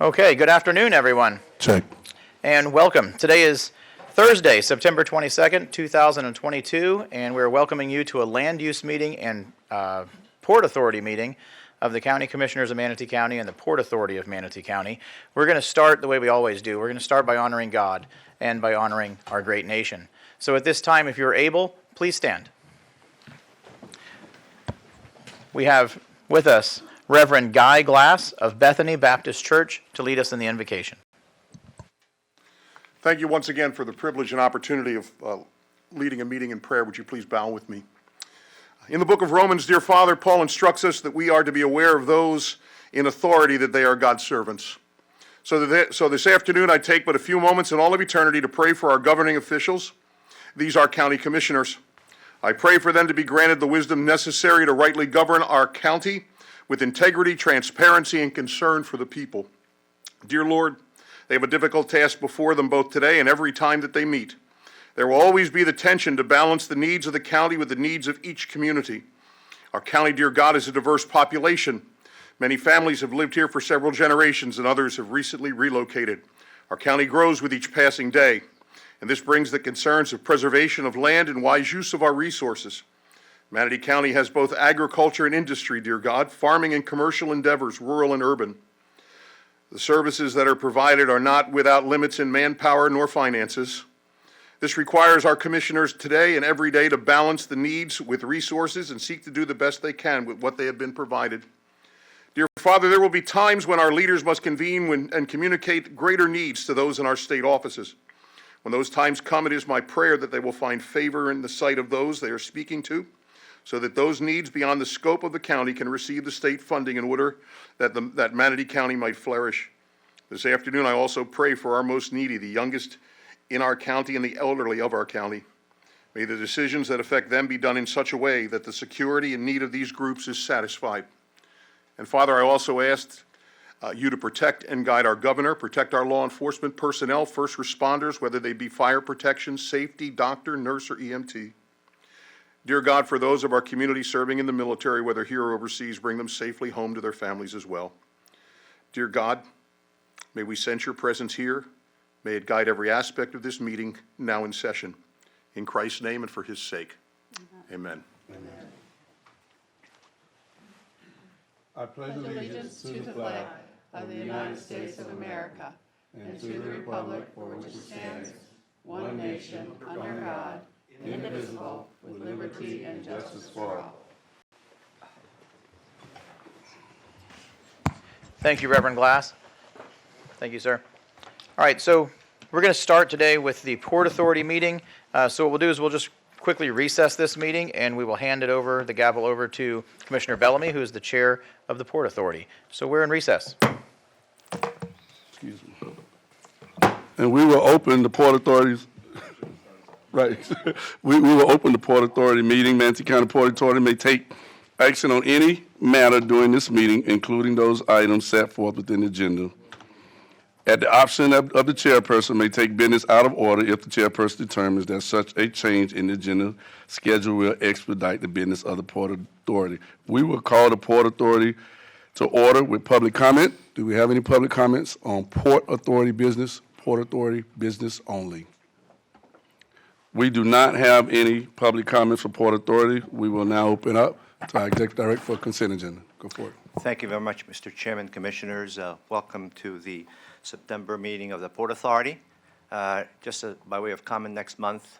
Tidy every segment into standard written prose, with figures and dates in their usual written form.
Okay, good afternoon, everyone. Check. And welcome. Today is Thursday, September 22nd, 2022, and we're welcoming you to a land use meeting and Port Authority meeting of the County Commissioners of Manatee County and the Port Authority of Manatee County. We're going to start the way we always do. We're going to start by honoring God and by honoring our great nation. So at this time, if you're able, please stand. We have with us Reverend Guy Glass of Bethany Baptist Church to lead us in the invocation. Thank you once again for the privilege and opportunity of leading a meeting in prayer. Would you please bow with me? In the book of Romans, dear Father, Paul instructs us that we are to be aware of those in authority, that they are God's servants. So this afternoon I take but a few moments in all of eternity to pray for our governing officials. These are county commissioners. I pray for them to be granted the wisdom necessary to rightly govern our county with integrity, transparency, and concern for the people. Dear Lord, they have a difficult task before them both today and every time that they meet. There will always be the tension to balance the needs of the county with the needs of each community. Our county, dear God, is a diverse population. Many families have lived here for several generations and others have recently relocated. Our county grows with each passing day, and this brings the concerns of preservation of land and wise use of our resources. Manatee County has both agriculture and industry, dear God, farming and commercial endeavors, rural and urban. The services that are provided are not without limits in manpower nor finances. This requires our commissioners today and every day to balance the needs with resources and seek to do the best they can with what they have been provided. Dear Father, there will be times when our leaders must convene and communicate greater needs to those in our state offices. When those times come, it is my prayer that they will find favor in the sight of those they are speaking to, so that those needs beyond the scope of the county can receive the state funding in order that Manatee County might flourish. This afternoon, I also pray for our most needy, the youngest in our county and the elderly of our county. May the decisions that affect them be done in such a way that the security and need of these groups is satisfied. And Father, I also asked you to protect and guide our governor, protect our law enforcement personnel, first responders, whether they be fire protection, safety, doctor, nurse, or EMT. Dear God, for those of our community serving in the military, whether here or overseas, bring them safely home to their families as well. Dear God, may we sense your presence here. May it guide every aspect of this meeting now in session. In Christ's name and for his sake. Amen. Amen. I pledge allegiance to the flag of the United States of America and to the republic for which it stands, one nation, under God, indivisible, with liberty and justice for all. Thank you, Reverend Glass. Thank you, sir. All right, so we're going to start today with the Port Authority meeting. So what we'll do is we'll just quickly recess this meeting, and we will hand it over, the gavel over to Commissioner Bellamy, who is the chair of the Port Authority. So we're in recess. Excuse me. And we will open the Port Authority's right. We will open the Port Authority meeting. Manatee County Port Authority may take action on any matter during this meeting, including those items set forth within the agenda. At the option of the chairperson, may take business out of order if the chairperson determines that such a change in the agenda schedule will expedite the business of the Port Authority. We will call the Port Authority to order with public comment. Do we have any public comments on Port Authority business? Port Authority business only. We do not have any public comments for Port Authority. We will now open up to our Executive Director for consent agenda. Go for it. Thank you very much, Mr. Chairman, Commissioners. Welcome to the September meeting of the Port Authority. Just by way of comment, next month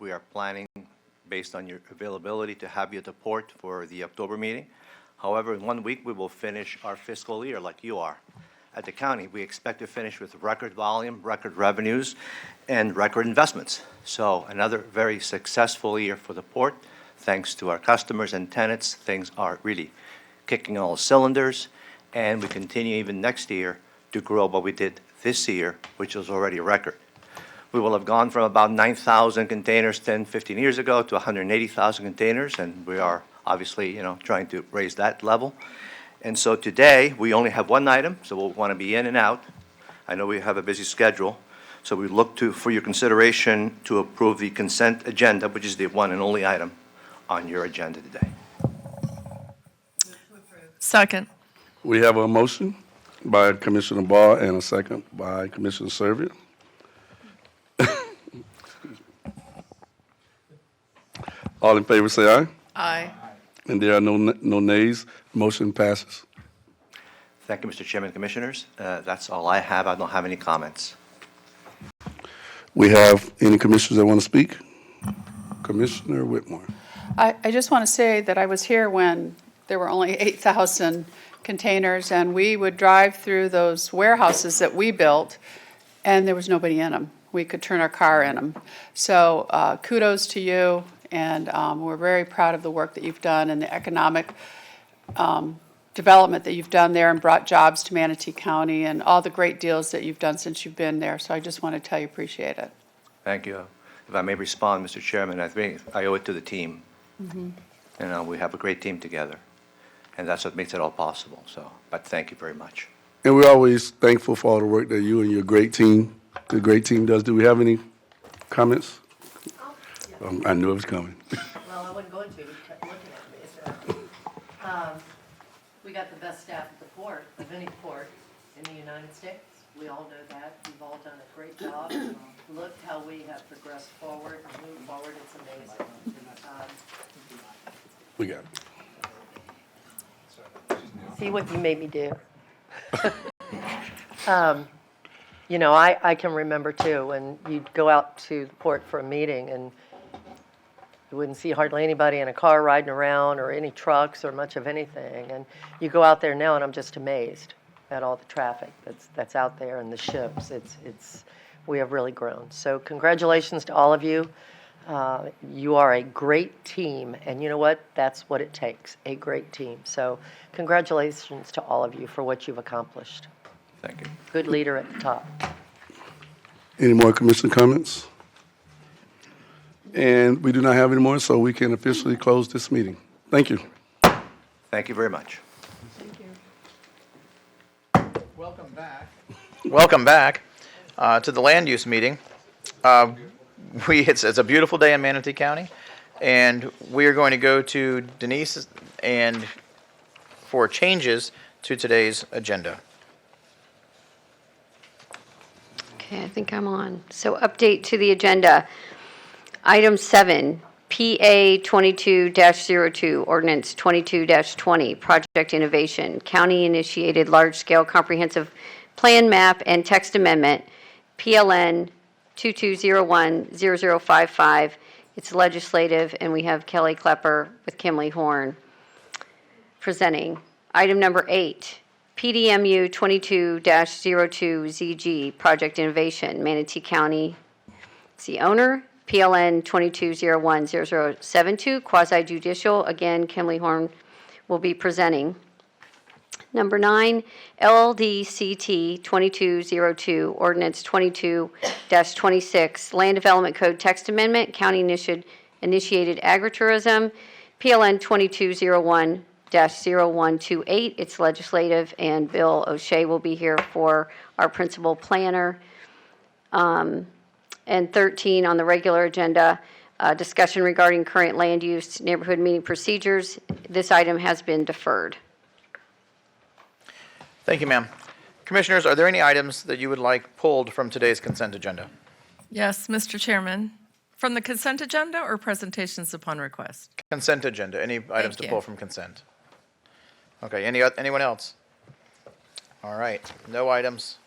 we are planning, based on your availability, to have you at the port for the October meeting. However, in 1 week we will finish our fiscal year like you are. At the county, we expect to finish with record volume, record revenues, and record investments. So another very successful year for the port. Thanks to our customers and tenants, things are really kicking all cylinders, and we continue even next year to grow what we did this year, which was already a record. We will have gone from about 9,000 containers 10, 15 years ago to 180,000 containers, and we are obviously, trying to raise that level. And so today, we only have one item, so we'll want to be in and out. I know we have a busy schedule, so we look for your consideration to approve the consent agenda, which is the one and only item on your agenda today. Second. We have a motion by Commissioner Barr and a second by Commissioner Servia. All in favor say aye. Aye. And there are no nays. Motion passes. Thank you, Mr. Chairman, Commissioners. That's all I have. I don't have any comments. We have any commissioners that want to speak? Commissioner Whitmore. I just want to say that I was here when there were only 8,000 containers, and we would drive through those warehouses that we built, and there was nobody in them. We could turn our car in them. So kudos to you, and we're very proud of the work that you've done and the economic development that you've done there and brought jobs to Manatee County and all the great deals that you've done since you've been there. So I just want to tell you appreciate it. Thank you. If I may respond, Mr. Chairman, I think I owe it to the team. We have a great team together, and that's what makes it all possible. So, but thank you very much. And we're always thankful for all the work that you and your great team, the great team does. Do we have any comments? I knew it was coming. Well, I wasn't going to, you kept looking at me, so. We got the best staff at the port, of any port in the United States. We all know that. You've all done a great job. Look how we have progressed forward and moved forward. It's amazing. We got it. See what you made me do. I can remember too, when you'd go out to the port for a meeting and you wouldn't see hardly anybody in a car riding around or any trucks or much of anything. And you go out there now and I'm just amazed at all the traffic that's out there and the ships. We have really grown. So congratulations to all of you. You are a great team, and you know what? That's what it takes, a great team. So congratulations to all of you for what you've accomplished. Thank you. Good leader at the top. Any more commissioner comments? And we do not have any more, so we can officially close this meeting. Thank you. Thank you very much. Welcome back to the land use meeting. It's a beautiful day in Manatee County, and we are going to go to Denise and for changes to today's agenda. Okay, I think I'm on. So update to the agenda. Item 7, PA 22-02, Ordinance 22-20, Project Innovation, County-initiated large-scale comprehensive plan map and text amendment, PLN 2201-0055. It's legislative, and we have Kelly Klepper with Kimley Horn presenting. Item number 8, PDMU 22-02ZG, Project Innovation, Manatee County. It's the owner, PLN 2201-0072, quasi-judicial. Again, Kimley Horn will be presenting. Number 9, LDCT 2202, Ordinance 22-26, Land Development Code Text Amendment, County Initiated Agritourism, PLN 2201-0128. It's legislative, and Bill O'Shea will be here for our principal planner. And 13 on the regular agenda, discussion regarding current land use neighborhood meeting procedures. This item has been deferred. Thank you, ma'am. Commissioners, are there any items that you would like pulled from today's consent agenda? Yes, Mr. Chairman. From the consent agenda or presentations upon request? Consent agenda, any items to you. pull from consent? Okay, anyone else? All right, no items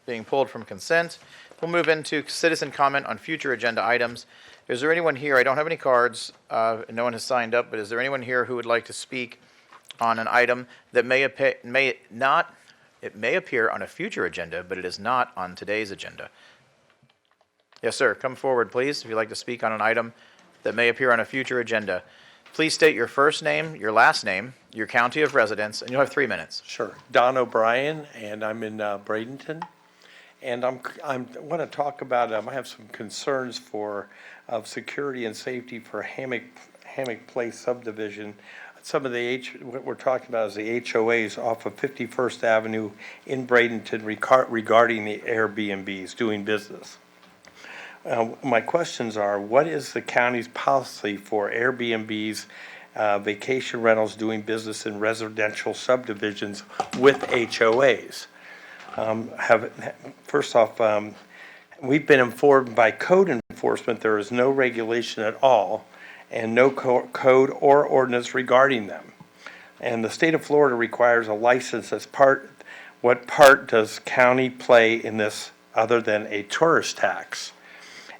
being pulled from consent. We'll move into citizen comment on future agenda items. Is there anyone here, I don't have any cards, no one has signed up, but is there anyone here who would like to speak on an item that may appear on a future agenda, but it is not on today's agenda? Yes, sir, come forward, please, if you'd like to speak on an item that may appear on a future agenda. Please state your first name, your last name, your county of residence, and you'll have 3 minutes. Sure. Don O'Brien, and I'm in Bradenton. And I want to talk about, I have some concerns of security and safety for Hammock Place subdivision. Some of what we're talking about is the HOAs off of 51st Avenue in Bradenton regarding the Airbnbs doing business. My questions are, what is the county's policy for Airbnbs vacation rentals doing business in residential subdivisions with HOAs. First off, we've been informed by code enforcement there is no regulation at all and no code or ordinance regarding them. And the state of Florida requires a license as part. What part does county play in this other than a tourist tax?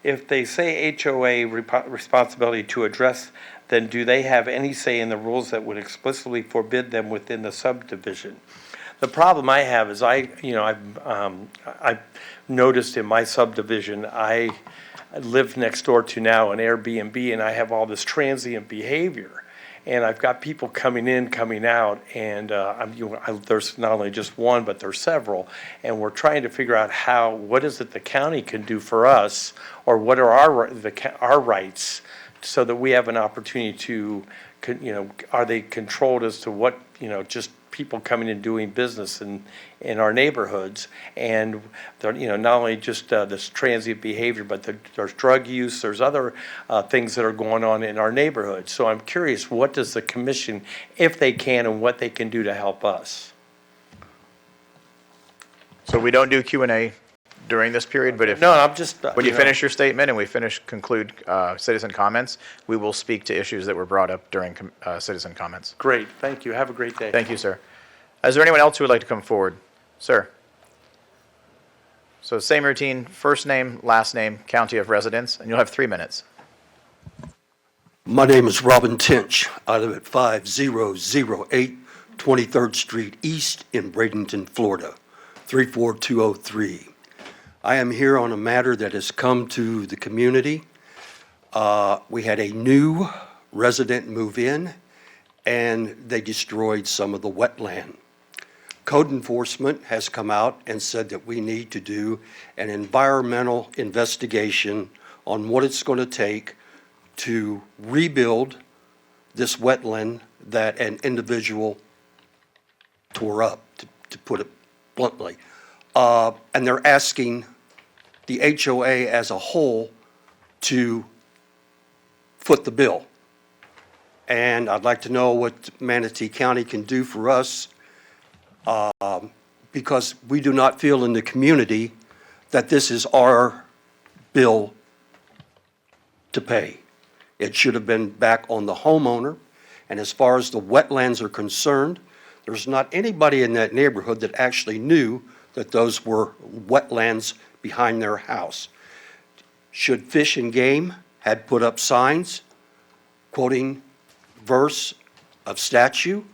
If they say HOA responsibility to address, then do they have any say in the rules that would explicitly forbid them within the subdivision? The problem I have is I've noticed in my subdivision, I live next door to now an Airbnb, and I have all this transient behavior. And I've got people coming in, coming out, and there's not only just one, but there's several. And we're trying to figure out what is it the county can do for us, or what are our rights, so that we have an opportunity to, are they controlled as to what, just people coming and doing business in our neighborhoods, and not only just this transient behavior, but there's drug use, there's other things that are going on in our neighborhoods. So I'm curious, what does the commission, if they can, and what they can do to help us? So we don't do Q&A during this period, but No, I'm just. when you finish your statement and we conclude citizen comments, we will speak to issues that were brought up during citizen comments. Great, thank you. Have a great day. Thank you, sir. Is there anyone else who would like to come forward? Sir. So same routine, first name, last name, county of residence, and you'll have 3 minutes. My name is Robin Tinch. I live at 5008 23rd Street East in Bradenton, Florida, 34203. I am here on a matter that has come to the community. We had a new resident move in, and they destroyed some of the wetland. Code enforcement has come out and said that we need to do an environmental investigation on what it's going to take to rebuild this wetland that an individual tore up, to put it bluntly. And they're asking the HOA as a whole to foot the bill. And I'd like to know what Manatee County can do for us, because we do not feel in the community that this is our bill to pay. It should have been back on the homeowner. And as far as the wetlands are concerned, there's not anybody in that neighborhood that actually knew that those were wetlands behind their house. Should Fish and Game had put up signs quoting verse of statute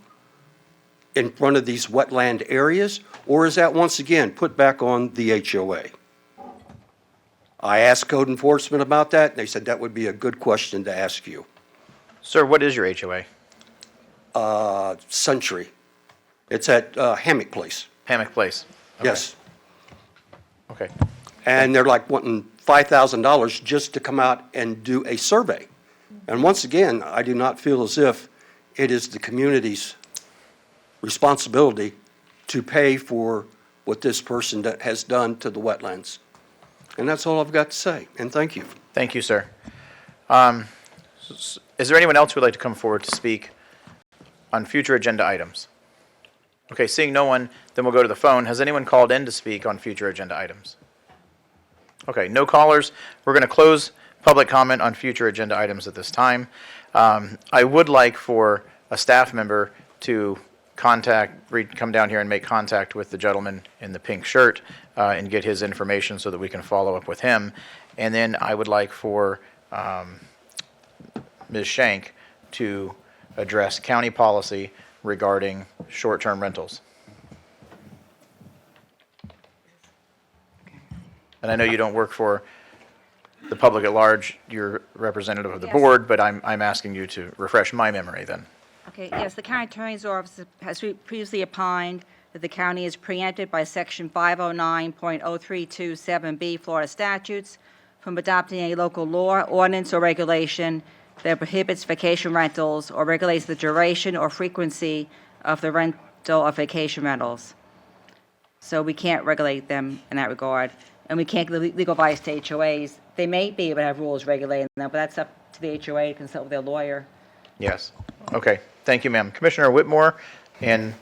in front of these wetland areas, or is that once again put back on the HOA? I asked code enforcement about that, and they said that would be a good question to ask you. Sir, what is your HOA? Century. It's at Hammock Place. Hammock Place. Okay. Yes. Okay. And they're like wanting $5,000 just to come out and do a survey. And once again, I do not feel as if it is the community's responsibility to pay for what this person has done to the wetlands. And that's all I've got to say, and thank you. Thank you, sir. Is there anyone else who would like to come forward to speak on future agenda items? Okay, seeing no one, then we'll go to the phone. Has anyone called in to speak on future agenda items? Okay, no callers. We're going to close public comment on future agenda items at this time. I would like for a staff member to come down here and make contact with the gentleman in the pink shirt and get his information so that we can follow up with him. And then I would like for Ms. Shank to address county policy regarding short-term rentals. And I know you don't work for the public at large, you're representative of the Yes. board, but I'm asking you to refresh my memory then. Okay, yes, the county attorney's office has previously opined that the county is preempted by section 509.0327B Florida statutes from adopting a local law, ordinance, or regulation that prohibits vacation rentals or regulates the duration or frequency of the rental of vacation rentals. So we can't regulate them in that regard, and we can't give legal advice to HOAs. They may be able to have rules regulating them, but that's up to the HOA to consult with their lawyer Yes. Okay, thank you, ma'am. Commissioner Whitmore and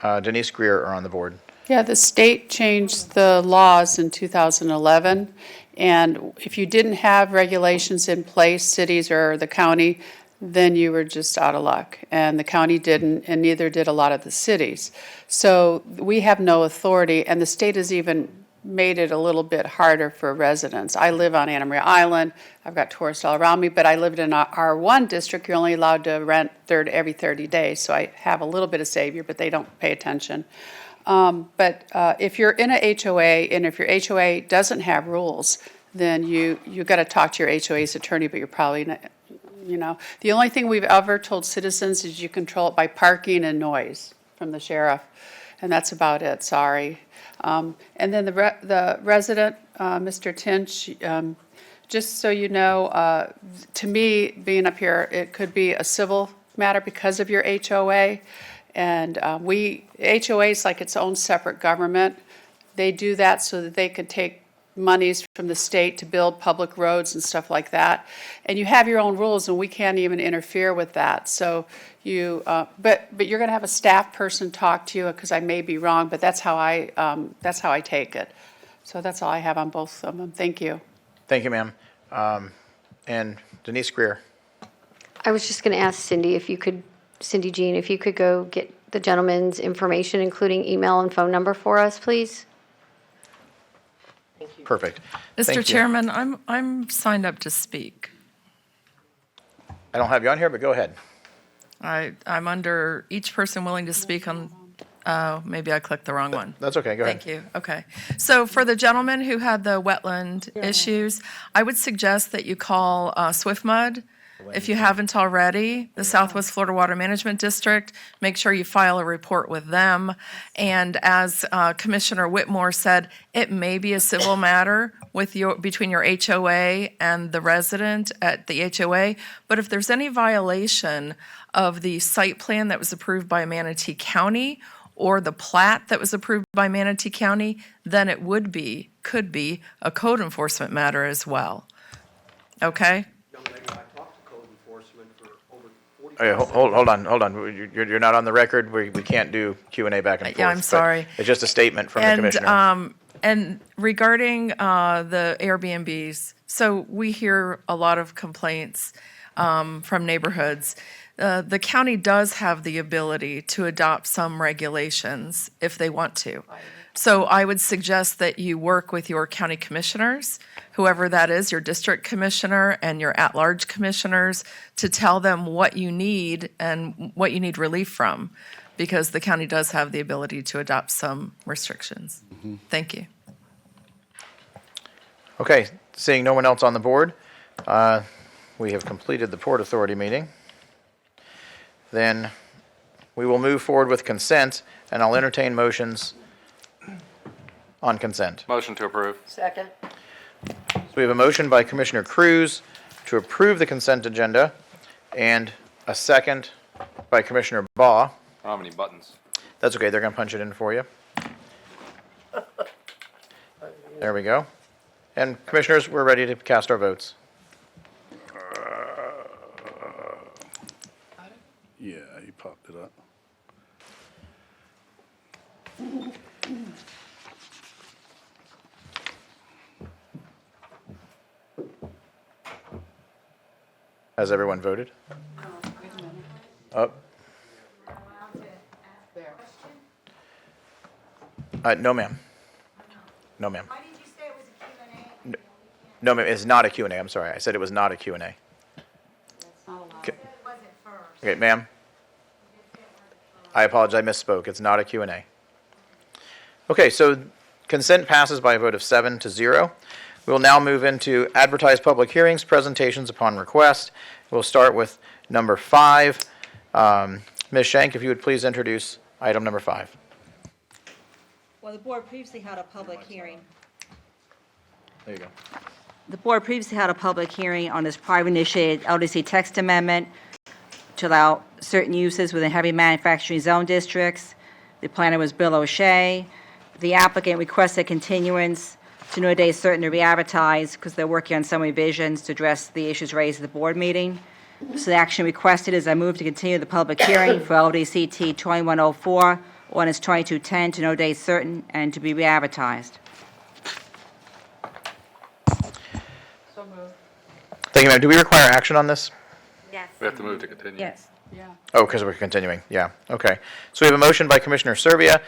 Denise Greer are on the board. Yeah, the state changed the laws in 2011, and if you didn't have regulations in place, cities or the county, then you were just out of luck. And the county didn't, and neither did a lot of the cities. So we have no authority, and the state has even made it a little bit harder for residents. I live on Anna Maria Island. I've got tourists all around me, but I lived in a R1 district. You're only allowed to rent every 30 days, so I have a little bit of savior, but they don't pay attention. But if you're in a HOA, and if your HOA doesn't have rules, then you got to talk to your HOA's attorney, but you're probably not, The only thing we've ever told citizens is you control it by parking and noise from the sheriff, and that's about it, sorry. And then the resident, Mr. Tinch, just so you know, to me, being up here, it could be a civil matter because of your HOA. And HOA is like its own separate government. They do that so that they could take monies from the state to build public roads and stuff like that. And you have your own rules, and we can't even interfere with that. So but you're going to have a staff person talk to you, because I may be wrong, but that's how I take it. So that's all I have on both of them. Thank you. Thank you, ma'am. And Denise Greer. I was just going to ask Cindy Jean, if you could go get the gentleman's information, including email and phone number for us, please. Perfect. Thank Mr. you. Chairman, I'm signed up to speak. I don't have you on here, but go ahead. I'm under each person willing to speak on, maybe I clicked the wrong one. That's okay, go ahead. Thank you, okay. So for the gentleman who had the wetland issues, I would suggest that you call SwiftMud. If you haven't already, the Southwest Florida Water Management District, make sure you file a report with them. And as Commissioner Whitmore said, it may be a civil matter between your HOA and the resident at the HOA, but if there's any violation of the site plan that was approved by Manatee County or the plat that was approved by Manatee County, then it could be a code enforcement matter as well. Okay? Okay, hold on. You're not on the record. We can't do Q&A back and forth. Yeah, I'm but sorry. It's just a statement from the commissioner. And regarding the Airbnbs, so we hear a lot of complaints from neighborhoods. The county does have the ability to adopt some regulations if they want to. So I would suggest that you work with your county commissioners, whoever that is, your district commissioner and your at-large commissioners, to tell them what you need and what you need relief from, because the county does have the ability to adopt some restrictions. Thank you. Okay, seeing no one else on the board, we have completed the Port Authority meeting. Then we will move forward with consent, and I'll entertain motions on consent. Motion to approve. Second. So we have a motion by Commissioner Cruz to approve the consent agenda, and a second by Commissioner Baugh. I don't have any buttons. That's okay, they're going to punch it in for you. There we go. And commissioners, we're ready to cast our votes. Yeah, he popped it up. Has everyone voted? Oh. No, ma'am. No, ma'am. Why did you say it was a Q&A? No, ma'am, it's not a Q&A. I'm sorry. I said it was not a Q&A. Okay. It wasn't first. Okay, ma'am. I apologize, I misspoke. It's not a Q&A. Okay, so consent passes by a vote of 7-0. We'll now move into advertised public hearings, presentations upon request. We'll start with number 5. Ms. Shank, if you would please introduce item number 5. Well, the board previously held a public hearing. There you go. The board previously held a public hearing on this private initiated LDC text amendment to allow certain uses within heavy manufacturing zone districts. The planner was Bill O'Shea. The applicant requested continuance to know a day certain to re-advertise because they're working on some revisions to address the issues raised at the board meeting. So the action requested is I move to continue the public hearing for LDCT 2104, ordinance 2210, to no date certain, and to be re-advertised. Thank you, ma'am. Do we require action on this? We have to move to continue. Yes. Oh, because we're continuing, yeah, okay. So we have a motion by Commissioner Serbia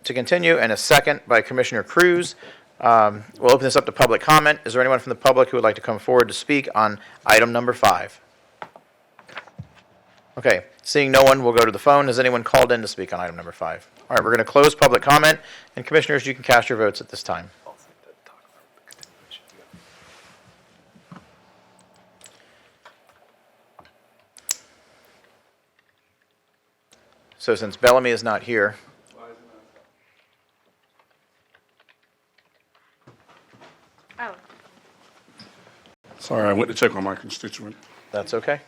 to continue and a second by Commissioner Cruz. We'll open this up to public comment. Is there anyone from the public who would like to come forward to speak on item number 5? Okay, seeing no one, we'll go to the phone. Is anyone called in to speak on item number 5? All right, we're going to close public comment, and commissioners, you can cast your votes at this time. So since Bellamy is not here, Sorry, I went to check on my constituent. that's okay.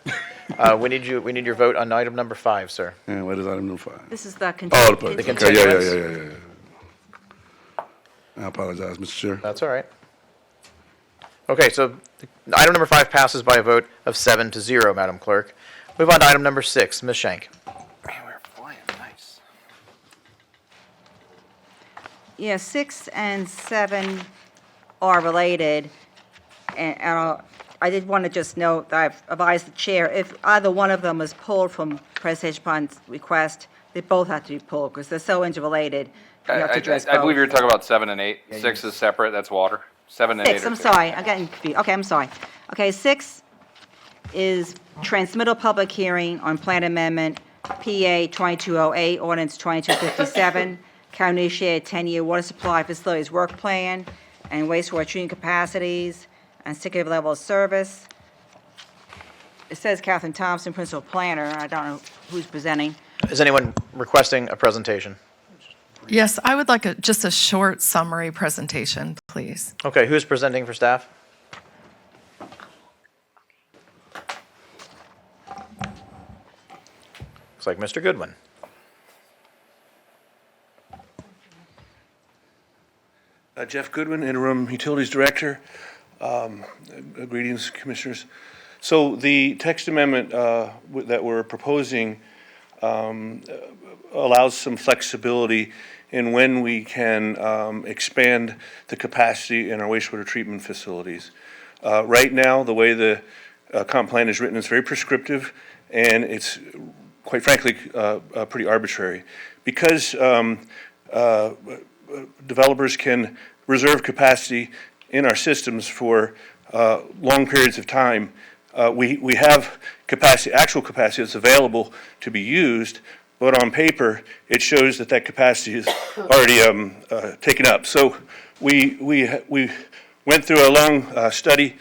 We need your vote on item number 5, sir. And what is item number 5? This is the Oh, continued. the continue- yeah. I apologize, Mr. Chair. That's all right. Okay, so item number 5 passes by a vote of 7-0, Madam Clerk. Move on to item number 6, Ms. Schenk. We're flying, nice. Yeah, 6 and 7 are related, and I did want to just note that I've advised the chair, if either one of them is pulled from President Pond's request, they both have to be pulled, because they're so interrelated. You have to address I believe both. you're talking about 7 and 8. 6 is separate, that's water. 7 and 8 6, are I'm separate. sorry, I'm getting confused. Okay, I'm sorry. Okay, 6 is transmittal public hearing on plan amendment PA 2208, ordinance 2257, county initiated 10-year water supply facilities work plan and wastewater treating capacities and certificate of level of service. It says Catherine Thompson, principal planner. I don't know who's presenting. Is anyone requesting a presentation? Yes, I would like just a short summary presentation, please. Okay, who's presenting for staff? Looks like Mr. Goodwin. Jeff Goodwin, Interim Utilities Director. Greetings, Commissioners. So the text amendment that we're proposing allows some flexibility in when we can expand the capacity in our wastewater treatment facilities. Right now, the way the comp plan is written, it's very prescriptive, and it's, quite frankly, pretty arbitrary. Because developers can reserve capacity in our systems for long periods of time. We have capacity, actual capacity that's available to be used, but on paper, it shows that that capacity is already taken up. So we went through a long study,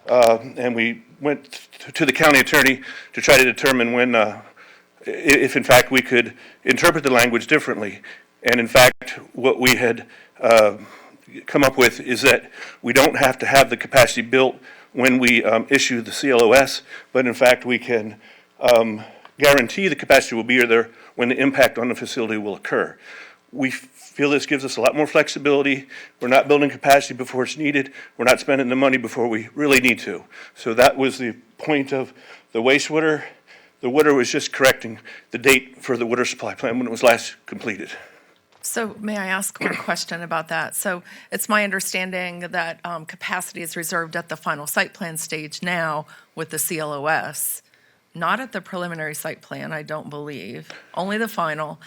and we went to the county attorney to try to determine when, if in fact we could interpret the language differently. And in fact, what we had come up with is that we don't have to have the capacity built when we issue the CLOS, but in fact, we can guarantee the capacity will be there when the impact on the facility will occur. We feel this gives us a lot more flexibility. We're not building capacity before it's needed. We're not spending the money before we really need to. So that was the point of the wastewater. The water was just correcting the date for the water supply plan when it was last completed. So may I ask one question about that? So it's my understanding that capacity is reserved at the final site plan stage now with the CLOS, not at the preliminary site plan, I don't believe, only the final.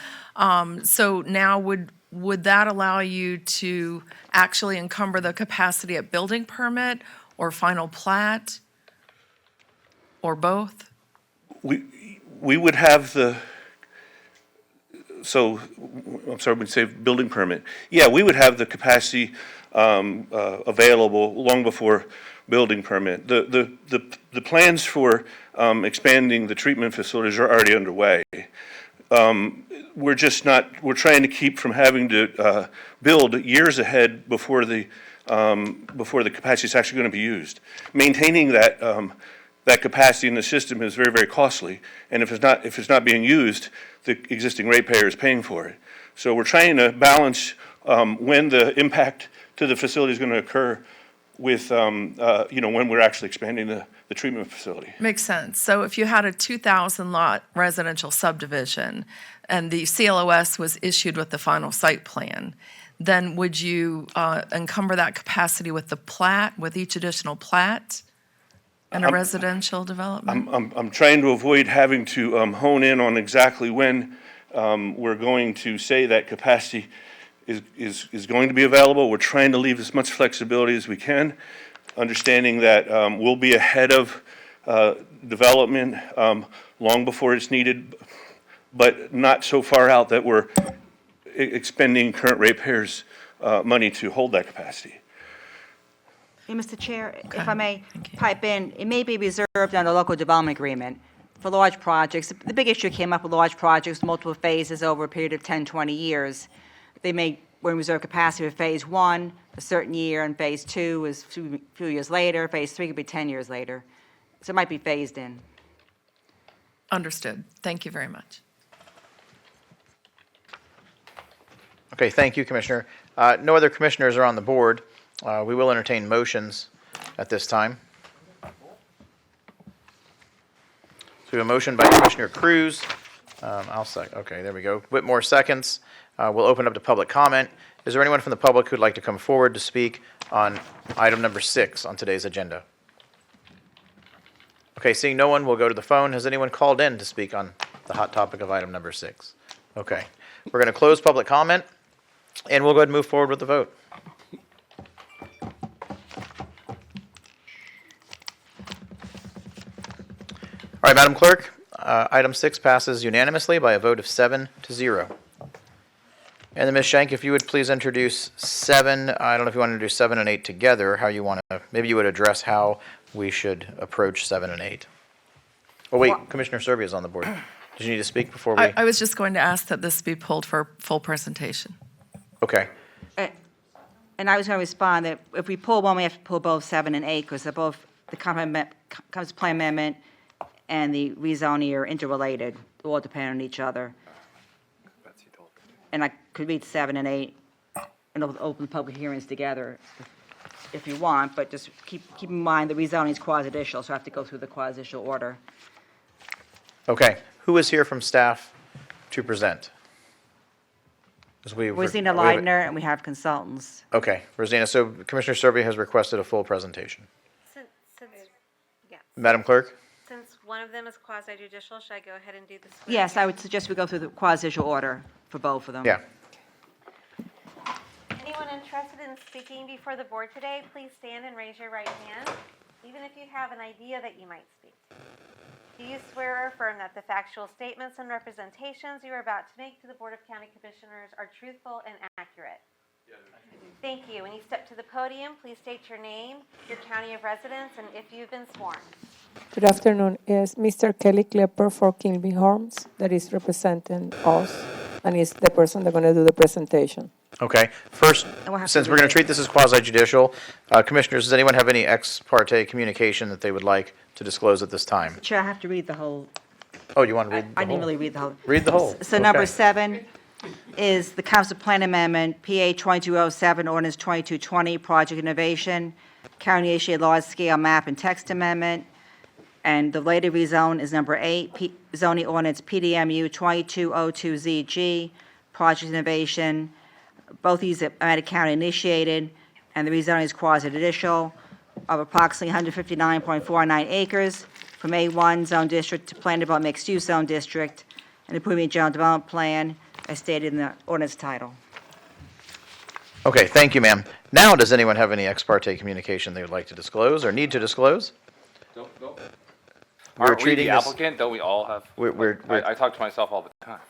So now would that allow you to actually encumber the capacity at building permit or final plat or both? We would have the, so, I'm sorry, when you say building permit, yeah, we would have the capacity available long before building permit. The plans for expanding the treatment facilities are already underway. We're just not, we're trying to keep from having to build years ahead before the capacity is actually going to be used. Maintaining that capacity in the system is very, very costly, and if it's not being used, the existing ratepayer is paying for it. So we're trying to balance when the impact to the facility is going to occur with, when we're actually expanding the treatment facility. Makes sense. So if you had a 2,000 lot residential subdivision and the CLOS was issued with the final site plan, then would you encumber that capacity with the plat, with each additional plat in a residential development? I'm trying to avoid having to hone in on exactly when we're going to say that capacity is going to be available. We're trying to leave as much flexibility as we can, understanding that we'll be ahead of development long before it's needed, but not so far out that we're expending current ratepayers' money to hold that capacity. Hey, Mr. Chair, if I may pipe in, it may be reserved under local development agreement for large projects. The big issue came up with large projects, multiple phases over a period of 10, 20 years. They may reserve capacity for phase one a certain year, and phase two is a few years later, phase three could be 10 years later. So it might be phased in. Understood. Thank you very much. Okay, thank you, Commissioner. No other commissioners are on the board. We will entertain motions at this time. So we have a motion by Commissioner Cruz. I'll second. Okay, there we go. Whitmore seconds. We'll open up to public comment. Is there anyone from the public who'd like to come forward to speak on item number 6 on today's agenda? Okay, seeing no one, we'll go to the phone. Has anyone called in to speak on the hot topic of item number 6? Okay, we're going to close public comment, and we'll go ahead and move forward with the vote. All right, Madam Clerk, item 6 passes unanimously by a vote of 7-0. And then Ms. Schenk, if you would please introduce 7, I don't know if you want to do 7 and 8 together, how you want to, maybe you would address how we should approach 7 and 8. Oh, wait, Commissioner Serbia is on the board. Did you need to speak before we? I was just going to ask that this be pulled for full presentation. Okay. And I was going to respond that if we pull one, we have to pull both 7 and 8, because they're both, the comprehensive plan amendment and the rezoning are interrelated. They all depend on each other. And I could read 7 and 8 and open public hearings together if you want, but just keep in mind the rezoning is quasi-judicial, so I have to go through the quasi-judicial order. Okay. Who is here from staff to present? Rosina Leidner, and we have consultants. Okay, Rosina, so Commissioner Serbia has requested a full presentation. Madam Clerk? Since one of them is quasi-judicial, should I go ahead and do this? Yes, I would suggest we go through the quasi-judicial order for both of them. Yeah. Anyone interested in speaking before the board today, please stand and raise your right hand, even if you have an idea that you might speak. Do you swear or affirm that the factual statements and representations you are about to make to the Board of County Commissioners are truthful and accurate? Yes. Thank you. When you step to the podium, please state your name, your county of residence, and if you've been sworn. Good afternoon. Is Mr. Kelly Klepper for Kilby Homes that is representing us, and is the person that's going to do the presentation. Okay. First, since we're going to treat this as quasi-judicial, Commissioners, does anyone have any ex parte communication that they would like to disclose at this time? Chair, I have to read the whole. Oh, you want to read the whole? I didn't really read the whole. Read the whole. So number 7 is the Council Plan Amendment, PA 2207, Ordinance 2220, Project Innovation, County Initiated Large-Scale Map and Text Amendment. And the later rezone is number 8, zoning ordinance PDMU 2202ZG, Project Innovation. Both these are Manatee County initiated, and the rezoning is quasi-judicial of approximately 159.49 acres from A1 zone district to planned development mixed-use zone district, and approving a general development plan as stated in the ordinance title. Okay, thank you, ma'am. Now, does anyone have any ex parte communication they would like to disclose or need to disclose? Don't. We're Aren't we treating the this- applicant? Don't we all have? We're- I talk to myself all the time.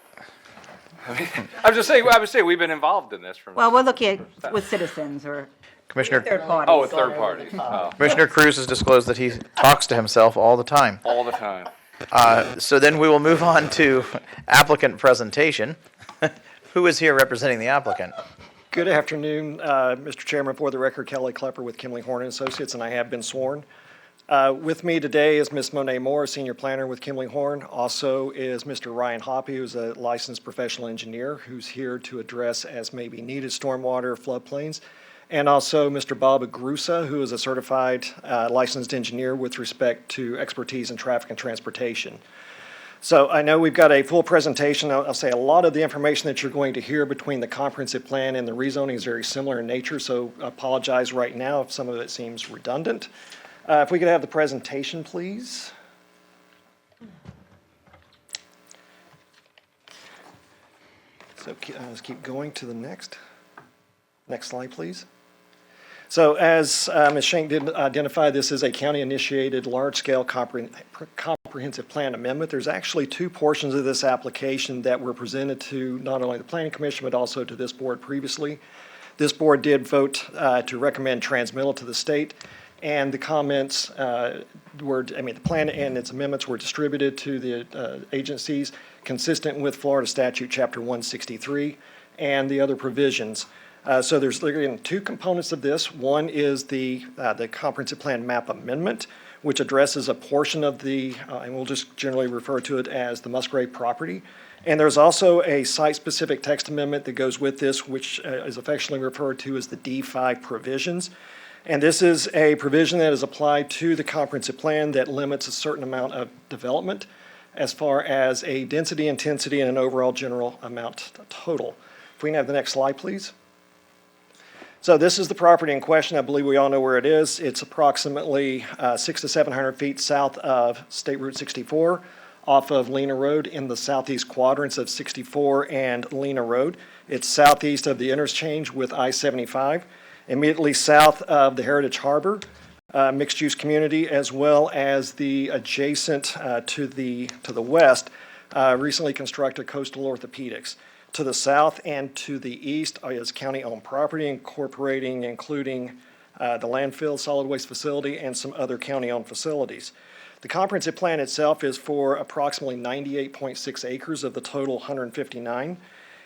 I mean, I'm just saying. I would say we've been involved in this from. Well, we're looking at with citizens or Commissioner, third parties. Oh, with third parties. Oh, Commissioner Cruz has disclosed that he talks to himself all the time. all the time. So then we will move on to applicant presentation. Who is here representing the applicant? Good afternoon, Mr. Chairman. For the record, Kelly Klepper with Kimley Horn Associates, and I have been sworn. With me today is Ms. Monet Moore, Senior Planner with Kimley Horn. Also is Mr. Ryan Hoppy, who's a licensed professional engineer, who's here to address as may be needed stormwater, floodplains, and also Mr. Bob Agrusa, who is a certified licensed engineer with respect to expertise in traffic and transportation. So I know we've got a full presentation. I'll say a lot of the information that you're going to hear between the comprehensive plan and the rezoning is very similar in nature, so I apologize right now if some of it seems redundant. If we could have the presentation, please. So let's keep going to the next slide, please. So as Ms. Schenk did identify, this is a county-initiated large-scale comprehensive plan amendment. There's actually two portions of this application that were presented to not only the Planning Commission, but also to this board previously. This board did vote to recommend transmittal to the state, and the comments the plan and its amendments were distributed to the agencies consistent with Florida Statute Chapter 163 and the other provisions. So there's again two components of this. One is the comprehensive plan map amendment, which addresses a portion of the, and we'll just generally refer to it as the Musgrave property. And there's also a site-specific text amendment that goes with this, which is affectionately referred to as the D5 provisions. And this is a provision that is applied to the comprehensive plan that limits a certain amount of development as far as a density, intensity, and an overall general amount total. If we can have the next slide, please. So this is the property in question. I believe we all know where it is. It's approximately 600 to 700 feet south of State Route 64 off of Lena Road in the southeast quadrants of 64 and Lena Road. It's southeast of the interchange with I-75, immediately south of the Heritage Harbor mixed-use community, as well as the adjacent to the west recently constructed coastal orthopedics. To the south and to the east is county-owned property, including the landfill, solid waste facility, and some other county-owned facilities. The comprehensive plan itself is for approximately 98.6 acres of the total 159.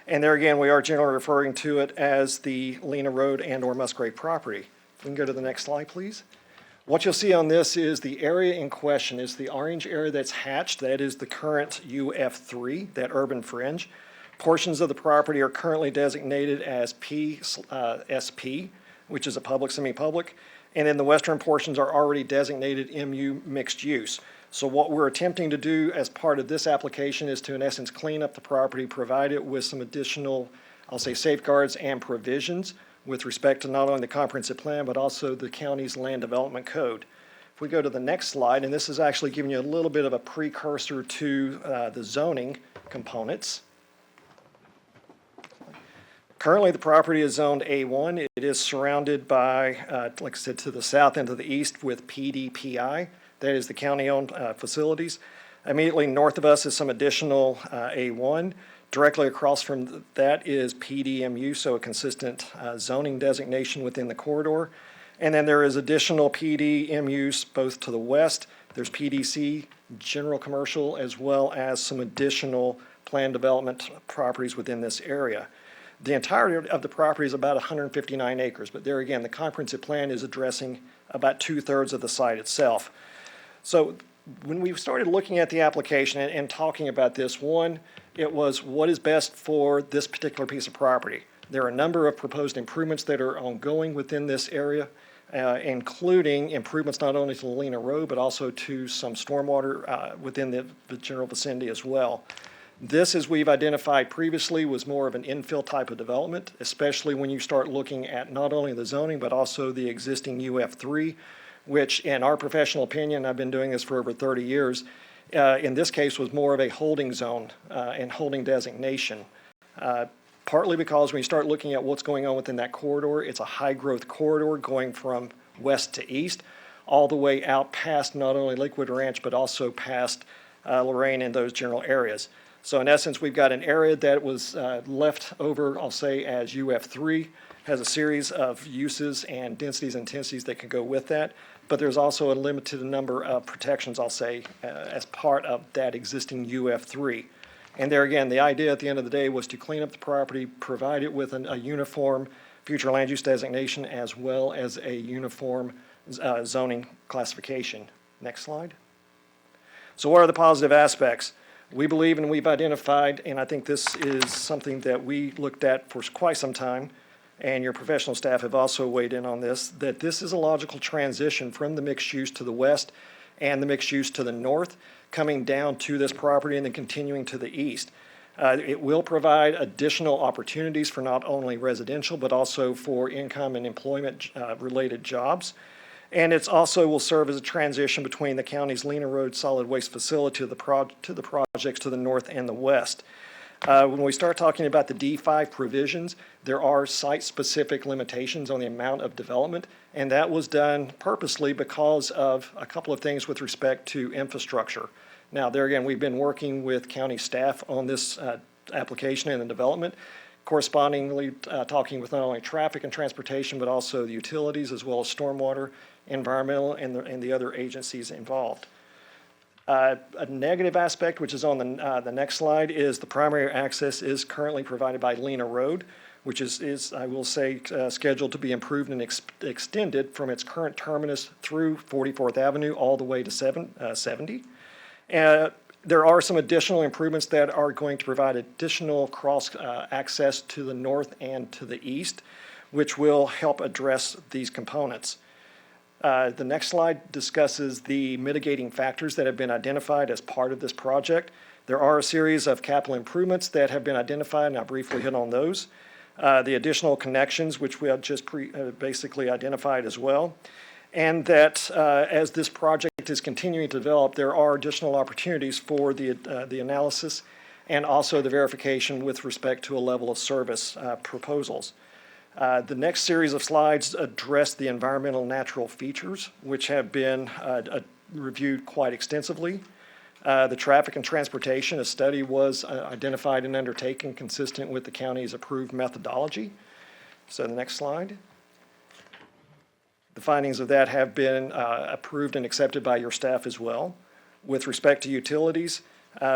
And there again, we are generally referring to it as the Lena Road and/or Musgrave property. If we can go to the next slide, please. What you'll see on this is the area in question is the orange area that's hatched. That is the current UF3, that urban fringe. Portions of the property are currently designated as PSP, which is a public, semi-public, and then the western portions are already designated MU mixed use. So what we're attempting to do as part of this application is to, in essence, clean up the property, provide it with some additional, I'll say, safeguards and provisions with respect to not only the comprehensive plan, but also the county's land development code. If we go to the next slide, and this is actually giving you a little bit of a precursor to the zoning components. Currently, the property is zoned A1. It is surrounded by, like I said, to the south and to the east with PDPI. That is the county-owned facilities. Immediately north of us is some additional A1. Directly across from that is PDMU, so a consistent zoning designation within the corridor. And then there is additional PDMUs both to the west. There's PDC, general commercial, as well as some additional planned development properties within this area. The entirety of the property is about 159 acres, but there again, the comprehensive plan is addressing about 2/3 of the site itself. So when we started looking at the application and talking about this, one, it was what is best for this particular piece of property. There are a number of proposed improvements that are ongoing within this area, including improvements not only to Lena Road, but also to some stormwater within the general vicinity as well. This, as we've identified previously, was more of an infill type of development, especially when you start looking at not only the zoning, but also the existing UF3, which in our professional opinion, I've been doing this for over 30 years, in this case was more of a holding zone and holding designation. Partly because when you start looking at what's going on within that corridor, it's a high-growth corridor going from west to east, all the way out past not only Lakewood Ranch, but also past Lorraine and those general areas. So in essence, we've got an area that was left over, I'll say, as UF3, has a series of uses and densities and intensities that can go with that, but there's also a limited number of protections, I'll say, as part of that existing UF3. And there again, the idea at the end of the day was to clean up the property, provide it with a uniform future land use designation, as well as a uniform zoning classification. Next slide. So what are the positive aspects? We believe and we've identified, and I think this is something that we looked at for quite some time, and your professional staff have also weighed in on this, that this is a logical transition from the mixed use to the west and the mixed use to the north, coming down to this property and then continuing to the east. It will provide additional opportunities for not only residential, but also for income and employment related jobs. And it's also will serve as a transition between the county's Lena Road solid waste facility to the projects to the north and the west. When we start talking about the D5 provisions, there are site-specific limitations on the amount of development, and that was done purposely because of a couple of things with respect to infrastructure. Now, there again, we've been working with county staff on this application and the development, correspondingly talking with not only traffic and transportation, but also the utilities, as well as stormwater, environmental, and the other agencies involved. A negative aspect, which is on the next slide, is the primary access is currently provided by Lena Road, which is I will say, scheduled to be improved and extended from its current terminus through 44th Avenue all the way to 70. There are some additional improvements that are going to provide additional cross access to the north and to the east, which will help address these components. The next slide discusses the mitigating factors that have been identified as part of this project. There are a series of capital improvements that have been identified, and I'll briefly hit on those. The additional connections, which we have just basically identified as well. And that as this project is continuing to develop, there are additional opportunities for the analysis and also the verification with respect to a level of service proposals. The next series of slides address the environmental natural features, which have been reviewed quite extensively. The traffic and transportation, a study was identified and undertaken consistent with the county's approved methodology. So the next slide. The findings of that have been approved and accepted by your staff as well. With respect to utilities,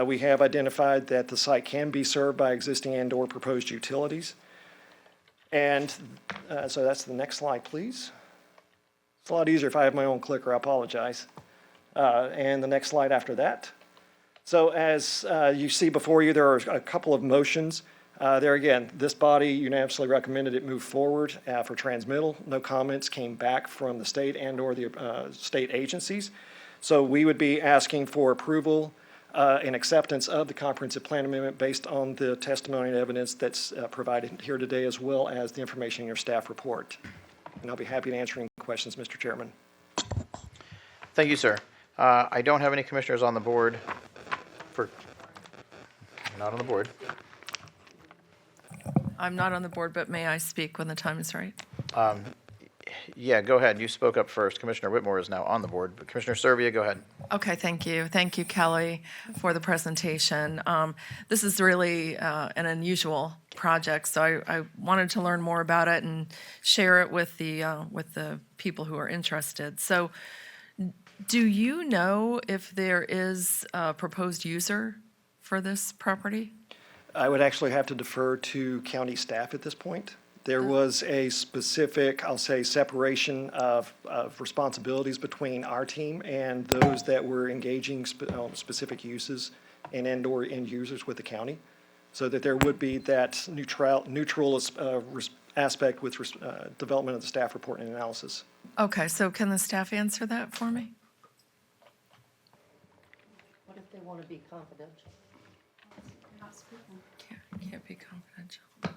we have identified that the site can be served by existing and/or proposed utilities. And so that's the next slide, please. It's a lot easier if I have my own clicker, I apologize. And the next slide after that. So as you see before you, there are a couple of motions. There again, this body unanimously recommended it move forward for transmittal. No comments came back from the state and/or the state agencies. So we would be asking for approval and acceptance of the comprehensive plan amendment based on the testimony and evidence that's provided here today, as well as the information in your staff report. And I'll be happy to answer any questions, Mr. Chairman. Thank you, sir. I don't have any commissioners on the board not on the board. I'm not on the board, but may I speak when the time is right? Yeah, go ahead. You spoke up first. Commissioner Whitmore is now on the board, but Commissioner Servia, go ahead. Okay, thank you. Thank you, Kelly, for the presentation. This is really an unusual project, so I wanted to learn more about it and share it with the people who are interested. So do you know if there is a proposed user for this property? I would actually have to defer to county staff at this point. There was a specific, I'll say, separation of responsibilities between our team and those that were engaging specific uses and/or end users with the county, so that there would be that neutral aspect with development of the staff report and analysis. Okay, so can the staff answer that for me? What if they want to be confidential? Can't be confidential. Good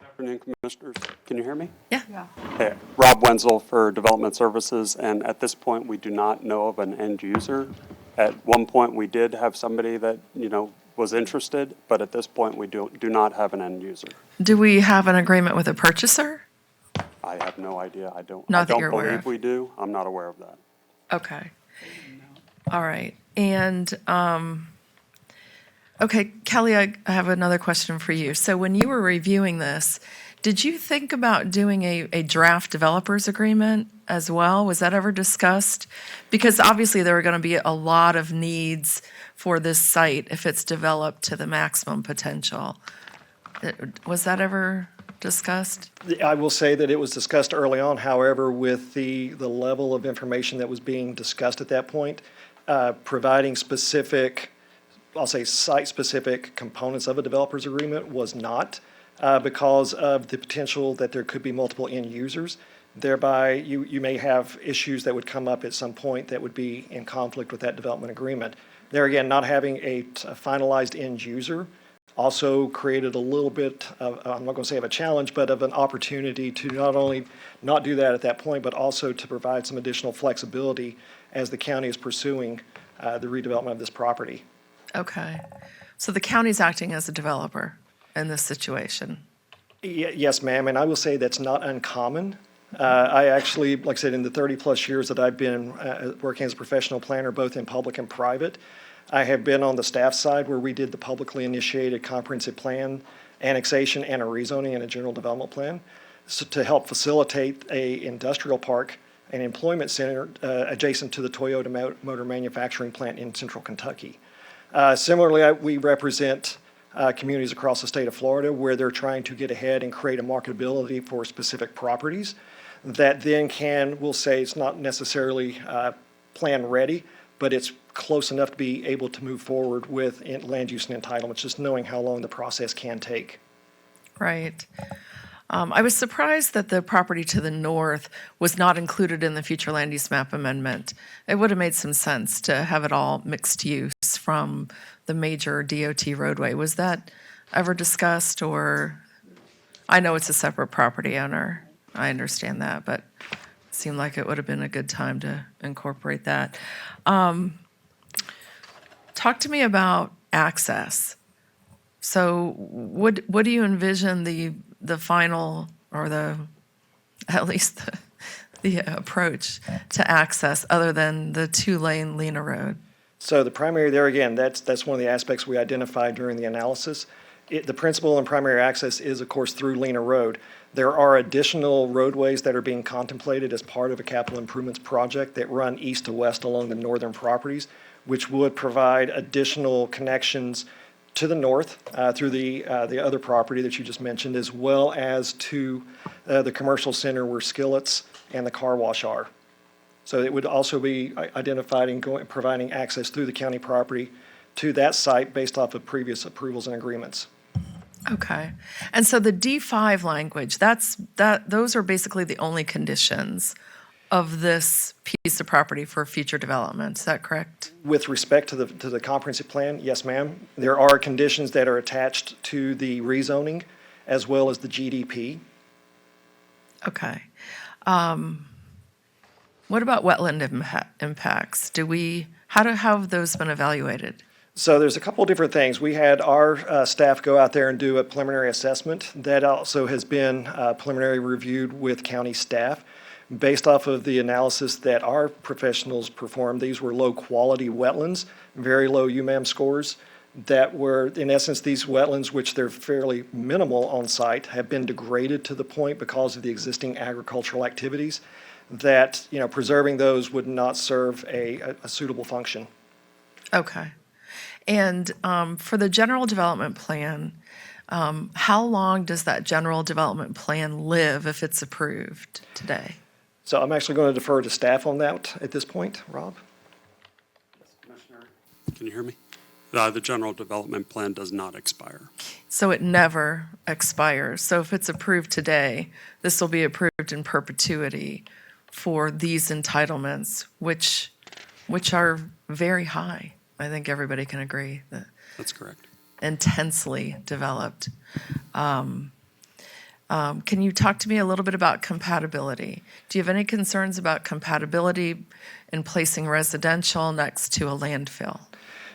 afternoon, Commissioners. Can you hear me? Yeah. Hey, Rob Wenzel for Development Services, and at this point, we do not know of an end user. At one point, we did have somebody that, was interested, but at this point, we do not have an end user. Do we have an agreement with a purchaser? I have no idea. I don't believe we do. I'm not aware of that. Okay. All right. And, okay, Kelly, I have another question for you. So when you were reviewing this, did you think about doing a draft developers agreement as well? Was that ever discussed? Because obviously there are going to be a lot of needs for this site if it's developed to the maximum potential. Was that ever discussed? I will say that it was discussed early on. However, with the level of information that was being discussed at that point, providing specific, I'll say site-specific components of a developer's agreement was not. because of the potential that there could be multiple end users. Thereby, you may have issues that would come up at some point that would be in conflict with that development agreement. There again, not having a finalized end user also created a little bit of, I'm not going to say of a challenge, but of an opportunity to not only not do that at that point, but also to provide some additional flexibility as the county is pursuing the redevelopment of this property. Okay. So the county's acting as a developer in this situation? Yes, ma'am, and I will say that's not uncommon. I actually, like I said, in the 30-plus years that I've been working as a professional planner, both in public and private, I have been on the staff side where we did the publicly initiated comprehensive plan, annexation, and a rezoning and a general development plan to help facilitate a industrial park and employment center adjacent to the Toyota motor manufacturing plant in central Kentucky. Similarly, we represent communities across the state of Florida where they're trying to get ahead and create a marketability for specific properties that then we'll say it's not necessarily plan ready, but it's close enough to be able to move forward with land use and entitlements, just knowing how long the process can take. Right. I was surprised that the property to the north was not included in the future land use map amendment. It would have made some sense to have it all mixed use from the major DOT roadway. Was that ever discussed, or? I know it's a separate property owner. I understand that, but it seemed like it would have been a good time to incorporate that. Talk to me about access. So what do you envision the final, or at least the approach to access other than the 2-lane Lena Road? So the primary there, again, that's one of the aspects we identified during the analysis. The principal and primary access is, of course, through Lena Road. There are additional roadways that are being contemplated as part of a capital improvements project that run east to west along the northern properties, which would provide additional connections to the north through the other property that you just mentioned, as well as to the commercial center where Skillets and the car wash are. So it would also be identified and providing access through the county property to that site based off of previous approvals and agreements. Okay. And so the D5 language, those are basically the only conditions of this piece of property for future development. Is that correct? With respect to the comprehensive plan, yes, ma'am. There are conditions that are attached to the rezoning as well as the GDP. Okay. What about wetland impacts? How have those been evaluated? So there's a couple of different things. We had our staff go out there and do a preliminary assessment. That also has been preliminary reviewed with county staff. Based off of the analysis that our professionals performed, these were low-quality wetlands, very low UMAM scores, that were, in essence, these wetlands, which they're fairly minimal on site, have been degraded to the point because of the existing agricultural activities that, preserving those would not serve a suitable function. Okay. And for the general development plan, how long does that general development plan live if it's approved today? So I'm actually going to defer to staff on that at this point. Rob? Can you hear me? The general development plan does not expire. So it never expires. So if it's approved today, this will be approved in perpetuity for these entitlements, which are very high. I think everybody can agree that. That's correct. Intensely developed. Can you talk to me a little bit about compatibility? Do you have any concerns about compatibility in placing residential next to a landfill?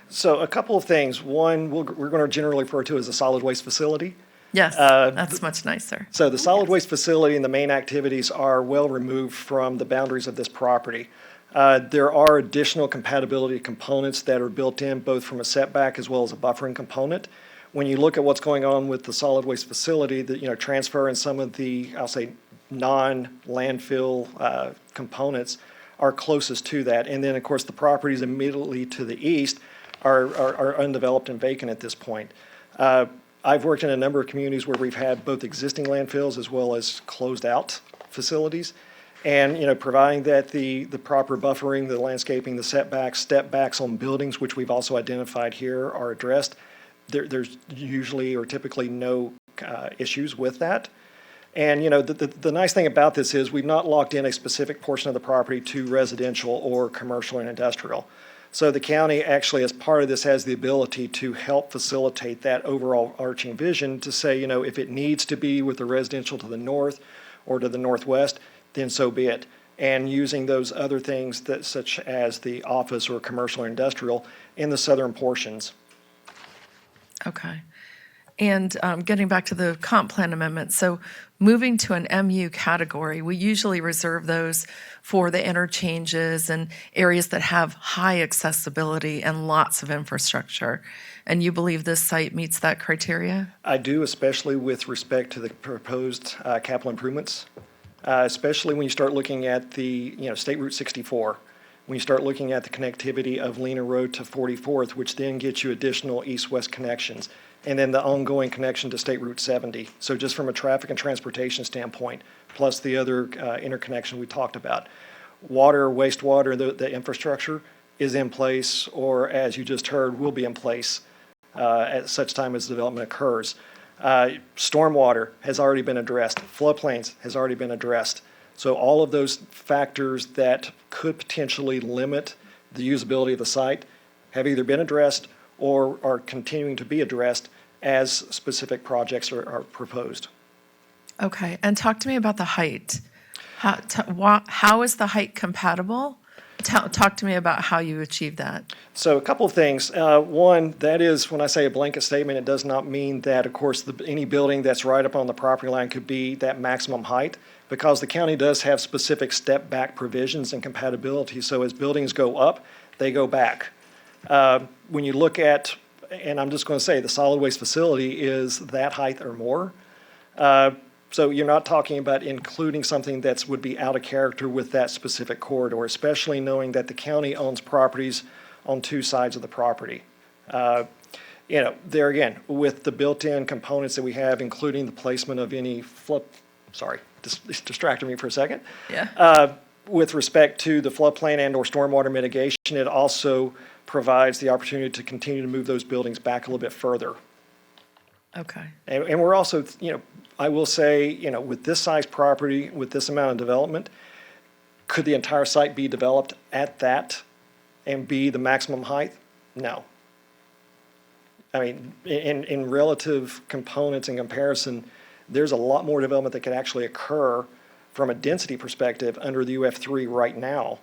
So a couple of things. One, we're going to generally refer to as a solid waste facility. Yes, that's much nicer. So the solid waste facility and the main activities are well removed from the boundaries of this property. There are additional compatibility components that are built in, both from a setback as well as a buffering component. When you look at what's going on with the solid waste facility, transfer and some of the, I'll say, non-landfill components are closest to that. And then, of course, the properties immediately to the east are undeveloped and vacant at this point. I've worked in a number of communities where we've had both existing landfills as well as closed-out facilities. And, providing that the proper buffering, the landscaping, the setbacks, step backs on buildings, which we've also identified here, are addressed, there's usually or typically no issues with that. And, you know, the nice thing about this is we've not locked in a specific portion of the property to residential or commercial and industrial. So the county actually, as part of this, has the ability to help facilitate that overall arching vision to say, you know, if it needs to be with the residential to the north or to the northwest, then so be it. And using those other things that, such as the office or commercial or industrial, in the southern portions. Okay. And getting back to the comp plan amendment, so moving to an MU category, we usually reserve those for the interchanges and areas that have high accessibility and lots of infrastructure. And you believe this site meets that criteria? I do, especially with respect to the proposed capital improvements, especially when you start looking at the, you know, State Route 64, when you start looking at the connectivity of Lena Road to 44th, which then gets you additional east-west connections, and then the ongoing connection to State Route 70. So just from a traffic and transportation standpoint, plus the other interconnection we talked about. Water, wastewater, the infrastructure is in place, or as you just heard, will be in place at such time as development occurs. Stormwater has already been addressed. Floodplains has already been addressed. So all of those factors that could potentially limit the usability of the site have either been addressed or are continuing to be addressed as specific projects are proposed. Okay, and talk to me about the height. How is the height compatible? Talk to me about how you achieve that. So a couple of things. One, that is, when I say a blanket statement, it does not mean that, of course, any building that's right up on the property line could be that maximum height, because the county does have specific step-back provisions and compatibility. So as buildings go up, they go back. When you look at, and I'm just going to say, the solid waste facility is that height or more. So you're not talking about including something that would be out of character with that specific corridor, especially knowing that the county owns properties on two sides of the property. You know, there again, with the built-in components that we have, including the placement of any distracted me for a second. Yeah. With respect to the floodplain and/or stormwater mitigation, it also provides the opportunity to continue to move those buildings back a little bit further. Okay. And we're also, you know, I will say, you know, with this size property, with this amount of development, could the entire site be developed at that and be the maximum height? No. I mean, in relative components and comparison, there's a lot more development that could actually occur from a density perspective under the UF3 right now,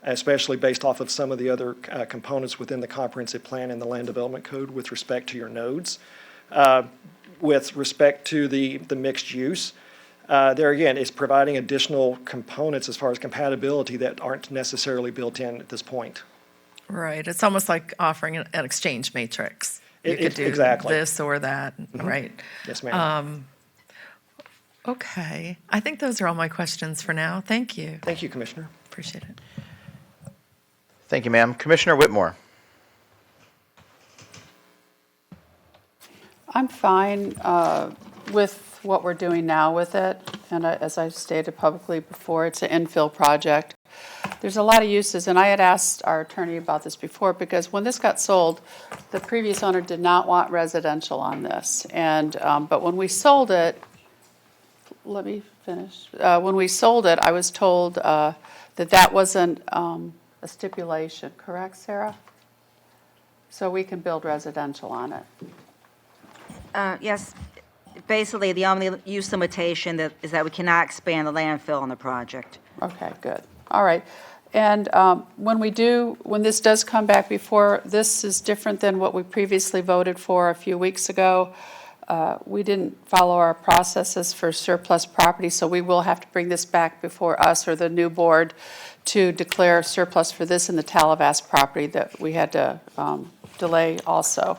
especially based off of some of the other components within the comprehensive plan and the land development code with respect to your nodes. With respect to the mixed use, there again, is providing additional components as far as compatibility that aren't necessarily built in at this point. Right. It's almost like offering an exchange matrix. You could do exactly this or that, right? Yes, ma'am. Okay. I think those are all my questions for now. Thank you. Thank you, Commissioner. Appreciate it. Thank you, ma'am. Commissioner Whitmore. I'm fine with what we're doing now with it. And as I stated publicly before, it's an infill project. There's a lot of uses, and I had asked our attorney about this before, because when this got sold, the previous owner did not want residential on this. And but when we sold it, let me finish. When we sold it, I was told that wasn't a stipulation, correct, Sarah? So we can build residential on it. Yes, basically, the only use limitation is that we cannot expand the landfill on the project. Okay, good. All right. And when this does come back before, this is different than what we previously voted for a few weeks ago. We didn't follow our processes for surplus property, so we will have to bring this back before us or the new board to declare surplus for this and the Talavas property that we had to delay also.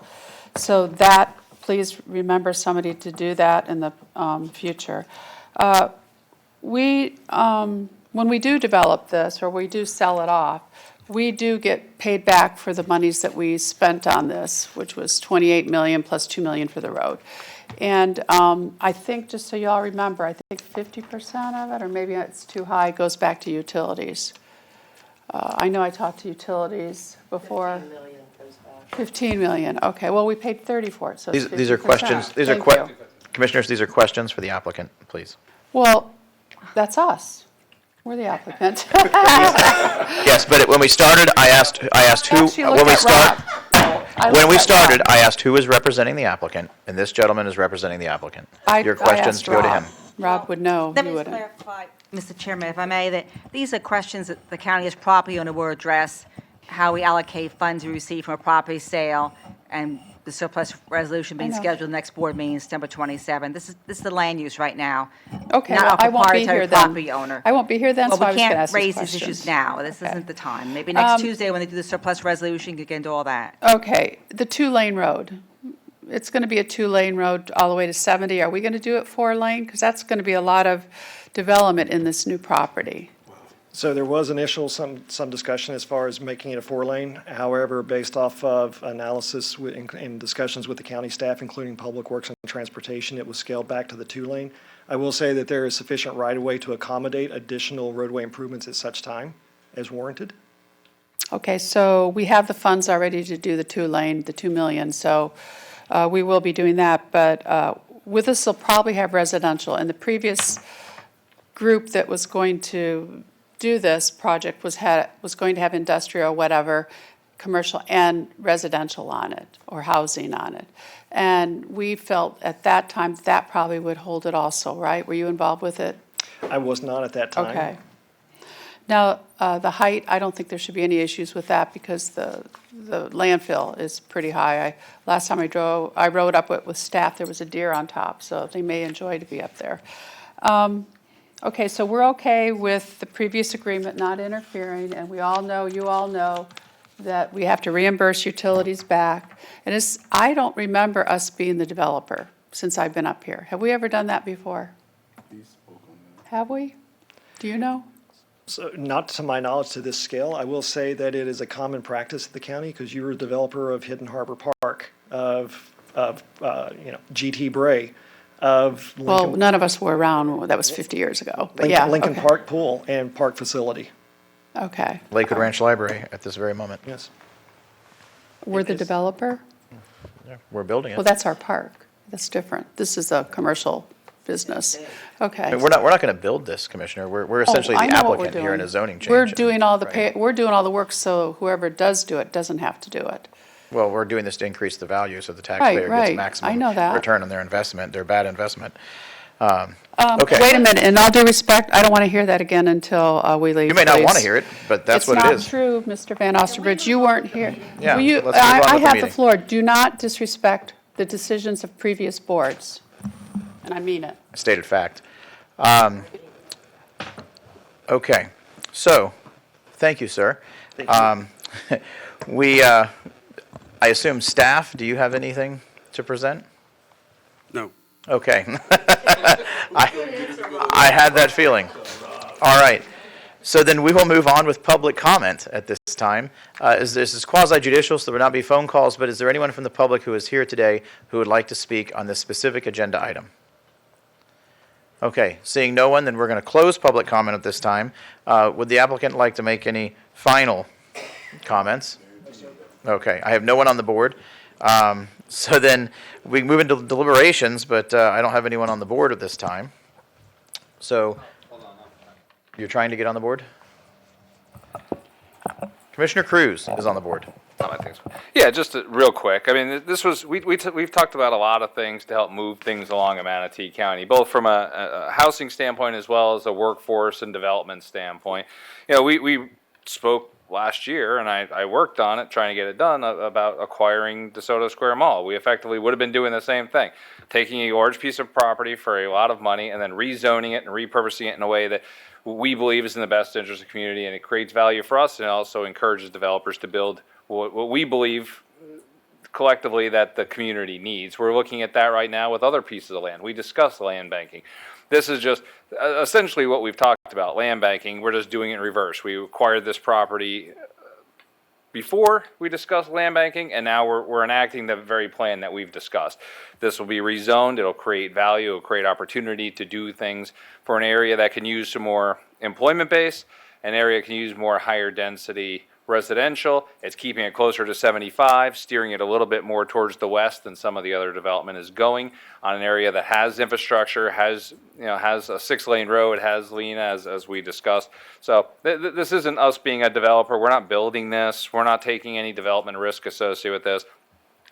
So that, please remember somebody to do that in the future. When we do develop this or we do sell it off, we do get paid back for the monies that we spent on this, which was $28 million plus $2 million for the road. And I think, just so you all remember, I think 50% of it, or maybe it's too high, goes back to utilities. I know I talked to utilities before. 15 million goes back. 15 million, okay. Well, we paid 30 for it, so it's 50%. These are questions. These are Thank you. Commissioners, these are questions for the applicant, please. Well, that's us. We're the applicant. Yes, but when we started, I asked who, Actually, look at Rob. I when looked we at started, Rob. I asked who was representing the applicant, and this gentleman is representing the applicant. Your questions asked go to Rob. him. Rob would know. Let You me just wouldn't. clarify, Mr. Chairman, if I may, that these are questions that the county is properly on will address, how we allocate funds we receive from a property sale, and the surplus resolution being know. scheduled next board meeting, September 27. This is the land use right now. Okay, not well, a I won't be proprietary here then. property owner. I won't be here then, Well, so I we was going to can't ask these raise these questions. issues now. This Okay. isn't the time. Maybe next Tuesday when they do the surplus resolution, you can get into all that. Okay, the two-lane road. It's going to be a two-lane road all the way to 70. Are we going to do it four-lane? Because that's going to be a lot of development in this new property. So there was some discussion as far as making it a 4-lane. However, based off of analysis and discussions with the county staff, including Public Works and Transportation, it was scaled back to the 2-lane. I will say that there is sufficient right-of-way to accommodate additional roadway improvements at such time as warranted. Okay, so we have the funds already to do the two-lane, the 2 million, so we will be doing that. But with this, we'll probably have residential. And the previous group that was going to do this project was going to have industrial, whatever, commercial and residential on it, or housing on it. And we felt at that time that probably would hold it also, right? Were you involved with it? I was not at that time. Okay. Now, the height, I don't think there should be any issues with that because the landfill is pretty high. Last time I rode up it with staff, there was a deer on top, so they may enjoy to be up there. Okay, so we're okay with the previous agreement not interfering, and you all know that we have to reimburse utilities back. And I don't remember us being the developer since I've been up here. Have we ever done that before? Have we? Do you know? So not to my knowledge to this scale. I will say that it is a common practice at the county because you were a developer of Hidden Harbor Park, of GT Bray, of Well, Lincoln, none of us were around, that was 50 years ago, but yeah. Lincoln okay. Park Pool and Park Facility. Okay. Lakewood Ranch Library at this very moment. Yes. We're the developer? We're building it. Well, that's our park. That's different. This is a commercial business. Okay. I mean, we're not going to build this, Commissioner. We're essentially Oh, the I know what we're applicant here in a doing. zoning change. We're doing all we're doing all the work, so whoever does do it doesn't have to do it. Well, we're doing this to increase the value so the taxpayer right. gets I maximum know that. return on their investment, their bad investment. Okay. Wait a minute, in all due respect, I don't want to hear that again until we leave, You may not want to please. hear it, but that's what it is. It's not true, Mr. Van Osterbridge, you weren't here. Yeah, Will you- let's move on I with the have the meeting. floor. Do not disrespect the decisions of previous boards, and I mean it. Stated fact. Okay, so, thank you, sir. I assume staff, do you have anything to present? No. Okay. I had that feeling. All right. So then we will move on with public comment at this time. This is quasi-judicial, so there will not be phone calls, but is there anyone from the public who is here today who would like to speak on this specific agenda item? Okay, seeing no one, then we're going to close public comment at this time. Would the applicant like to make any final comments? Okay, I have no one on the board. So then we move into deliberations, but I don't have anyone on the board at this time. So you're trying to get on the board? Commissioner Cruz is on the board. Yeah, just real quick. I mean, this was we've talked about a lot of things to help move things along in Manatee County, both from a housing standpoint as well as a workforce and development standpoint. You know, we spoke last year, and I worked on it, trying to get it done, about acquiring DeSoto Square Mall. We effectively would have been doing the same thing, taking a large piece of property for a lot of money and then rezoning it and repurposing it in a way that we believe is in the best interest of the community, and it creates value for us, and it also encourages developers to build what we believe collectively that the community needs. We're looking at that right now with other pieces of land. We discussed land banking. This is just essentially what we've talked about, land banking. We're just doing it in reverse. We acquired this property before we discussed land banking, and now we're enacting the very plan that we've discussed. This will be rezoned. It'll create value. It'll create opportunity to do things for an area that can use some more employment base, an area that can use more higher density residential. It's keeping it closer to 75, steering it a little bit more towards the west than some of the other development is going, on an area that has infrastructure, has has a 6-lane road, has Lena, as we discussed. So this isn't us being a developer. We're not building this. We're not taking any development risk associated with this.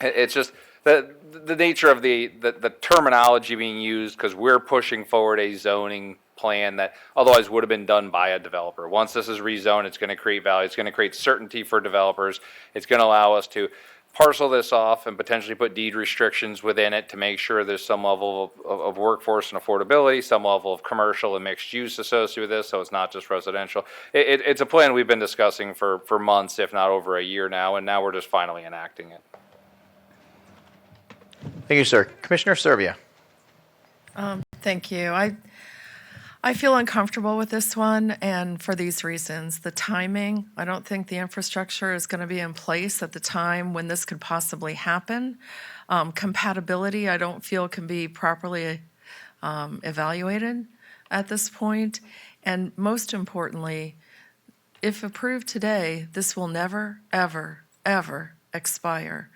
It's just the nature of the terminology being used, because we're pushing forward a zoning plan that otherwise would have been done by a developer. Once this is rezoned, it's going to create value. It's going to create certainty for developers. It's going to allow us to parcel this off and potentially put deed restrictions within it to make sure there's some level of workforce and affordability, some level of commercial and mixed use associated with this, so it's not just residential. It's a plan we've been discussing for months, if not over a year now, and now we're just finally enacting it. Thank you, sir. Commissioner Serbia. Thank you. I feel uncomfortable with this one, and for these reasons. The timing, I don't think the infrastructure is going to be in place at the time when this could possibly happen. Compatibility, I don't feel can be properly evaluated at this point. And most importantly, if approved today, this will never, ever, ever expire.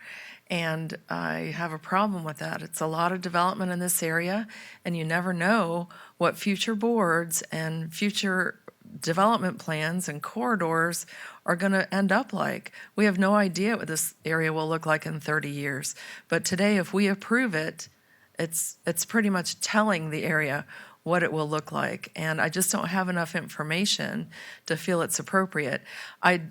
And I have a problem with that. It's a lot of development in this area, and you never know what future boards and future development plans and corridors are going to end up like. We have no idea what this area will look like in 30 years. But today, if we approve it, it's pretty much telling the area what it will look like. And I just don't have enough information to feel it's appropriate.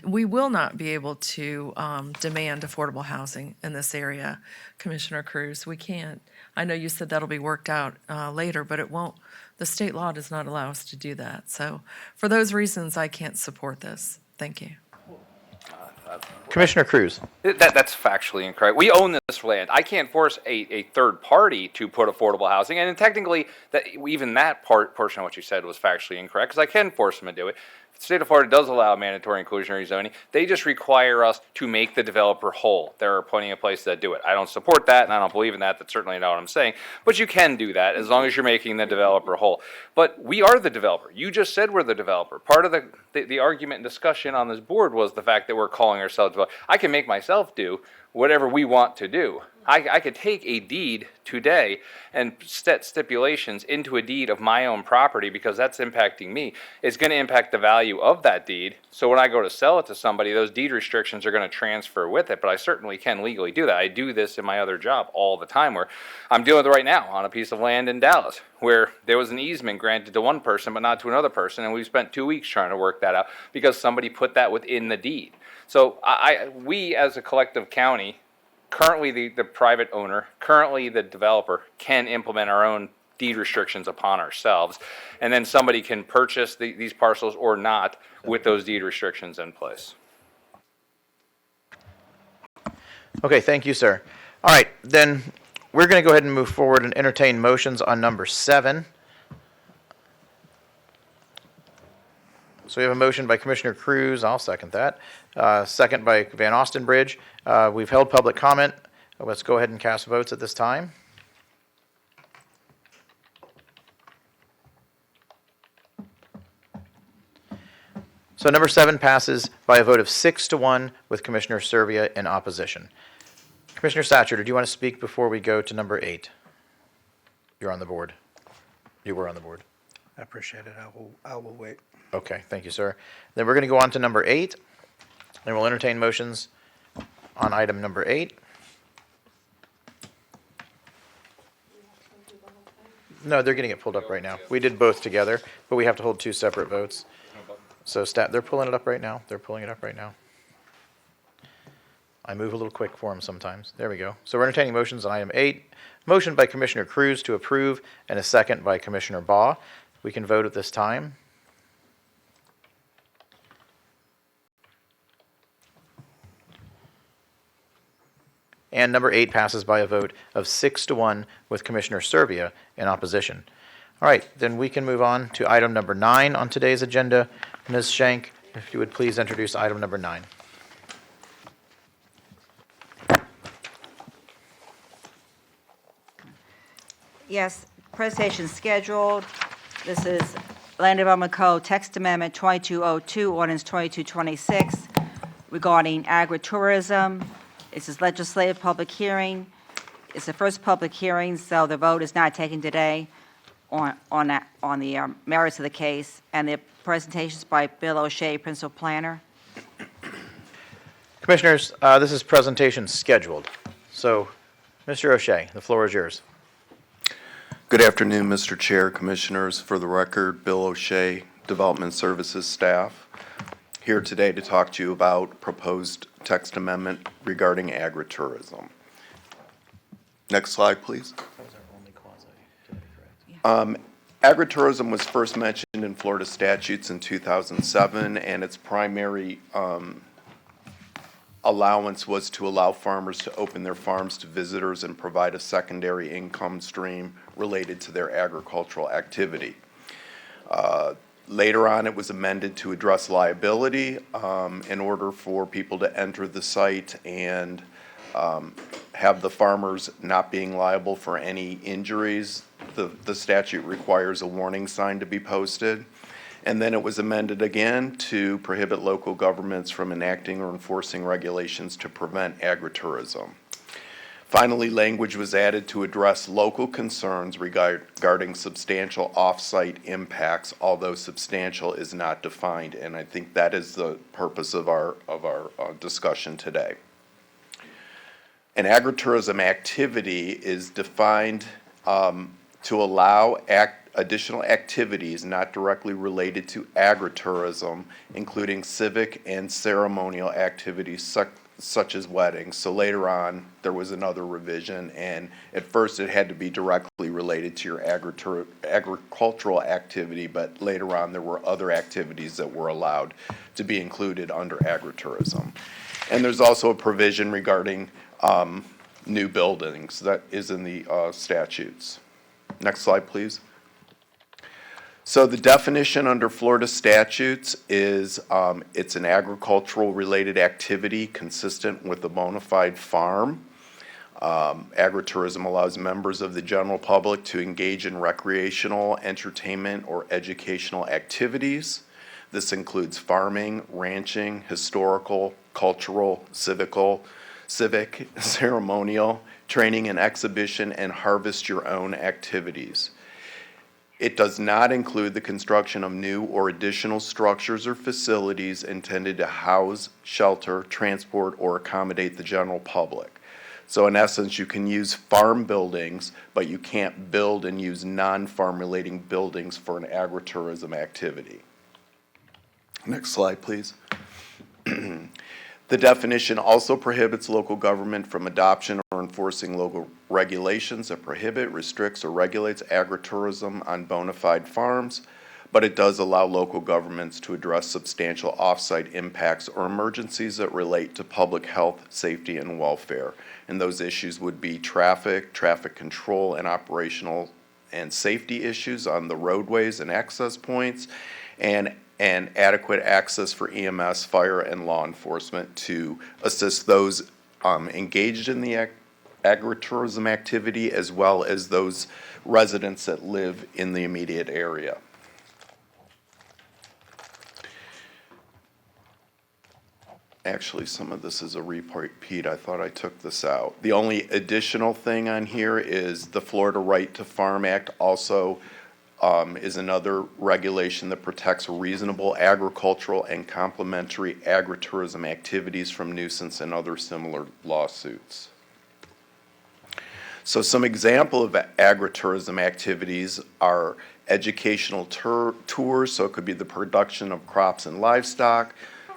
We will not be able to demand affordable housing in this area, Commissioner Cruz. We can't. I know you said that'll be worked out later, but it won't. The state law does not allow us to do that. So for those reasons, I can't support this. Thank you. Commissioner Cruz. That's factually incorrect. We own this land. I can't force a third party to put affordable housing, and technically, even that portion of what you said was factually incorrect, because I can force them to do it. The state of Florida does allow mandatory inclusionary zoning. They just require us to make the developer whole. There are plenty of places that do it. I don't support that, and I don't believe in that. That's certainly not what I'm saying. But you can do that as long as you're making the developer whole. But we are the developer. You just said we're the developer. Part of the argument and discussion on this board was the fact that we're calling ourselves developer. I can make myself do whatever we want to do. I could take a deed today and set stipulations into a deed of my own property, because that's impacting me. It's going to impact the value of that deed. So when I go to sell it to somebody, those deed restrictions are going to transfer with it, but I certainly can legally do that. I do this in my other job all the time, where I'm dealing with it right now on a piece of land in Dallas, where there was an easement granted to one person but not to another person, and we spent 2 weeks trying to work that out because somebody put that within the deed. So we as a collective county, currently the private owner, currently the developer, can implement our own deed restrictions upon ourselves, and then somebody can purchase these parcels or not with those deed restrictions in place. Okay, thank you, sir. All right, then we're going to go ahead and move forward and entertain motions on number 7. So we have a motion by Commissioner Cruz. I'll second that. Second by Van Ostenbridge. We've held public comment. Let's go ahead and cast votes at this time. So number 7 passes by a vote of 6-1 with Commissioner Serbia in opposition. Commissioner Satcher, do you want to speak before we go to number 8? You're on the board. You were on the board. I appreciate it. I will wait. Okay, thank you, sir. Then we're going to go on to number 8, and we'll entertain motions on item number 8. No, they're getting it pulled up right now. We did both together, but we have to hold 2 separate votes. So they're pulling it up right now. They're pulling it up right now. I move a little quick for them sometimes. There we go. So we're entertaining motions on item 8. Motion by Commissioner Cruz to approve, and a second by Commissioner Baugh. We can vote at this time. And number 8 passes by a vote of 6-1 with Commissioner Serbia in opposition. All right, then we can move on to item number 9 on today's agenda. Ms. Schenk, if you would please introduce item number 9. Yes, presentation scheduled. This is Land Development Code Text Amendment 2202, Ordinance 2226, regarding agritourism. It's a legislative public hearing. It's the first public hearing, so the vote is not taken today on the merits of the case. And the presentations by Bill O'Shea, Principal Planner. Commissioners, this is presentation scheduled. So, Mr. O'Shea, the floor is yours. Good afternoon, Mr. Chair, Commissioners. For the record, Bill O'Shea, Development Services staff, here today to talk to you about proposed text amendment regarding agritourism. Next slide, please. Agritourism was first mentioned in Florida statutes in 2007, and its primary allowance was to allow farmers to open their farms to visitors and provide a secondary income stream related to their agricultural activity. Later on, it was amended to address liability in order for people to enter the site and have the farmers not being liable for any injuries. The statute requires a warning sign to be posted. And then it was amended again to prohibit local governments from enacting or enforcing regulations to prevent agritourism. Finally, language was added to address local concerns regarding substantial off-site impacts, although substantial is not defined, and I think that is the purpose of our discussion today. An agritourism activity is defined to allow additional activities not directly related to agritourism, including civic and ceremonial activities such as weddings. So later on, there was another revision, and at first it had to be directly related to your agricultural activity, but later on there were other activities that were allowed to be included under agritourism. And there's also a provision regarding new buildings that is in the statutes. Next slide, please. So the definition under Florida statutes is it's an agricultural related activity consistent with a bona fide farm. Agritourism allows members of the general public to engage in recreational, entertainment, or educational activities. This includes farming, ranching, historical, cultural, civic, ceremonial, training and exhibition, and harvest your own activities. It does not include the construction of new or additional structures or facilities intended to house, shelter, transport, or accommodate the general public. So in essence, you can use farm buildings, but you can't build and use non-farm relating buildings for an agritourism activity. Next slide, please. The definition also prohibits local government from adoption or enforcing local regulations that prohibit, restricts, or regulates agritourism on bona fide farms, but it does allow local governments to address substantial off-site impacts or emergencies that relate to public health, safety, and welfare. And those issues would be traffic control, and operational and safety issues on the roadways and access points, and adequate access for EMS, fire, and law enforcement to assist those engaged in the agritourism activity, as well as those residents that live in the immediate area. Actually, some of this is a repeat. I thought I took this out. The only additional thing on here is the Florida Right to Farm Act also is another regulation that protects reasonable agricultural and complementary agritourism activities from nuisance and other similar lawsuits. So some example of agritourism activities are educational tours, so it could be the production of crops and livestock,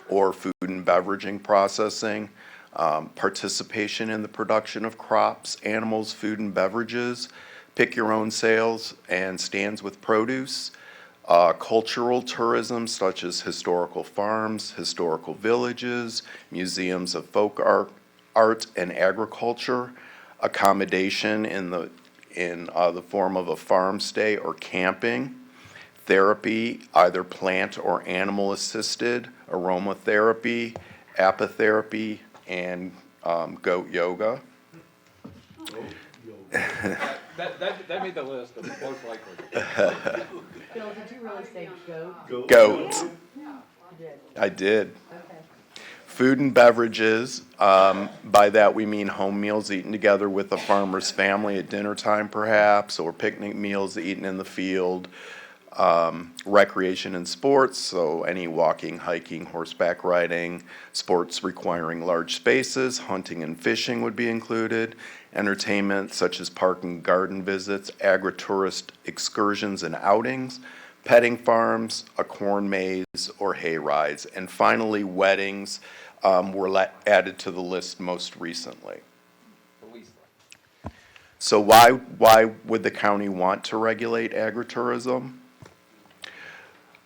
or food and beveraging processing, participation in the production of crops, animals, food and beverages, pick your own sales and stands with produce, cultural tourism such as historical farms, historical villages, museums of folk art and agriculture, accommodation in the form of a farm stay or camping, therapy, either plant or animal assisted, aromatherapy, apitherapy, and goat yoga. That made the list of most likely. Bill, did you really say goat? Goat. I did. Okay. Food and beverages, by that we mean home meals eaten together with a farmer's family at dinner time perhaps, or picnic meals eaten in the field. Recreation and sports, so any walking, hiking, horseback riding, sports requiring large spaces, hunting and fishing would be included. Entertainment such as park and garden visits, agritourist excursions and outings, petting farms, a corn maze, or hay rides. And finally, weddings were added to the list most recently. So why would the county want to regulate agritourism?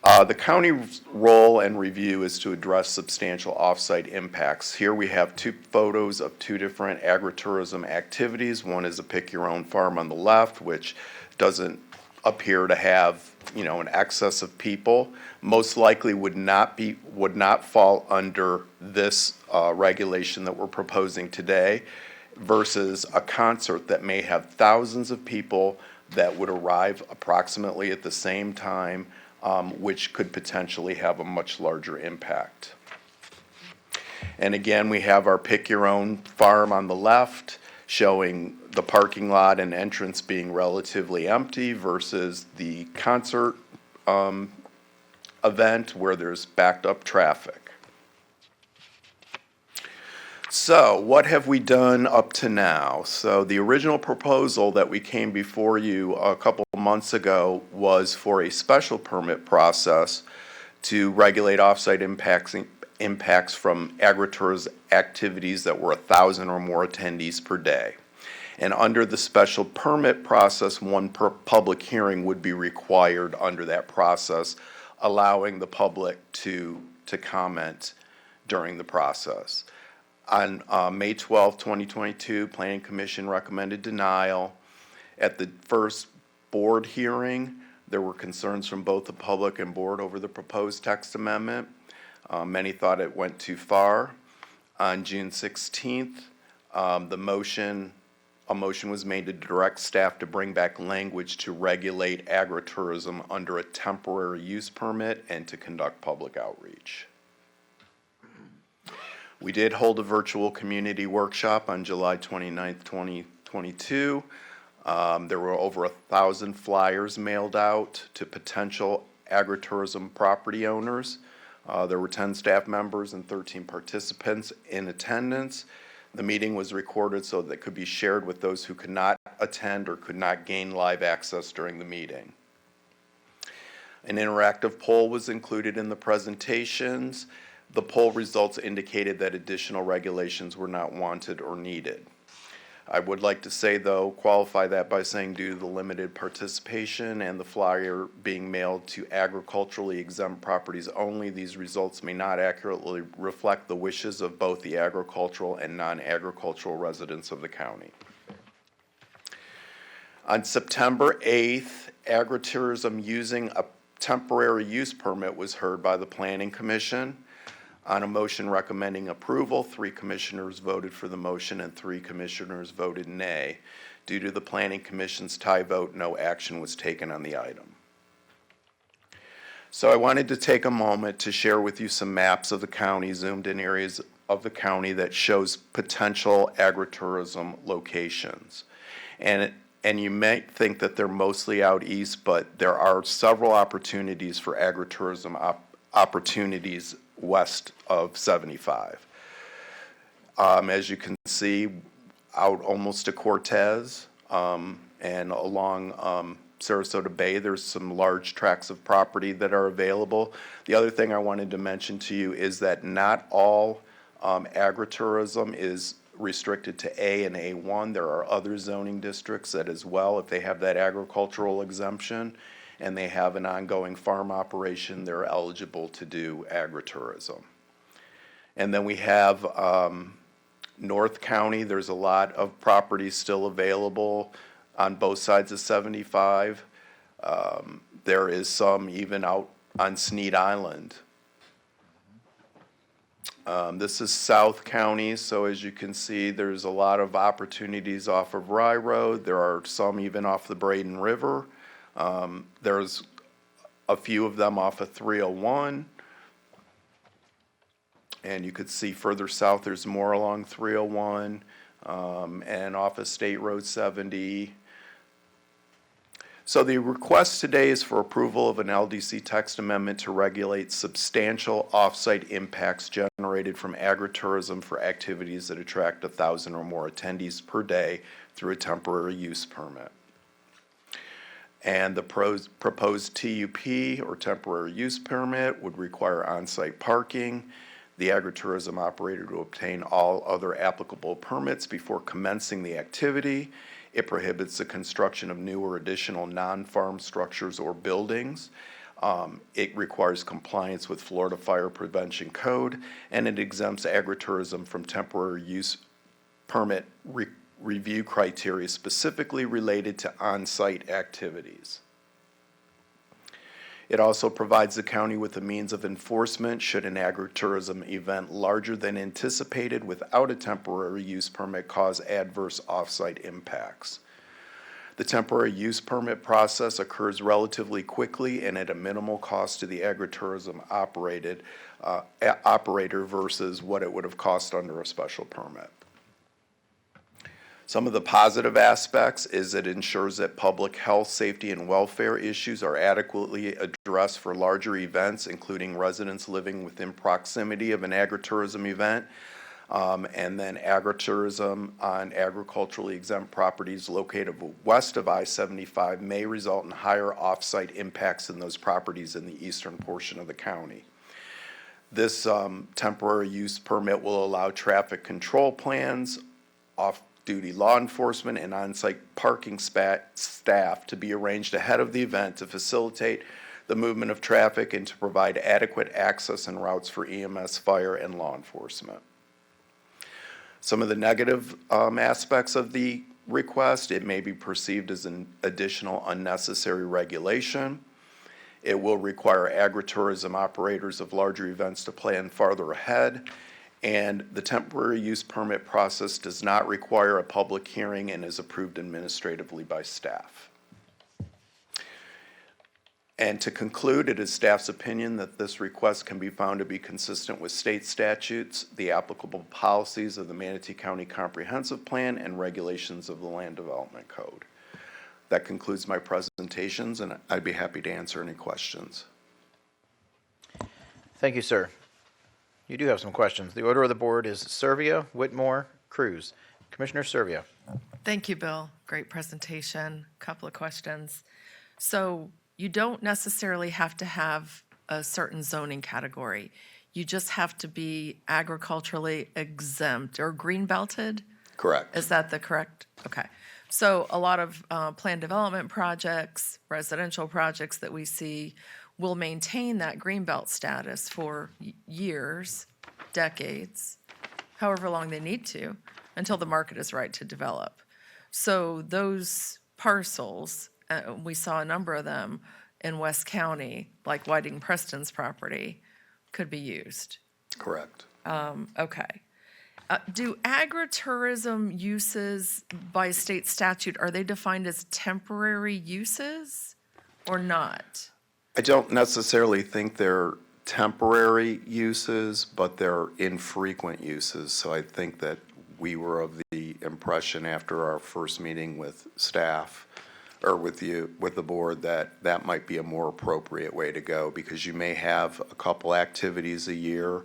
The county's role and review is to address substantial off-site impacts. Here we have two photos of two different agritourism activities. One is a pick-your-own farm on the left, which doesn't appear to have, an excess of people. Most likely would not fall under this regulation that we're proposing today, versus a concert that may have thousands of people that would arrive approximately at the same time, which could potentially have a much larger impact. And again, we have our pick-your-own farm on the left, showing the parking lot and entrance being relatively empty versus the concert event where there's backed up traffic. So what have we done up to now? So the original proposal that we came before you a couple months ago was for a special permit process to regulate off-site impacts from agritourism activities that were 1,000 or more attendees per day. And under the special permit process, one public hearing would be required under that process, allowing the public to comment during the process. On May 12, 2022, Planning Commission recommended denial. At the first board hearing, there were concerns from both the public and board over the proposed text amendment. Many thought it went too far. On June 16th, a motion was made to direct staff to bring back language to regulate agritourism under a temporary use permit and to conduct public outreach. We did hold a virtual community workshop on July 29th, 2022. There were over 1,000 flyers mailed out to potential agritourism property owners. There were 10 staff members and 13 participants in attendance. The meeting was recorded so that it could be shared with those who could not attend or could not gain live access during the meeting. An interactive poll was included in the presentations. The poll results indicated that additional regulations were not wanted or needed. I would like to say, though, qualify that by saying due to the limited participation and the flyer being mailed to agriculturally exempt properties only, these results may not accurately reflect the wishes of both the agricultural and non-agricultural residents of the county. On September 8th, agritourism using a temporary use permit was heard by the Planning Commission. On a motion recommending approval, 3 commissioners voted for the motion and 3 commissioners voted nay. Due to the Planning Commission's tie vote, no action was taken on the item. So I wanted to take a moment to share with you some maps of the county, zoomed in areas of the county that shows potential agritourism locations. And you might think that they're mostly out east, but there are several opportunities for agritourism opportunities west of 75. As you can see, out almost to Cortez and along Sarasota Bay, there's some large tracts of property that are available. The other thing I wanted to mention to you is that not all agritourism is restricted to A and A1. There are other zoning districts that as well, if they have that agricultural exemption and they have an ongoing farm operation, they're eligible to do agritourism. And then we have North County. There's a lot of properties still available on both sides of 75. There is some even out on Sneed Island. This is South County, so as you can see, there's a lot of opportunities off of Rye Road. There are some even off the Braden River. There's a few of them off of 301. And you could see further south, there's more along 301 and off of State Road 70. So the request today is for approval of an LDC text amendment to regulate substantial off-site impacts generated from agritourism for activities that attract 1,000 or more attendees per day through a temporary use permit. And the proposed TUP, or temporary use permit, would require on-site parking, the agritourism operator to obtain all other applicable permits before commencing the activity. It prohibits the construction of new or additional non-farm structures or buildings. It requires compliance with Florida Fire Prevention Code, and it exempts agritourism from temporary use permit review criteria specifically related to on-site activities. It also provides the county with a means of enforcement should an agritourism event larger than anticipated without a temporary use permit cause adverse off-site impacts. The temporary use permit process occurs relatively quickly and at a minimal cost to the agritourism operator versus what it would have cost under a special permit. Some of the positive aspects is it ensures that public health, safety, and welfare issues are adequately addressed for larger events, including residents living within proximity of an agritourism event, and then agritourism on agriculturally exempt properties located west of I-75 may result in higher off-site impacts in those properties in the eastern portion of the county. This temporary use permit will allow traffic control plans, off-duty law enforcement, and on-site parking staff to be arranged ahead of the event to facilitate the movement of traffic and to provide adequate access and routes for EMS, fire, and law enforcement. Some of the negative aspects of the request, it may be perceived as an additional unnecessary regulation. It will require agritourism operators of larger events to plan farther ahead. And the temporary use permit process does not require a public hearing and is approved administratively by staff. And to conclude, it is staff's opinion that this request can be found to be consistent with state statutes, the applicable policies of the Manatee County Comprehensive Plan, and regulations of the Land Development Code. That concludes my presentations, and I'd be happy to answer any questions. Thank you, sir. You do have some questions. The order of the board is Servia, Whitmore, Cruz. Commissioner Servia. Thank you, Bill. Great presentation. Couple of questions. So you don't necessarily have to have a certain zoning category. You just have to be agriculturally exempt or green belted? Correct. Is that the correct? Okay. So a lot of planned development projects, residential projects that we see will maintain that greenbelt status for years, decades, however long they need to, until the market is right to develop. So those parcels, we saw a number of them in West County, like Whiting Preston's property, could be used. Correct. Okay. Do agritourism uses by state statute, are they defined as temporary uses or not? I don't necessarily think they're temporary uses, but they're infrequent uses. So I think that we were of the impression after our first meeting with staff, or with you, with the board, that that might be a more appropriate way to go, because you may have a couple activities a year.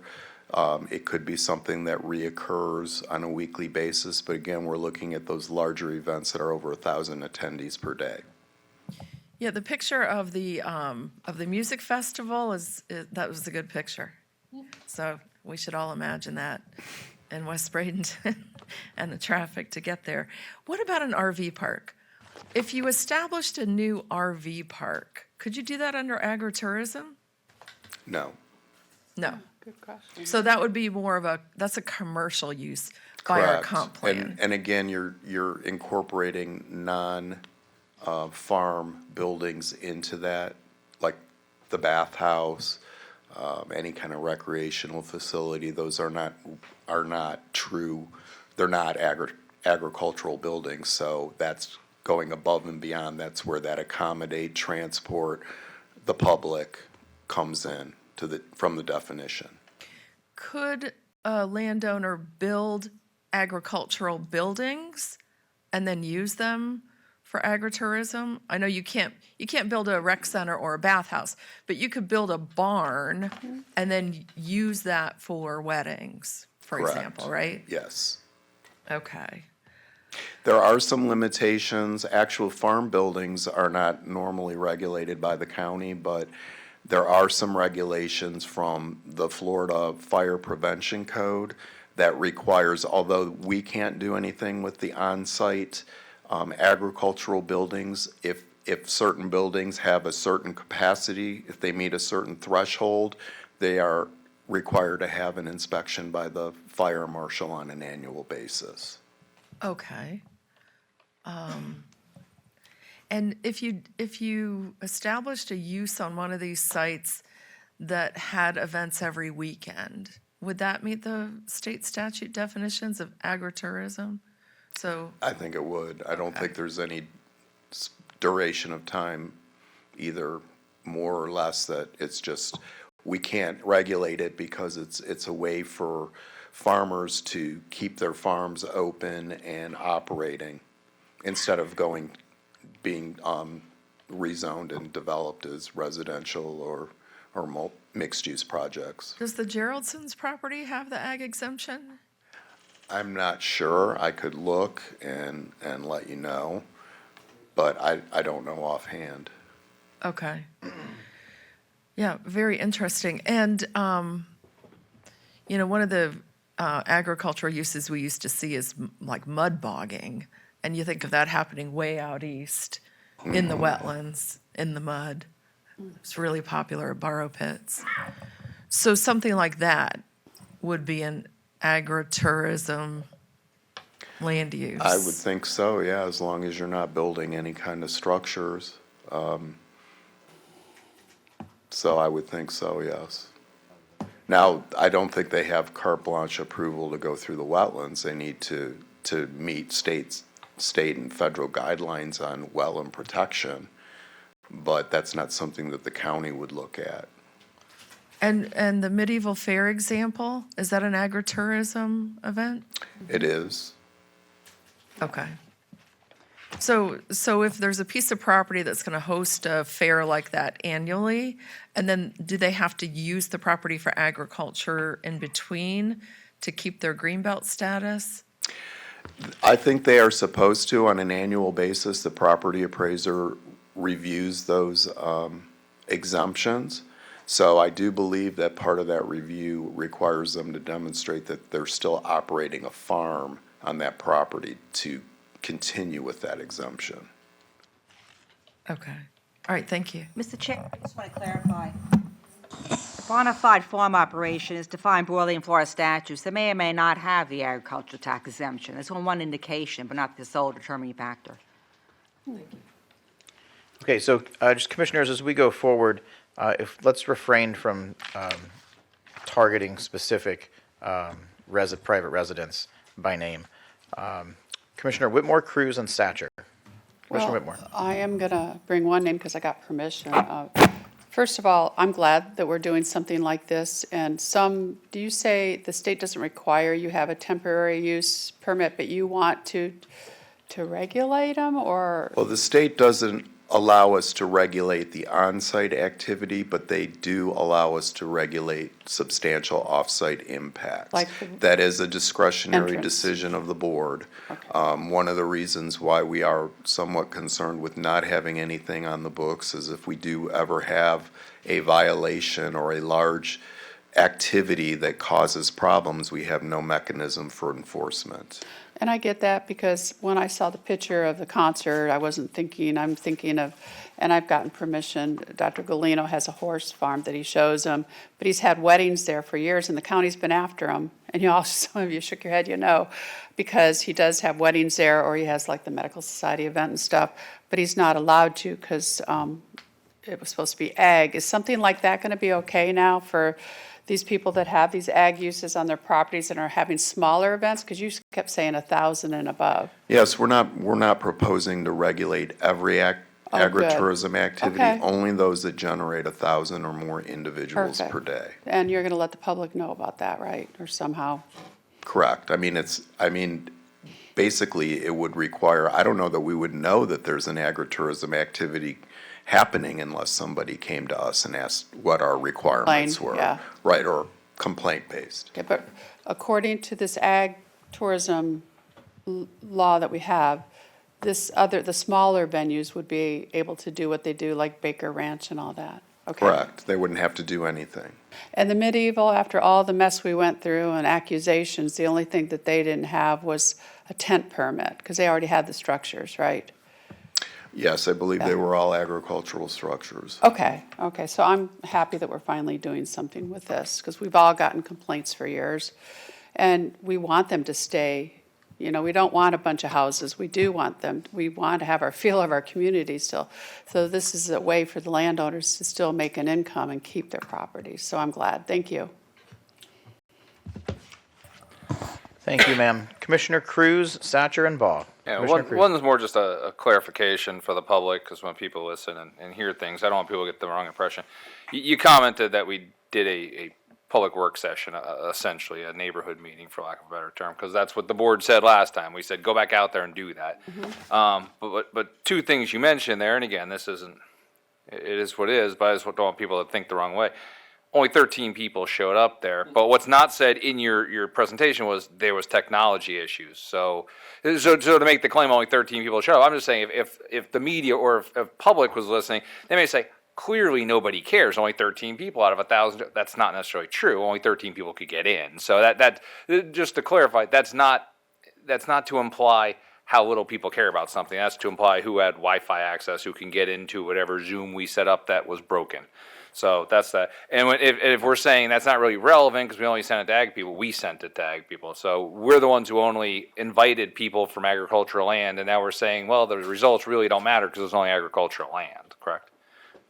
It could be something that reoccurs on a weekly basis, but again, we're looking at those larger events that are over 1,000 attendees per day. Yeah, the picture of the music festival that was a good picture. So we should all imagine that in West Bradenton and the traffic to get there. What about an RV park? If you established a new RV park, could you do that under agritourism? No. No. Good question. So that would be more of that's a commercial use by our comp plan. And again, you're incorporating farm buildings into that, like the bathhouse, any kind of recreational facility. Those are not true. They're not agricultural buildings. So that's going above and beyond. That's where that accommodate, transport, the public comes in from the definition. could a landowner build agricultural buildings and then use them for agritourism? I know you can't build a rec center or a bathhouse, but you could build a barn and then use that for weddings, for Correct. example, right? Yes. Okay. There are some limitations. Actual farm buildings are not normally regulated by the county, but there are some regulations from the Florida Fire Prevention Code that requires, although we can't do anything with the on-site agricultural buildings, if certain buildings have a certain capacity, if they meet a certain threshold, they are required to have an inspection by the fire marshal on an annual basis. Okay. And if you established a use on one of these sites that had events every weekend, would that meet the state statute definitions of agritourism? So, I think it would. I don't think there's any duration of time, either more or less, that it's just, we can't regulate it because it's a way for farmers to keep their farms open and operating instead of being rezoned and developed as residential or mixed-use projects. does the Geraldson's property have the ag exemption? I'm not sure. I could look and let you know, but I don't know offhand. Okay. Yeah, very interesting. And, one of the agricultural uses we used to see is like mud bogging. And you think of that happening way out east in the wetlands, in the mud. It's really popular at borrow pits. So something like that would be an agritourism land use. I would think so, yeah, as long as you're not building any kind of structures. So I would think so, yes. Now, I don't think they have carte blanche approval to go through the wetlands. They need to meet state and federal guidelines on wetland protection, but that's not something that the county would look at. And the medieval fair example, is that an agritourism event? It is. Okay. So if there's a piece of property that's going to host a fair like that annually, and then do they have to use the property for agriculture in between to keep their greenbelt status? I think they are supposed to on an annual basis. The property appraiser reviews those exemptions. So I do believe that part of that review requires them to demonstrate that they're still operating a farm on that property to continue with that exemption. Okay. All right, thank you. Mr. Chair, I just want to clarify. Bona fide farm operation is defined broadly in Florida statutes that may or may not have the agricultural tax exemption. It's one indication, but not the sole determining factor. Okay, so just commissioners, as we go forward, let's refrain from targeting specific private residents by name. Commissioner Whitmore, Cruz, and Satcher. Commissioner Whitmore. I am going to bring one name because I got permission. First of all, I'm glad that we're doing something like this. And do you say the state doesn't require you have a temporary use permit, but you want to regulate them, or? Well, the state doesn't allow us to regulate the on-site activity, but they do allow us to regulate substantial off-site impacts. Like that is a discretionary entrance. decision of the board. Okay. One of the reasons why we are somewhat concerned with not having anything on the books is if we do ever have a violation or a large activity that causes problems, we have no mechanism for enforcement. And I get that because when I saw the picture of the concert, I'm thinking of, and I've gotten permission, Dr. Galino has a horse farm that he shows them, but he's had weddings there for years and the county's been after him. And some of you shook your head, because he does have weddings there, or he has like the medical society event and stuff, but he's not allowed to because it was supposed to be ag. Is something like that going to be okay now for these people that have these ag uses on their properties and are having smaller events? Because you kept saying 1,000 and above. Yes, we're not proposing to regulate every Oh, good. agritourism activity, Okay. only those that generate 1,000 or more individuals Perfect. per day. And you're going to let the public know about that, right? Or somehow? Correct. Basically, it would require, I don't know that we would know that there's an agritourism activity happening unless somebody came to us and asked what our requirements were. Yeah. Right, or complaint-based. Okay, but according to this ag tourism law that we have, the smaller venues would be able to do what they do, like Baker Ranch and all that. Okay. Correct. They wouldn't have to do anything. And the medieval, after all the mess we went through and accusations, the only thing that they didn't have was a tent permit, because they already had the structures, right? Yes, I believe they were all agricultural structures. Okay, so I'm happy that we're finally doing something with this, because we've all gotten complaints for years. And we want them to stay. You know, we don't want a bunch of houses. We do want them, we want to have our feel of our community still. So this is a way for the landowners to still make an income and keep their properties. So I'm glad. Thank you. Thank you, ma'am. Commissioner Cruz, Satcher, and Baugh. Yeah, Commissioner Cruz. one's more just a clarification for the public, because when people listen and hear things, I don't want people to get the wrong impression. You commented that we did a public work session, essentially a neighborhood meeting, for lack of a better term, because that's what the board said last time. We said, go back out there and do that. But two things you mentioned there, and again, this isn't, it is what it is, but I just don't want people to think the wrong way. Only 13 people showed up there, but what's not said in your presentation was there was technology issues. So to make the claim only 13 people showed up, I'm just saying if the media or if public was listening, they may say, clearly nobody cares. Only 13 people out of 1,000. That's not necessarily true. Only 13 people could get in. So that just to clarify, that's not to imply how little people care about something. That's to imply who had Wi-Fi access, who can get into whatever Zoom we set up that was broken. So that's that. And if we're saying that's not really relevant because we only sent it to ag people, we sent it to ag people. So we're the ones who only invited people from agricultural land, and now we're saying, well, the results really don't matter because it's only agricultural land, correct?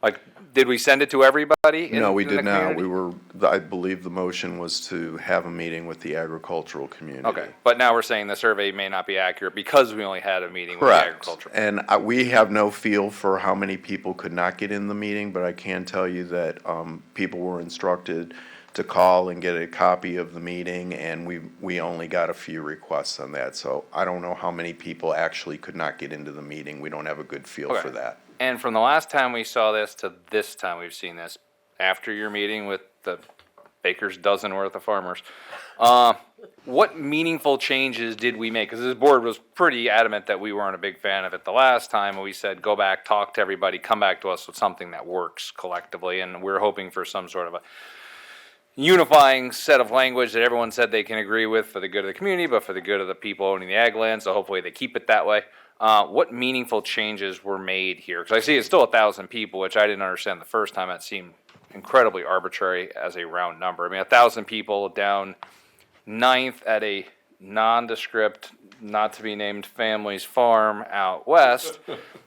Like, did we send it to everybody? No, we in the did not. community? I believe the motion was to have a meeting with the agricultural community. Okay, but now we're saying the survey may not be accurate because we only had a meeting with the Correct. agriculture. And we have no feel for how many people could not get in the meeting, but I can tell you that people were instructed to call and get a copy of the meeting, and we only got a few requests on that. So I don't know how many people actually could not get into the meeting. We don't have a good feel for that. And from the last time we saw this to this time we've seen this, after your meeting with the baker's dozen worth of farmers, what meaningful changes did we make? Because this board was pretty adamant that we weren't a big fan of it the last time, and we said, go back, talk to everybody, come back to us with something that works collectively, and we're hoping for some sort of a unifying set of language that everyone said they can agree with for the good of the community, but for the good of the people owning the ag land, so hopefully they keep it that way. What meaningful changes were made here? Because I see it's still 1,000 people, which I didn't understand the first time. It seemed incredibly arbitrary as a round number. I mean, 1,000 people down 9th at a nondescript, not-to-be-named family's farm out west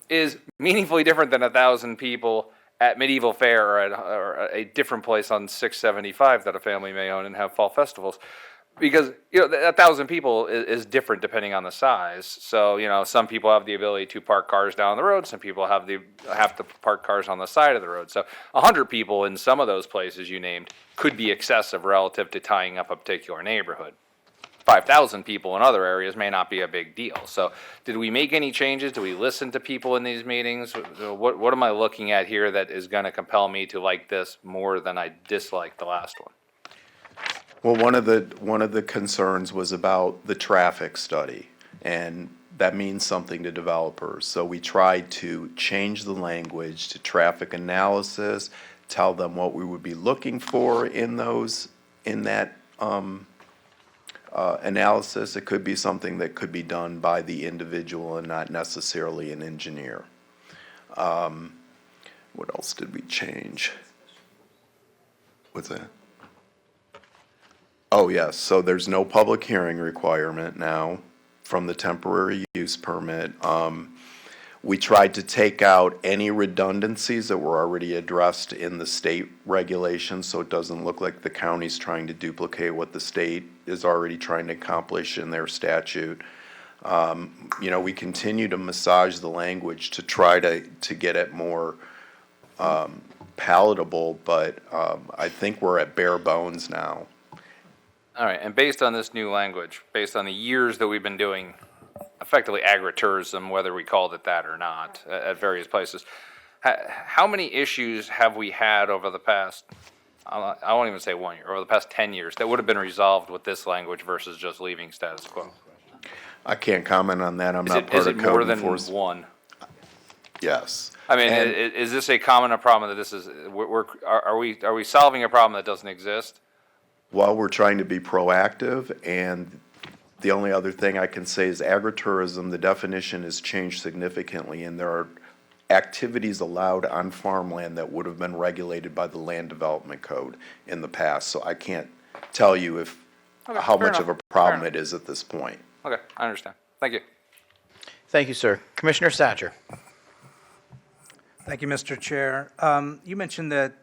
is meaningfully different than 1,000 people at Medieval Fair or a different place on 675 that a family may own and have fall festivals. Because, 1,000 people is different depending on the size. So, some people have the ability to park cars down the road. Some people have to park cars on the side of the road. So 100 people in some of those places you named could be excessive relative to tying up a particular neighborhood. 5,000 people in other areas may not be a big deal. So did we make any changes? Do we listen to people in these meetings? What am I looking at here that is going to compel me to like this more than I disliked the last one? Well, one of the concerns was about the traffic study, and that means something to developers. So we tried to change the language to traffic analysis, tell them what we would be looking for in that analysis. It could be something that could be done by the individual and not necessarily an engineer. What else did we change? What's that? Oh, yes, so there's no public hearing requirement now from the temporary use permit. We tried to take out any redundancies that were already addressed in the state regulations, so it doesn't look like the county's trying to duplicate what the state is already trying to accomplish in their statute. We continue to massage the language to try to get it more palatable, but I think we're at bare bones now. All right, and based on this new language, based on the years that we've been doing effectively agritourism, whether we called it that or not, at various places, how many issues have we had over the past, I won't even say 1 year, over the past 10 years that would have been resolved with this language versus just leaving status quo? I can't comment on that. I'm Is not it, part is of it code more than enforcement. one? Yes. I mean, And- is this a common problem that this is, are we solving a problem that doesn't exist? Well, we're trying to be proactive, and the only other thing I can say is agritourism, the definition has changed significantly, and there are activities allowed on farmland that would have been regulated by the Land Development Code in the past. So I can't tell you how fair much of a enough. problem Fair it is at this point. Okay, I understand. Thank you. Thank you, sir. Commissioner Satcher. Thank you, Mr. Chair. You mentioned that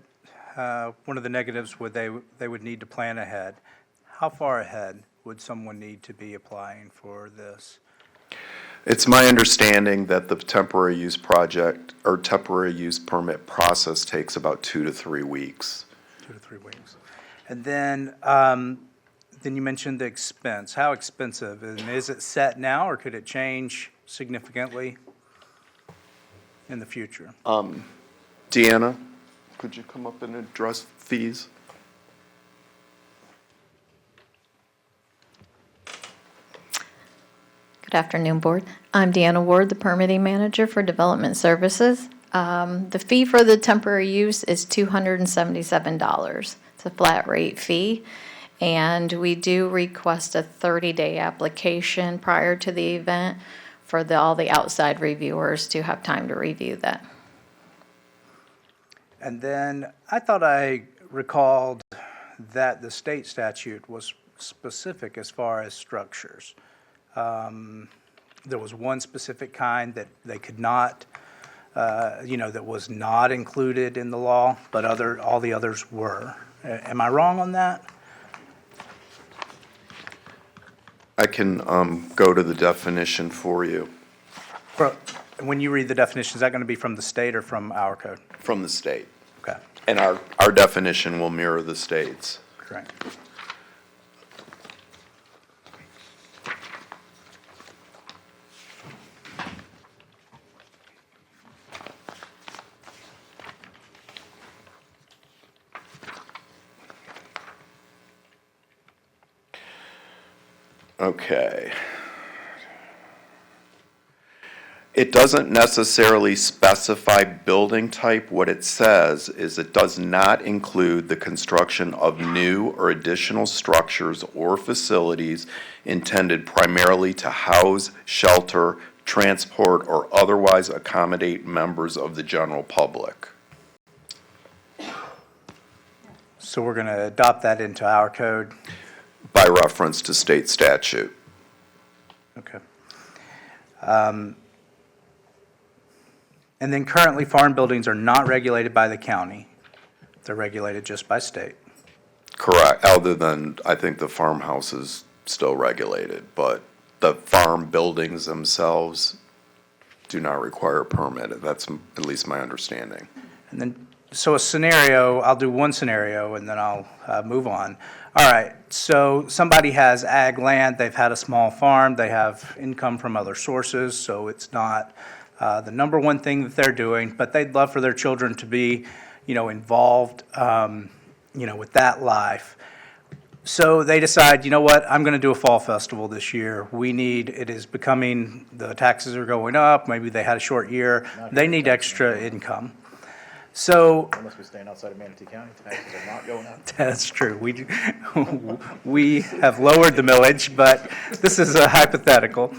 one of the negatives would they would need to plan ahead. How far ahead would someone need to be applying for this? It's my understanding that the temporary use project or temporary use permit process takes about 2 to 3 weeks. 2 to 3 weeks. And then you mentioned the expense. How expensive? And is it set now, or could it change significantly in the future? Deanna, could you come up and address fees? Good afternoon, Board. I'm Deanna Ward, the Permitting Manager for Development Services. The fee for the temporary use is $277. It's a flat rate fee, and we do request a 30-day application prior to the event for all the outside reviewers to have time to review that. And then I thought I recalled that the state statute was specific as far as structures. There was one specific kind that they could not, that was not included in the law, but all the others were. Am I wrong on that? I can go to the definition for you. When you read the definition, is that going to be from the state or from our code? From the state. Okay, And our definition will mirror the state's. correct. Okay. It doesn't necessarily specify building type. What it says is it does not include the construction of new or additional structures or facilities intended primarily to house, shelter, transport, or otherwise accommodate members of the general public. So we're going to adopt that into our code? By reference to state statute. Okay. And then currently, farm buildings are not regulated by the county. They're regulated just by state. Correct, other than, I think the farmhouse is still regulated, but the farm buildings themselves do not require a permit. That's at least my understanding. And then, so a scenario, I'll do one scenario and then I'll move on. All right, so somebody has ag land, they've had a small farm, they have income from other sources, so it's not the number one thing that they're doing, but they'd love for their children to be, involved, with that life. So they decide, you know what, I'm going to do a fall festival this year. It is becoming, the taxes are going up, maybe they had a short year, they need extra income. So, I must be staying outside of Manatee County. Taxes are not going up. that's true. We have lowered the millage, but this is a hypothetical.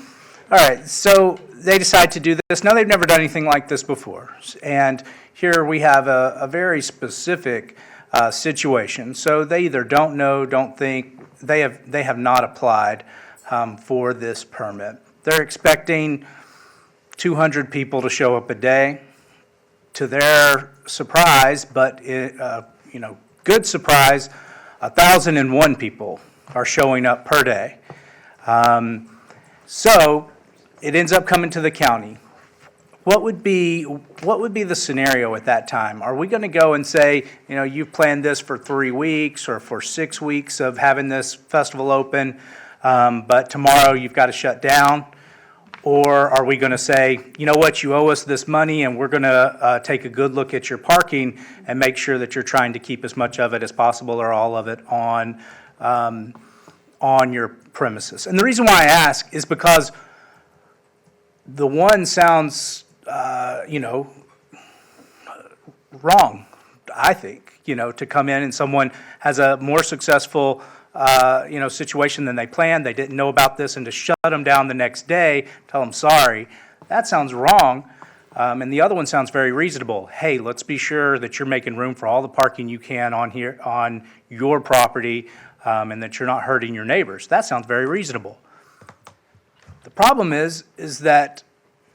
All right, so they decide to do this. Now, they've never done anything like this before. And here we have a very specific situation. So they either don't know, don't think, they have not applied for this permit. They're expecting 200 people to show up a day. To their surprise, but good surprise, 1,001 people are showing up per day. So it ends up coming to the county. What would be the scenario at that time? Are we going to go and say, you know, you've planned this for 3 weeks or for 6 weeks of having this festival open, but tomorrow you've got to shut down? Or are we going to say, you know what, you owe us this money and we're going to take a good look at your parking and make sure that you're trying to keep as much of it as possible or all of it on your premises? And the reason why I ask is because the one sounds wrong, I think, to come in and someone has a more successful, situation than they planned, they didn't know about this, and to shut them down the next day, tell them sorry, that sounds wrong. And the other one sounds very reasonable. Hey, let's be sure that you're making room for all the parking you can on your property, and that you're not hurting your neighbors. That sounds very reasonable. The problem is that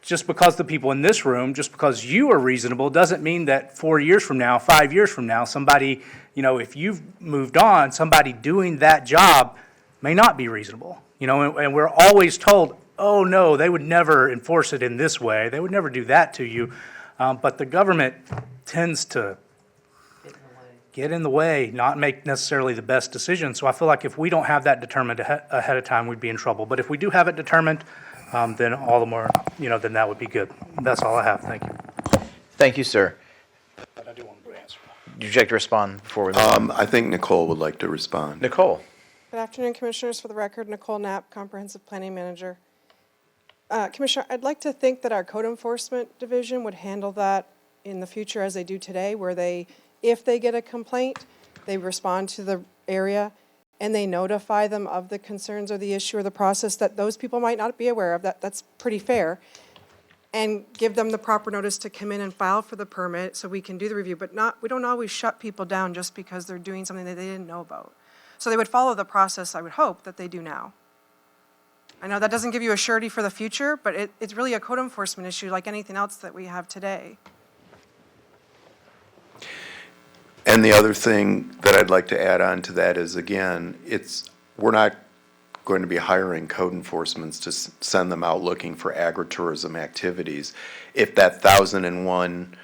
just because the people in this room, just because you are reasonable, doesn't mean that 4 years from now, 5 years from now, somebody, if you've moved on, somebody doing that job may not be reasonable. And we're always told, oh, no, they would never enforce it in this way. They would never do that to you. But the government tends to get in the way, not make necessarily the best decision. So I feel like if we don't have that determined ahead of time, we'd be in trouble. But if we do have it determined, then all the more, then that would be good. That's all I have. Thank you. Thank you, sir. But I do want to answer. Would you like to respond before we move on? I think Nicole would like to respond. Nicole? Good afternoon, Commissioners. For the record, Nicole Knapp, Comprehensive Planning Manager. Commissioner, I'd like to think that our Code Enforcement Division would handle that in the future as they do today, where if they get a complaint, they respond to the area and they notify them of the concerns or the issue or the process that those people might not be aware of. That's pretty fair. And give them the proper notice to come in and file for the permit so we can do the review. But we don't always shut people down just because they're doing something that they didn't know about. So they would follow the process, I would hope, that they do now. I know that doesn't give you a surety for the future, but it's really a code enforcement issue like anything else that we have today. And the other thing that I'd like to add on to that is, again, we're not going to be hiring code enforcements to send them out looking for agritourism activities. If that 1,001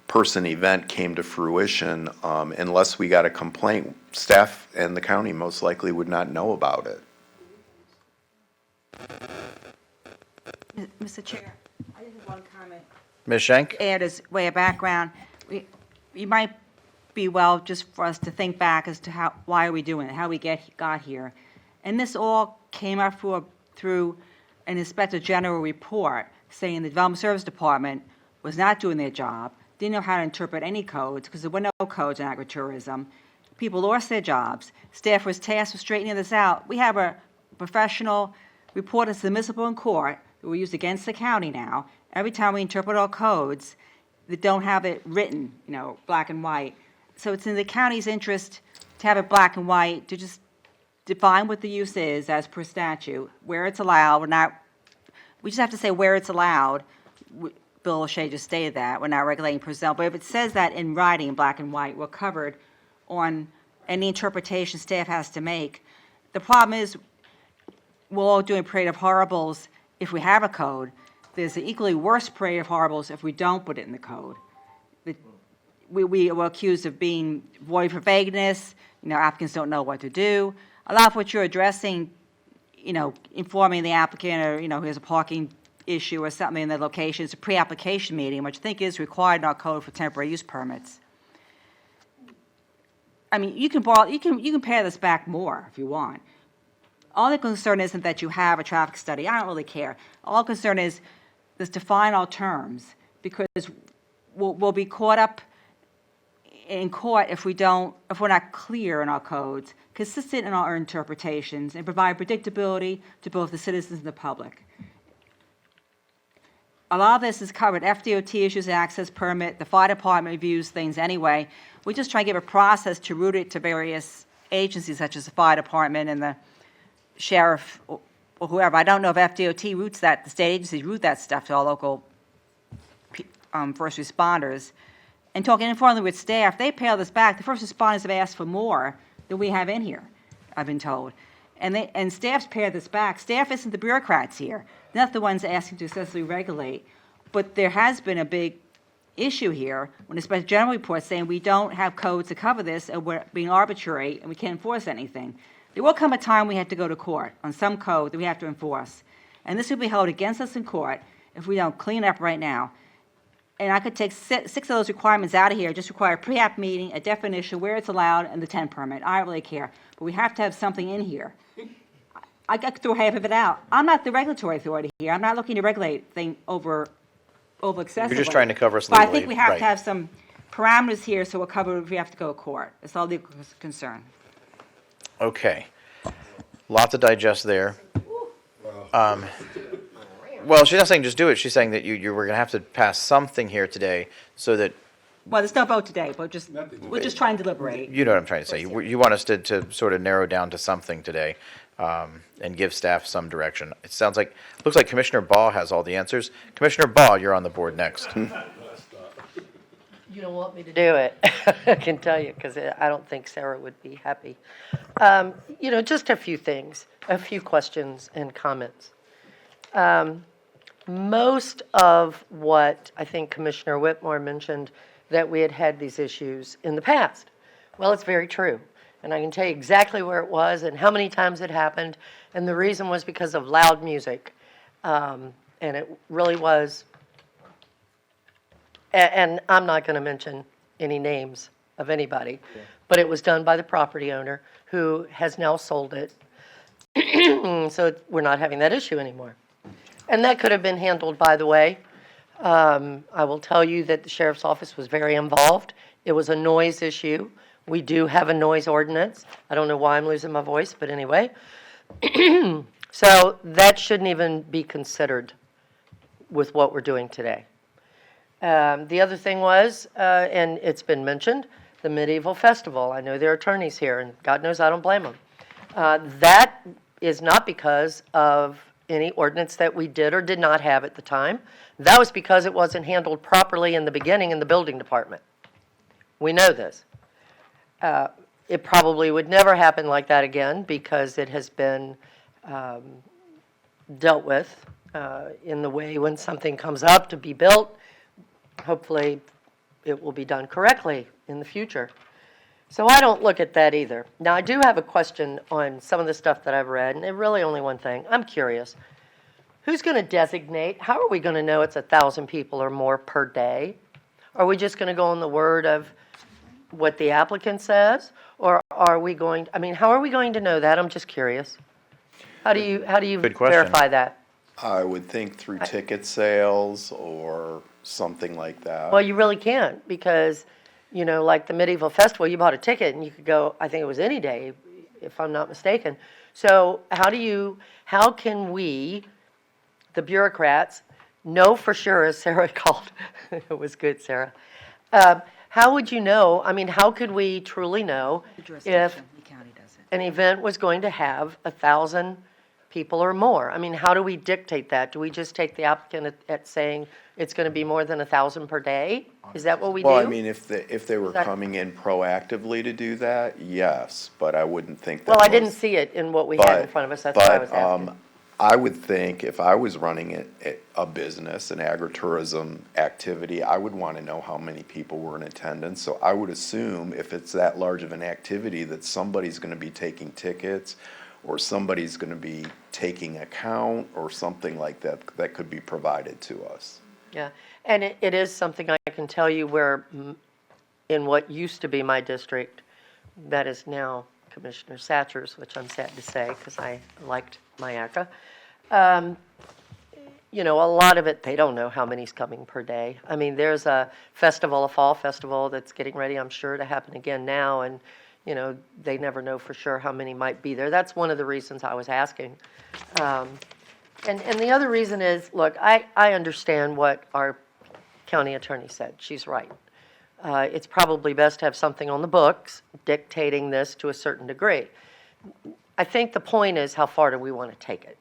person event came to fruition, unless we got a complaint, staff and the county most likely would not know about it. Mr. Chair, I just have one comment. Ms. Schenk? Add as way of background. You might be well just for us to think back as to why are we doing it, how we got here. And this all came up through an Inspector General report saying the Development Service Department was not doing their job, didn't know how to interpret any codes because there were no codes in agritourism. People lost their jobs. Staff was tasked with straightening this out. We have a professional report that's admissible in court that we use against the county now. Every time we interpret our codes that don't have it written, black and white. So it's in the county's interest to have it black and white, to just define what the use is as per statute, where it's allowed. We just have to say where it's allowed. Bill O'Shea just stated that. We're not regulating personnel. But if it says that in writing, in black and white, we're covered on any interpretation staff has to make. The problem is we're all doing parade of horribles if we have a code. There's an equally worse parade of horribles if we don't put it in the code. We were accused of being void for vagueness. Applicants don't know what to do. A lot of what you're addressing, informing the applicant or, here's a parking issue or something in the location, it's a pre-application meeting, which I think is required in our code for temporary use permits. I mean, you can pare this back more if you want. All the concern isn't that you have a traffic study. I don't really care. All concern is let's define our terms, because we'll be caught up in court if we're not clear in our codes, consistent in our interpretations, and provide predictability to both the citizens and the public. A lot of this is covered. FDOT issues an access permit. The fire department reviews things anyway. We just try to give a process to route it to various agencies, such as the fire department and the sheriff or whoever. I don't know if FDOT routes that, the state agencies route that stuff to all local first responders. And talking informally with staff, they pale this back. The first responders have asked for more than we have in here, I've been told. And staff's pared this back. Staff isn't the bureaucrats here. They're not the ones asking to excessively regulate. But there has been a big issue here when the Special General Report saying we don't have codes to cover this and we're being arbitrary and we can't enforce anything. There will come a time we have to go to court on some code that we have to enforce. And this will be held against us in court if we don't clean up right now. And I could take six of those requirements out of here, just require a pre-app meeting, a definition, where it's allowed, and the tent permit. I don't really care. But we have to have something in here. I could throw half of it out. I'm not the regulatory authority here. I'm not looking to regulate things over excessively. You're just trying to cover us But I legally, think we have right. to have some parameters here so we're covered if we have to go to court. That's all the concern. Okay. Lot to digest there. Well, she's not saying just do it. She's saying that you were going to have to pass something here today so that, Well, there's no vote today, but we're just trying to deliberate. you know what I'm trying to say. You want us to sort of narrow down to something today and give staff some direction. It sounds like, looks like Commissioner Baugh has all the answers. Commissioner Baugh, you're on the board next. You don't want me to do it, I can tell you, because I don't think Sarah would be happy. Just a few things, a few questions and comments. Most of what I think Commissioner Whitmore mentioned, that we had had these issues in the past. Well, it's very true. And I can tell you exactly where it was and how many times it happened. And the reason was because of loud music. And it really was. And I'm not going to mention any names of anybody, but it was done by the property owner who has now sold it. So we're not having that issue anymore. And that could have been handled, by the way. I will tell you that the sheriff's office was very involved. It was a noise issue. We do have a noise ordinance. I don't know why I'm losing my voice, but anyway. So that shouldn't even be considered with what we're doing today. The other thing was, and it's been mentioned, the medieval festival. I know there are attorneys here, and God knows I don't blame them. That is not because of any ordinance that we did or did not have at the time. That was because it wasn't handled properly in the beginning in the building department. We know this. It probably would never happen like that again because it has been dealt with in the way when something comes up to be built. Hopefully, it will be done correctly in the future. So I don't look at that either. Now, I do have a question on some of the stuff that I've read, and really only one thing. I'm curious. Who's going to designate? How are we going to know it's 1,000 people or more per day? Are we just going to go on the word of what the applicant says? Or are we going, how are we going to know that? I'm just curious. How do you Good question. verify that? I would think through ticket sales or something like that. Well, you really can't because, like the medieval festival, you bought a ticket and you could go, I think it was any day, if I'm not mistaken. So how can we, the bureaucrats, know for sure, as Sarah called, it was good, Sarah. How would you know, how could we truly know if an event was going to have 1,000 people or more? How do we dictate that? Do we just take the applicant at saying it's going to be more than 1,000 per day? Is that what we do? Well, if they were coming in proactively to do that, yes, but I wouldn't think that. Well, I didn't see it in what we had in front of us. That's why I was asking. I would think if I was running a business, an agritourism activity, I would want to know how many people were in attendance. So I would assume if it's that large of an activity that somebody's going to be taking tickets or somebody's going to be taking account or something like that that could be provided to us. Yeah, and it is something I can tell you where in what used to be my district, that is now Commissioner Satcher's, which I'm sad to say because I liked my ACA. A lot of it, they don't know how many's coming per day. There's a fall festival that's getting ready, I'm sure, to happen again now, and, they never know for sure how many might be there. That's one of the reasons I was asking. And the other reason is, look, I understand what our county attorney said. She's right. It's probably best to have something on the books dictating this to a certain degree. I think the point is how far do we want to take it?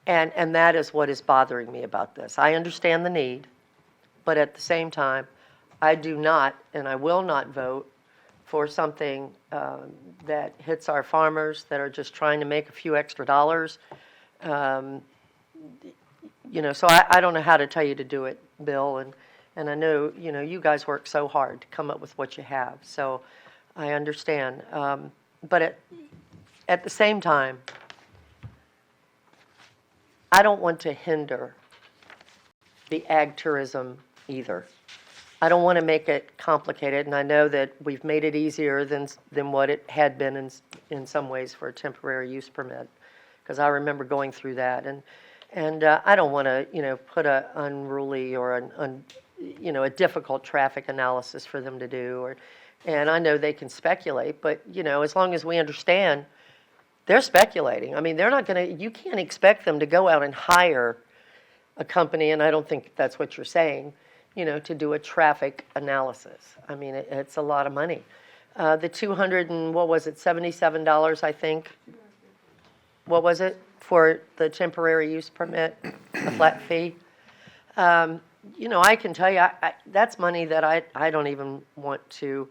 And that is what is bothering me about this. I understand the need, but at the same time, I do not and I will not vote for something that hits our farmers that are just trying to make a few extra dollars. So I don't know how to tell you to do it, Bill, and I know, you guys work so hard to come up with what you have, so I understand. But at the same time, I don't want to hinder the ag tourism either. I don't want to make it complicated, and I know that we've made it easier than what it had been in some ways for a temporary use permit, because I remember going through that, and I don't want to, put a unruly or a difficult traffic analysis for them to do, and I know they can speculate, but, as long as we understand, they're speculating. I mean, they're not going to, you can't expect them to go out and hire a company, and I don't think that's what you're saying, to do a traffic analysis. I mean, it's a lot of money. The $277, I think, what was it, for the temporary use permit, a flat fee? I can tell you, that's money that I don't even want to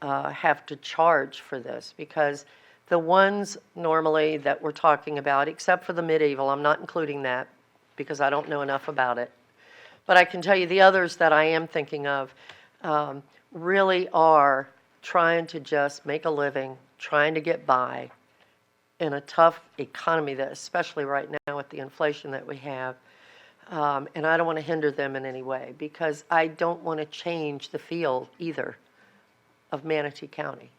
have to charge for this, because the ones normally that we're talking about, except for the medieval, I'm not including that because I don't know enough about it. But I can tell you the others that I am thinking of really are trying to just make a living, trying to get by in a tough economy, that especially right now with the inflation that we have. And I don't want to hinder them in any way, because I don't want to change the feel either of Manatee County.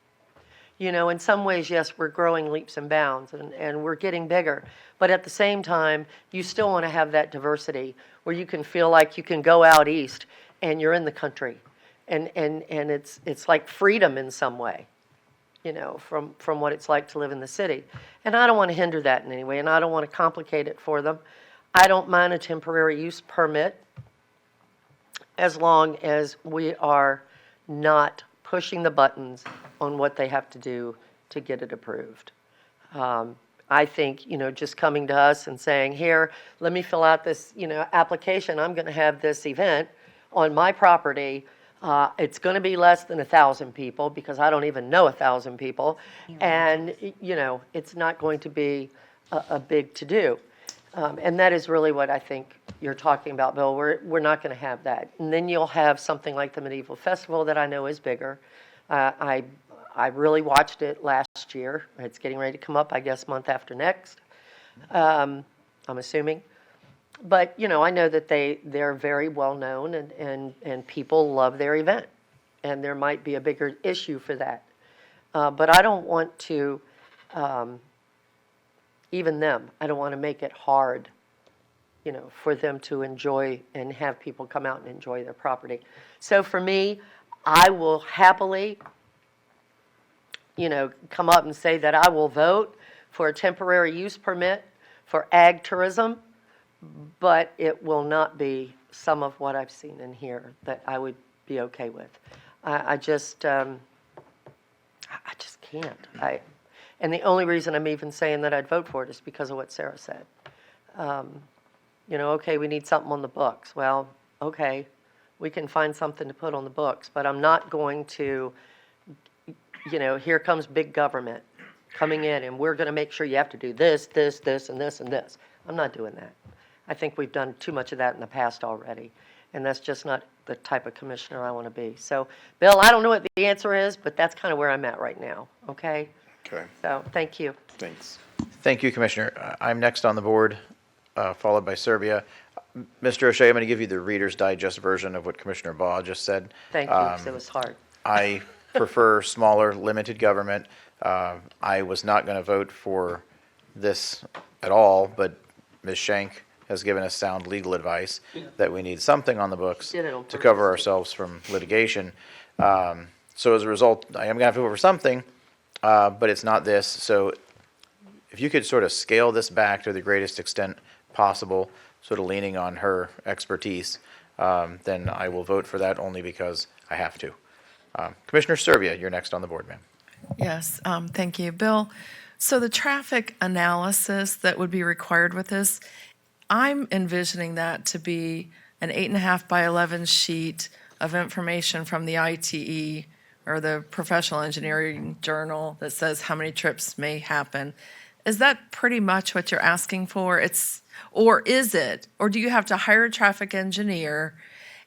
In some ways, yes, we're growing leaps and bounds, and we're getting bigger. But at the same time, you still want to have that diversity where you can feel like you can go out east and you're in the country. And it's like freedom in some way, from what it's like to live in the city. And I don't want to hinder that in any way, and I don't want to complicate it for them. I don't mind a temporary use permit as long as we are not pushing the buttons on what they have to do to get it approved. I think, just coming to us and saying, here, let me fill out this, application. I'm going to have this event on my property. It's going to be less than 1,000 people, because I don't even know 1,000 people. And, it's not going to be a big to-do. And that is really what I think you're talking about, Bill. We're not going to have that. And then you'll have something like the Medieval Festival that I know is bigger. I really watched it last year. It's getting ready to come up, I guess, month after next, I'm assuming. But, I know that they're very well known, and people love their event. And there might be a bigger issue for that. But I don't want to, even them, I don't want to make it hard, for them to enjoy and have people come out and enjoy their property. So for me, I will happily, come up and say that I will vote for a temporary use permit for ag tourism, but it will not be some of what I've seen in here that I would be okay with. I just can't. And the only reason I'm even saying that I'd vote for it is because of what Sarah said. Okay, we need something on the books. Well, okay, we can find something to put on the books, but I'm not going to, here comes big government coming in, and we're going to make sure you have to do this, this, this, and this, and this. I'm not doing that. I think we've done too much of that in the past already, and that's just not the type of commissioner I want to be. So, Bill, I don't know what the answer is, but that's kind of where I'm at right now, okay? Okay. So, thank you. Thanks. Thank you, Commissioner. I'm next on the board, followed by Serbia. Mr. O'Shea, I'm going to give you the Reader's Digest version of what Commissioner Baugh just said. Thank you, because it was hard. I prefer smaller, limited government. I was not going to vote for this at all, but Ms. Schenk has given us sound legal advice that we need something on the books to cover ourselves from litigation. So as a result, I am going to have to vote for something, but it's not this. So if you could sort of scale this back to the greatest extent possible, sort of leaning on her expertise, then I will vote for that only because I have to. Commissioner Serbia, you're next on the board, ma'am. Yes, thank you. Bill, so the traffic analysis that would be required with this, I'm envisioning that to be an 8.5 by 11 sheet of information from the ITE or the professional engineering journal that says how many trips may happen. Is that pretty much what you're asking for? Or is it? Or do you have to hire a traffic engineer,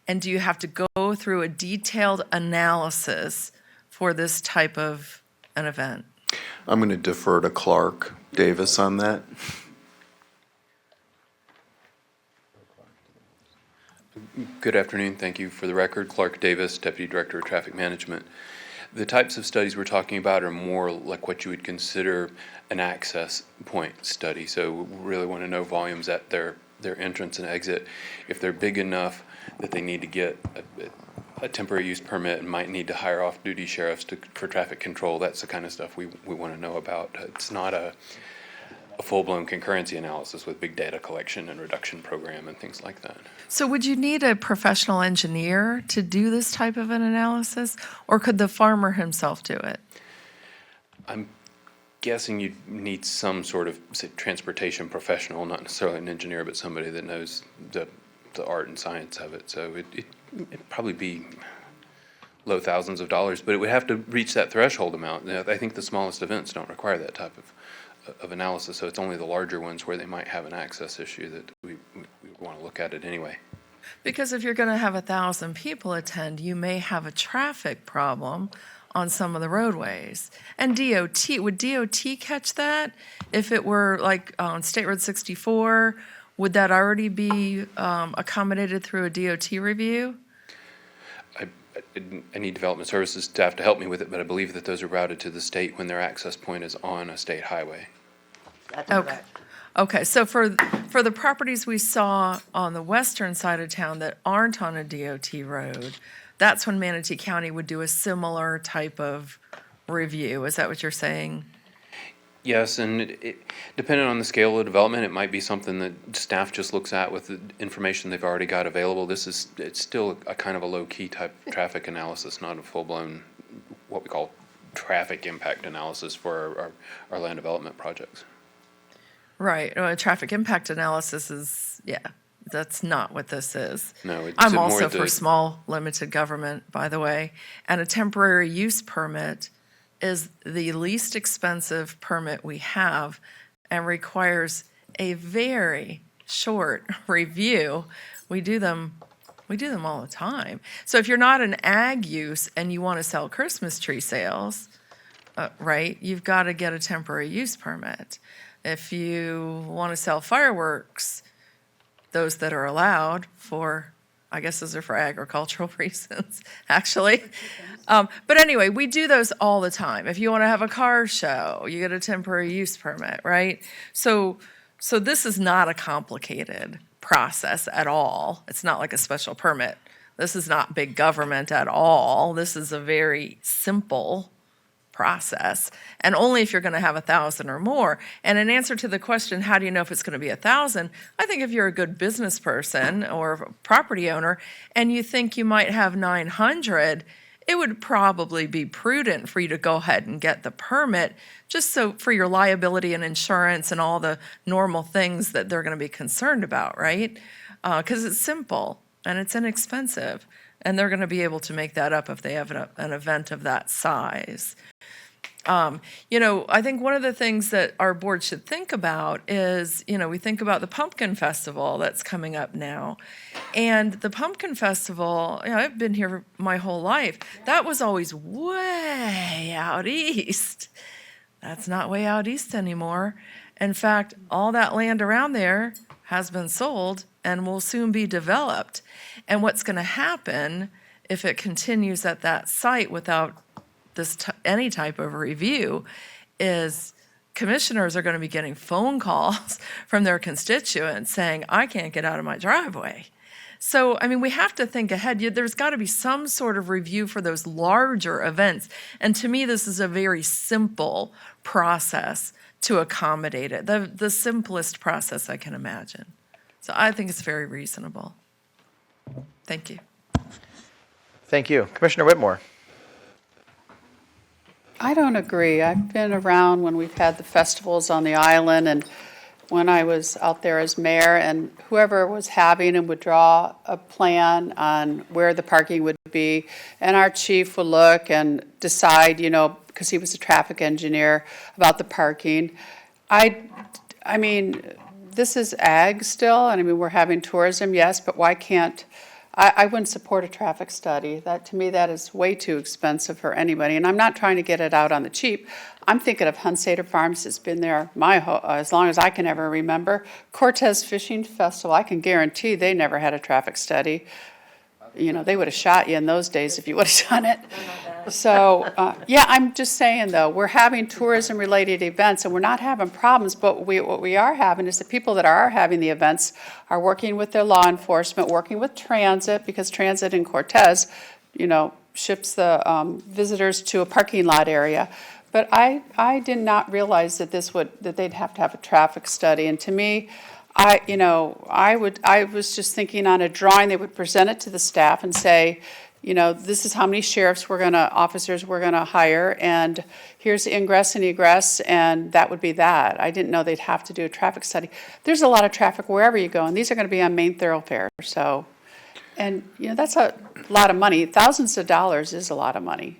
and do you have to go through a detailed analysis for this type of an event? I'm going to defer to Clark Davis on that. Good afternoon. Thank you. For the record, Clark Davis, Deputy Director of Traffic Management. The types of studies we're talking about are more like what you would consider an access point study. So we really want to know volumes at their entrance and exit. If they're big enough that they need to get a temporary use permit and might need to hire off-duty sheriffs for traffic control, that's the kind of stuff we want to know about. It's not a full-blown concurrency analysis with big data collection and reduction program and things like that. So would you need a professional engineer to do this type of an analysis, or could the farmer himself do it? I'm guessing you'd need some sort of, say, transportation professional, not necessarily an engineer, but somebody that knows the art and science of it. So it'd probably be low thousands of dollars, but it would have to reach that threshold amount. I think the smallest events don't require that type of analysis, so it's only the larger ones where they might have an access issue that we want to look at it anyway. Because if you're going to have 1,000 people attend, you may have a traffic problem on some of the roadways. And would DOT catch that? If it were like on State Road 64, would that already be accommodated through a DOT review? I need development services staff to help me with it, but I believe that those are routed to the state when their access point is on a state highway. That's Okay. correct. Okay, so for the properties we saw on the western side of town that aren't on a DOT road, that's when Manatee County would do a similar type of review. Is that what you're saying? Yes, and depending on the scale of development, it might be something that staff just looks at with the information they've already got available. It's still a kind of a low-key type traffic analysis, not a full-blown, what we call traffic impact analysis for our land development projects. Right. Well, a traffic impact analysis is, that's not what this is. No, it's I'm more also the- for small, limited government, by the way. And a temporary use permit is the least expensive permit we have and requires a very short review. We do them all the time. So if you're not an ag use and you want to sell Christmas tree sales, right, you've got to get a temporary use permit. If you want to sell fireworks, those that are allowed for, I guess those are for agricultural reasons, actually. But anyway, we do those all the time. If you want to have a car show, you get a temporary use permit, right? So this is not a complicated process at all. It's not like a special permit. This is not big government at all. This is a very simple process, and only if you're going to have 1,000 or more. And in answer to the question, how do you know if it's going to be 1,000? I think if you're a good business person or a property owner and you think you might have 900, it would probably be prudent for you to go ahead and get the permit, just so for your liability and insurance and all the normal things that they're going to be concerned about, right? Because it's simple and it's inexpensive, and they're going to be able to make that up if they have an event of that size. I think one of the things that our board should think about is, we think about the Pumpkin Festival that's coming up now. And the Pumpkin Festival, I've been here my whole life. That was always way out east. That's not way out east anymore. In fact, all that land around there has been sold and will soon be developed. And what's going to happen if it continues at that site without any type of review is commissioners are going to be getting phone calls from their constituents saying, I can't get out of my driveway. So, we have to think ahead. There's got to be some sort of review for those larger events. And to me, this is a very simple process to accommodate it, the simplest process I can imagine. So I think it's very reasonable. Thank you. Thank you. Commissioner Whitmore. I don't agree. I've been around when we've had the festivals on the island, and when I was out there as mayor, and whoever was having and would draw a plan on where the parking would be, and our chief would look and decide, because he was a traffic engineer, about the parking. I mean, this is ag still, and I mean, we're having tourism, yes, but why can't, I wouldn't support a traffic study. To me, that is way too expensive for anybody, and I'm not trying to get it out on the cheap. I'm thinking of Hunsader Farms. It's been there as long as I can ever remember. Cortez Fishing Festival, I can guarantee they never had a traffic study. They would have shot you in those days if you would have done it. So, yeah, I'm just saying, though, we're having tourism-related events, and we're not having problems, but what we are having is the people that are having the events are working with their law enforcement, working with transit, because transit in Cortez, ships the visitors to a parking lot area. But I did not realize that that they'd have to have a traffic study, and to me, I was just thinking on a drawing, they would present it to the staff and say, this is how many sheriffs officers we're gonna hire, and here's the ingress and egress, and that would be that. I didn't know they'd have to do a traffic study. There's a lot of traffic wherever you go, and these are gonna be on main thoroughfare, so, and, that's a lot of money. Thousands of dollars is a lot of money,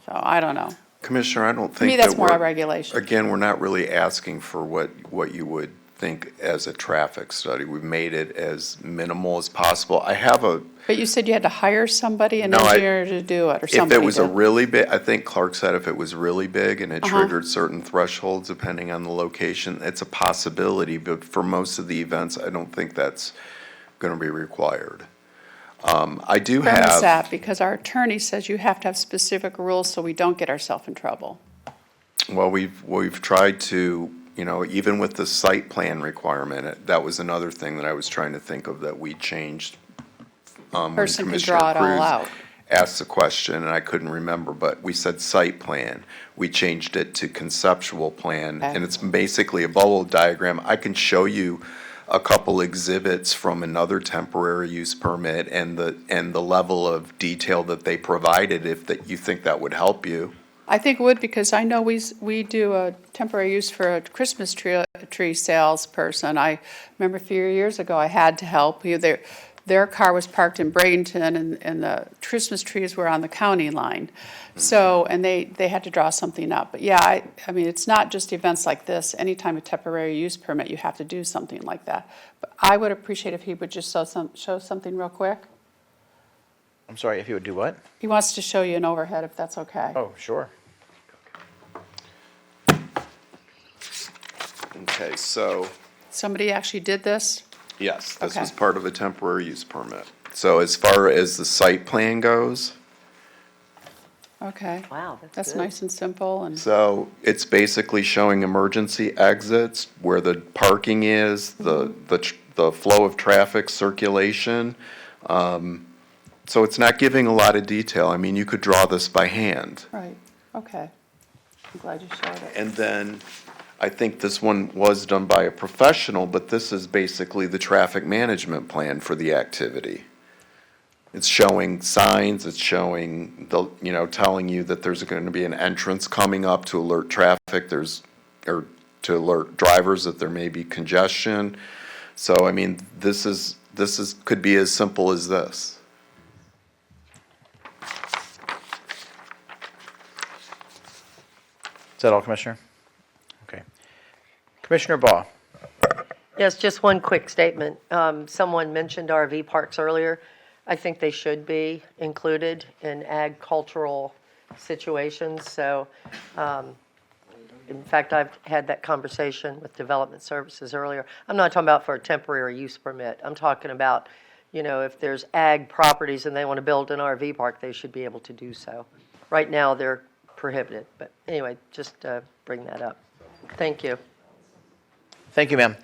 so I don't know. Commissioner, I don't think To me, that that's more we're- a regulation. Again, we're not really asking for what you would think as a traffic study. We've made it as minimal as possible. I have a, But you said you had to hire somebody, an No, engineer to do it, or if somebody it was a did. really big, I think Clark said if it was really big and it Uh-huh. triggered certain thresholds depending on the location, it's a possibility, but for most of the events, I don't think that's gonna be required. I do Where is have, that? Because our attorney says you have to have specific rules so we don't get ourselves in trouble. well, we've tried to, even with the site plan requirement, that was another thing that I was trying to think of that we changed. When Person can Commissioner draw it all Cruz out. asked the question, and I couldn't remember, but we said site plan. We changed it to conceptual plan, Okay. and it's basically a bubble diagram. I can show you a couple exhibits from another temporary use permit and the level of detail that they provided, if that you think that would help you. I think it would, because I know we do a temporary use for a Christmas tree salesperson. I remember a few years ago, I had to help. Their car was parked in Bradenton, and the Christmas trees were on the county line. So, and they had to draw something up. But yeah, I mean, it's not just events like this. Anytime a temporary use permit, you have to do something like that. But I would appreciate if he would just show something real quick. I'm sorry, if you would do what? He wants to show you an overhead, if that's okay. Oh, sure. Okay, so, Somebody actually did this? yes, this Okay. was part of a temporary use permit. So as far as the site plan goes, Okay. Wow, That's good. nice and simple, and, so it's basically showing emergency exits, where the parking is, the flow of traffic circulation. So it's not giving a lot of detail. I mean, you could draw this by hand. right, okay. I'm glad you showed it. And then, I think this one was done by a professional, but this is basically the traffic management plan for the activity. It's showing signs, it's showing telling you that there's going to be an entrance coming up to alert traffic, or to alert drivers that there may be congestion. So, I mean, could be as simple as this. Is that all, Commissioner? Okay. Commissioner Baugh. Yes, just one quick statement. Someone mentioned RV parks earlier. I think they should be included in agricultural situations. So, in fact, I've had that conversation with Development Services earlier. I'm not talking about for a temporary use permit. I'm talking about, if there's ag properties and they want to build an RV park, they should be able to do so. Right now, they're prohibited. But anyway, just bring that up. Thank you. Thank you, ma'am.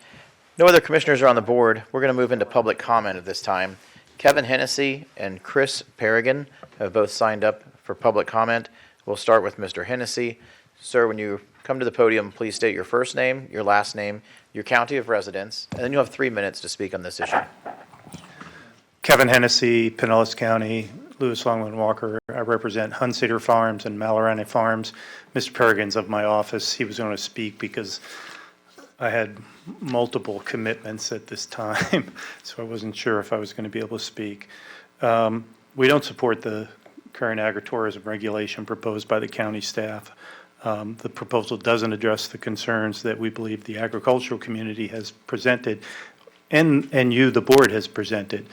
No other commissioners are on the board. We're going to move into public comment at this time. Kevin Hennessy and Chris Perrigan have both signed up for public comment. We'll start with Mr. Hennessy. Sir, when you come to the podium, please state your first name, your last name, your county of residence, and then you'll have 3 minutes to speak on this issue. Kevin Hennessy, Pinellas County, Lewis Longman Walker. I represent Hunsader Farms and Malorani Farms. Mr. Perrigan's of my office. He was going to speak because I had multiple commitments at this time, so I wasn't sure if I was going to be able to speak. We don't support the current agritourism regulation proposed by the county staff. The proposal doesn't address the concerns that we believe the agricultural community has presented, and you, the board, has presented.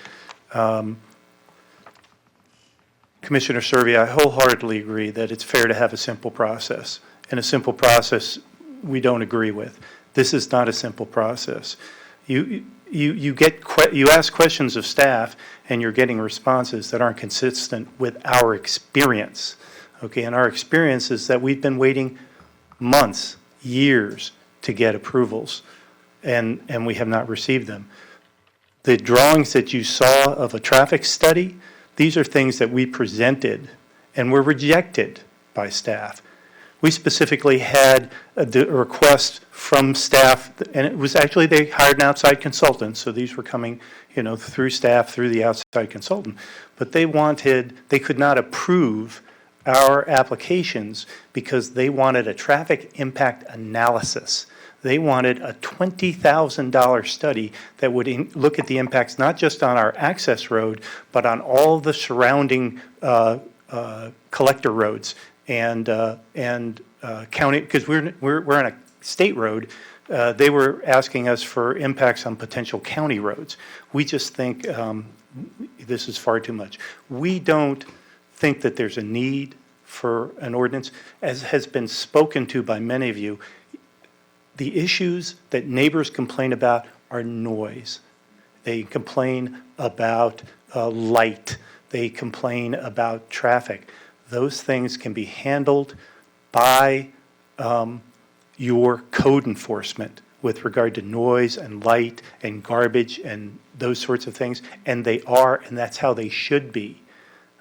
Commissioner Survey, I wholeheartedly agree that it's fair to have a simple process, and a simple process we don't agree with. This is not a simple process. You ask questions of staff, and you're getting responses that aren't consistent with our experience. Okay, and our experience is that we've been waiting months, years to get approvals, and we have not received them. The drawings that you saw of a traffic study, these are things that we presented and were rejected by staff. We specifically had a request from staff, and it was actually, they hired an outside consultant, so these were coming, through staff, through the outside consultant. But they could not approve our applications because they wanted a traffic impact analysis. They wanted a $20,000 study that would look at the impacts not just on our access road, but on all the surrounding collector roads and county, because we're on a state road. They were asking us for impacts on potential county roads. We just think this is far too much. We don't think that there's a need for an ordinance. As has been spoken to by many of you, the issues that neighbors complain about are noise. They complain about light. They complain about traffic. Those things can be handled by your code enforcement with regard to noise and light and garbage and those sorts of things, and they are, and that's how they should be.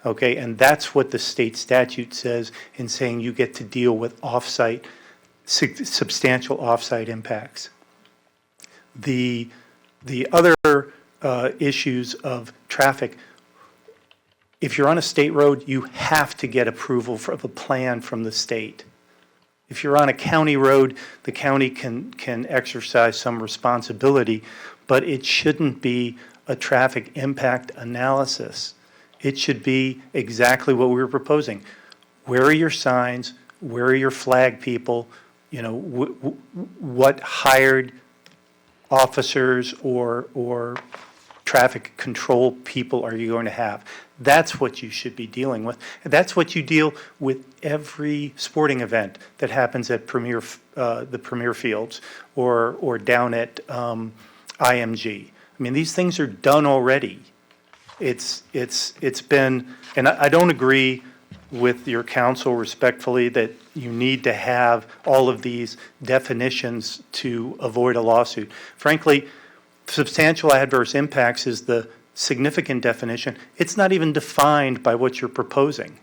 Okay, and that's what the state statute says in saying you get to deal with off-site, substantial off-site impacts. The other issues of traffic, if you're on a state road, you have to get approval of a plan from the state. If you're on a county road, the county can exercise some responsibility, but it shouldn't be a traffic impact analysis. It should be exactly what we were proposing. Where are your signs? Where are your flag people? What hired officers or traffic control people are you going to have? That's what you should be dealing with. That's what you deal with every sporting event that happens at the Premier Fields or down at IMG. I mean, these things are done already. It's been, and I don't agree with your counsel respectfully that you need to have all of these definitions to avoid a lawsuit. Frankly, substantial adverse impacts is the significant definition. It's not even defined by what you're proposing.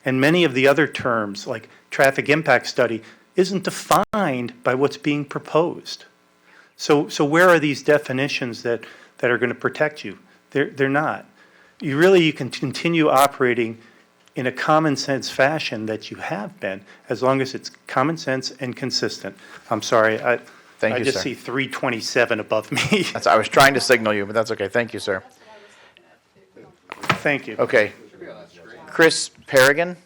And many of the other terms, like traffic impact study, isn't defined by what's being proposed. So where are these definitions that are going to protect you? They're not. You can continue operating in a common sense fashion that you have been, as long as it's common sense and consistent. I'm sorry, I just see 327 above me. I was trying to signal you, but that's okay. Thank you, sir. Thank you. Okay. Chris Perrigan?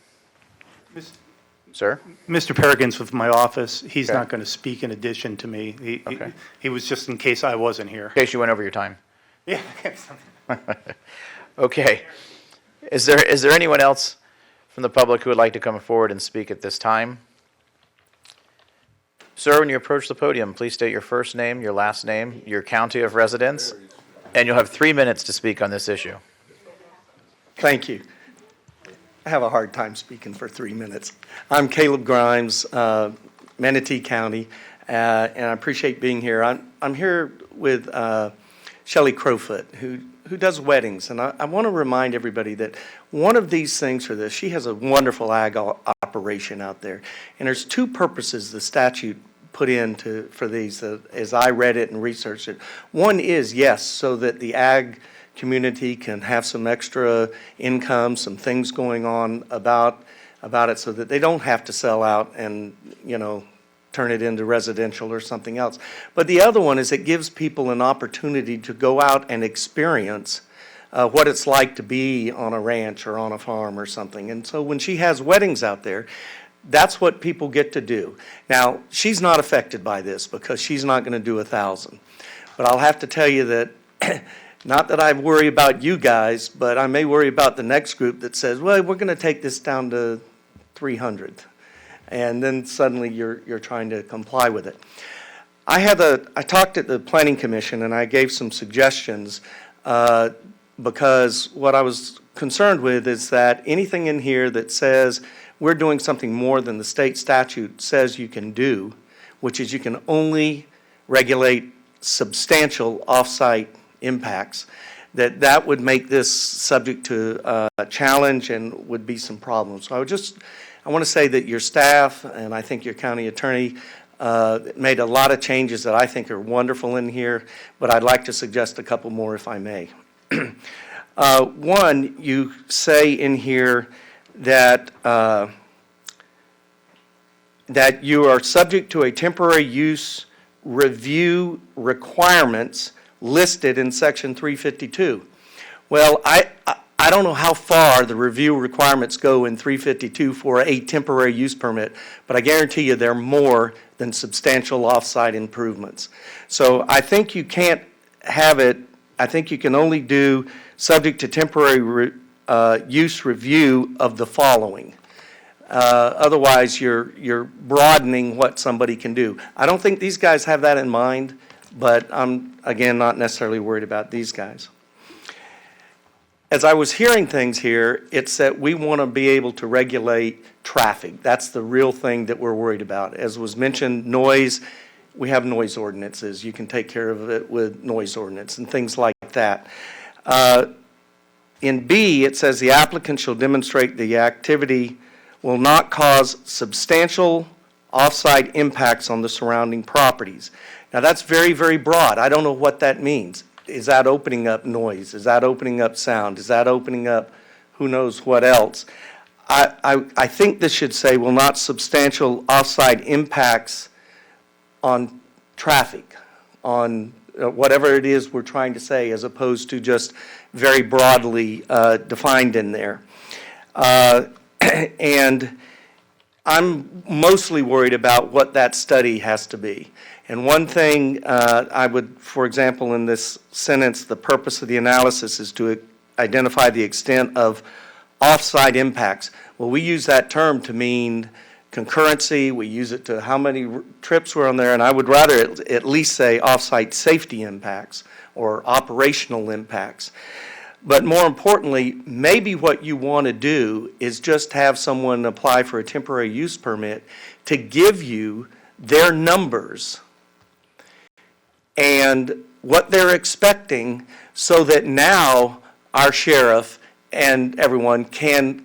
Sir? Mr. Perrigan's with my office. He's not going to speak in addition to me. He was just in case I wasn't here. In case you went over your time. Yeah. Okay. Is there anyone else from the public who would like to come forward and speak at this time? Sir, when you approach the podium, please state your first name, your last name, your county of residence, and you'll have 3 minutes to speak on this issue. Thank you. I have a hard time speaking for 3 minutes. I'm Caleb Grimes, Manatee County, and I appreciate being here. I'm here with Shelley Crowfoot, who does weddings, and I want to remind everybody that one of these things for this, she has a wonderful ag operation out there, and there's two purposes the statute put in for these, as I read it and researched it. One is, yes, so that the ag community can have some extra income, some things going on about it, so that they don't have to sell out and, turn it into residential or something else. But the other one is it gives people an opportunity to go out and experience what it's like to be on a ranch or on a farm or something. And so when she has weddings out there, that's what people get to do. Now, she's not affected by this because she's not going to do 1,000. But I'll have to tell you that, not that I worry about you guys, but I may worry about the next group that says, well, we're going to take this down to 300. And then suddenly you're trying to comply with it. I talked at the Planning Commission and I gave some suggestions because what I was concerned with is that anything in here that says we're doing something more than the state statute says you can do, which is you can only regulate substantial off-site impacts, that would make this subject to a challenge and would be some problems. So I want to say that your staff and I think your county attorney made a lot of changes that I think are wonderful in here, but I'd like to suggest a couple more if I may. One, you say in here that that you are subject to a temporary use review requirements listed in Section 352. Well, I don't know how far the review requirements go in 352 for a temporary use permit, but I guarantee you they're more than substantial off-site improvements. So I think you can't have it, I think you can only do subject to temporary use review of the following. Otherwise, you're broadening what somebody can do. I don't think these guys have that in mind, but I'm, again, not necessarily worried about these guys. As I was hearing things here, it's that we want to be able to regulate traffic. That's the real thing that we're worried about. As was mentioned, noise, we have noise ordinances. You can take care of it with noise ordinance and things like that. In B, it says the applicant shall demonstrate the activity will not cause substantial off-site impacts on the surrounding properties. Now, that's very, very broad. I don't know what that means. Is that opening up noise? Is that opening up sound? Is that opening up who knows what else? I think this should say will not substantial off-site impacts on traffic, on whatever it is we're trying to say, as opposed to just very broadly defined in there. And I'm mostly worried about what that study has to be. And one thing I would, for example, in this sentence, the purpose of the analysis is to identify the extent of off-site impacts. Well, we use that term to mean concurrency. We use it to how many trips were on there. And I would rather at least say off-site safety impacts or operational impacts. But more importantly, maybe what you want to do is just have someone apply for a temporary use permit to give you their numbers and what they're expecting so that now our sheriff and everyone can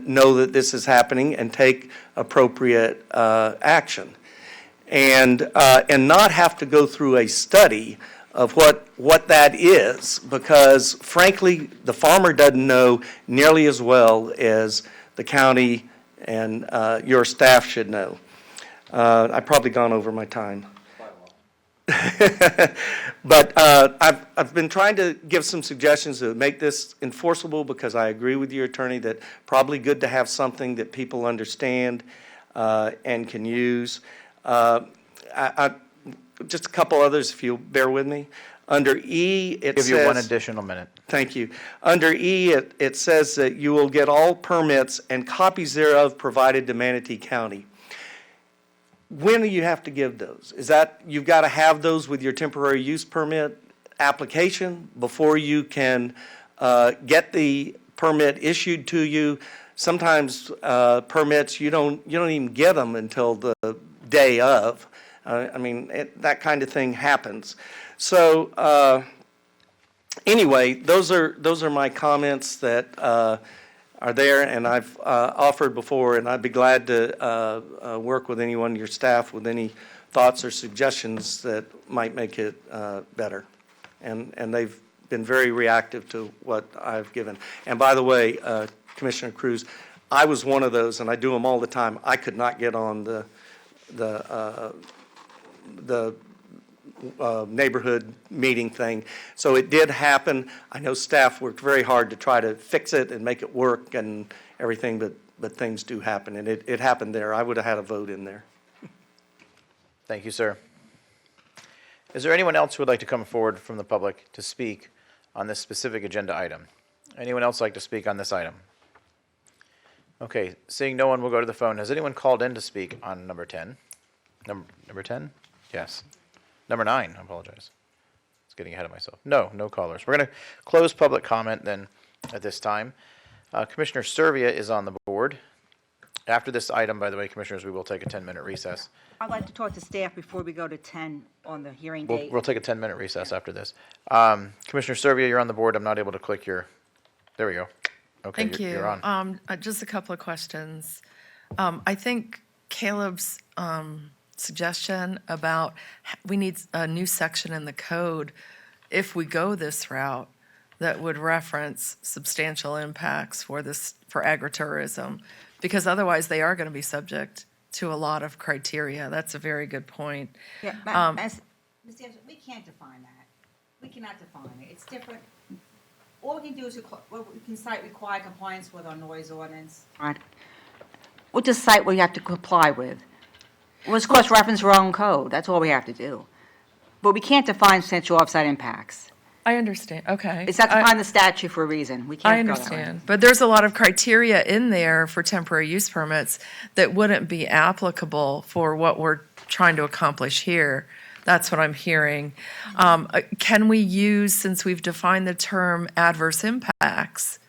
know that this is happening and take appropriate action. And not have to go through a study of what that is, because frankly, the farmer doesn't know nearly as well as the county and your staff should know. I've probably gone over my time. But I've been trying to give some suggestions to make this enforceable, because I agree with your attorney that probably good to have something that people understand and can use. Just a couple others, if you'll bear with me. Under E, it says... Give you one additional minute. Thank you. Under E, it says that you will get all permits and copies thereof provided to Manatee County. When do you have to give those? Is that, you've got to have those with your temporary use permit application before you can get the permit issued to you? Sometimes permits, you don't even get them until the day of. I mean, that kind of thing happens. So anyway, those are my comments that are there, and I've offered before, and I'd be glad to work with anyone, your staff, with any thoughts or suggestions that might make it better. And they've been very reactive to what I've given. And by the way, Commissioner Cruz, I was one of those, and I do them all the time. I could not get on neighborhood meeting thing. So it did happen. I know staff worked very hard to try to fix it and make it work and everything, but things do happen, and it happened there. I would have had a vote in there. Thank you, sir. Is there anyone else who would like to come forward from the public to speak on this specific agenda item? Anyone else like to speak on this item? Okay, seeing no one, we'll go to the phone. Has anyone called in to speak on number 10? Number 10? Yes. Number 9, I apologize. I was getting ahead of myself. No callers. We're going to close public comment then at this time. Commissioner Servia is on the board. After this item, by the way, Commissioners, we will take a 10-minute recess. I'd like to talk to staff before we go to 10 on the hearing We'll, date. we'll take a 10-minute recess after this. Commissioner Servia, you're on the board. I'm not able to click your, there we go. Okay, Thank you. you're on. Just a couple of questions. I think Caleb's suggestion about we need a new section in the code if we go this route that would reference substantial impacts for agritourism, because otherwise they are going to be subject to a lot of criteria. That's a very good point. Yeah, but Ms. Anderson, we can't define that. We cannot define it. It's different. All we can do is we can cite required compliance with our noise ordinance. Right. We'll just cite what you have to comply with. We'll just cross-reference our own code. That's all we have to do. But we can't define substantial offsite impacts. I understand. Okay. It's not defined in the statute for a reason. We can't I go that way. understand, but there's a lot of criteria in there for temporary use permits that wouldn't be applicable for what we're trying to accomplish here. That's what I'm hearing. Can we use, since we've defined the term adverse impacts,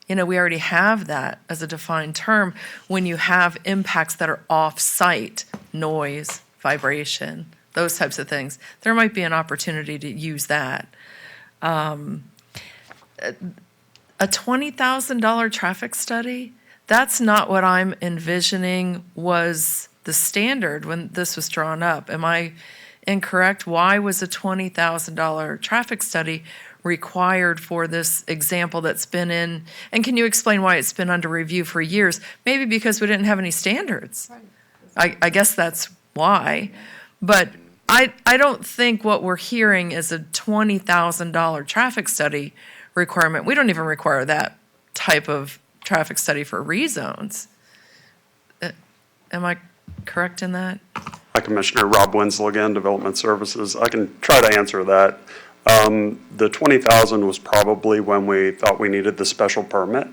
we already have that as a defined term when you have impacts that are off-site, noise, vibration, those types of things. There might be an opportunity to use that. A $20,000 traffic study, that's not what I'm envisioning was the standard when this was drawn up. Am I incorrect? Why was a $20,000 traffic study required for this example that's been in, and can you explain why it's been under review for years? Maybe because we didn't have any standards. I guess that's why. But I don't think what we're hearing is a $20,000 traffic study requirement. We don't even require that type of traffic study for rezones. Am I correct in that? Hi, Commissioner. Rob Wenzel again, Development Services. I can try to answer that. The 20,000 was probably when we thought we needed the special permit.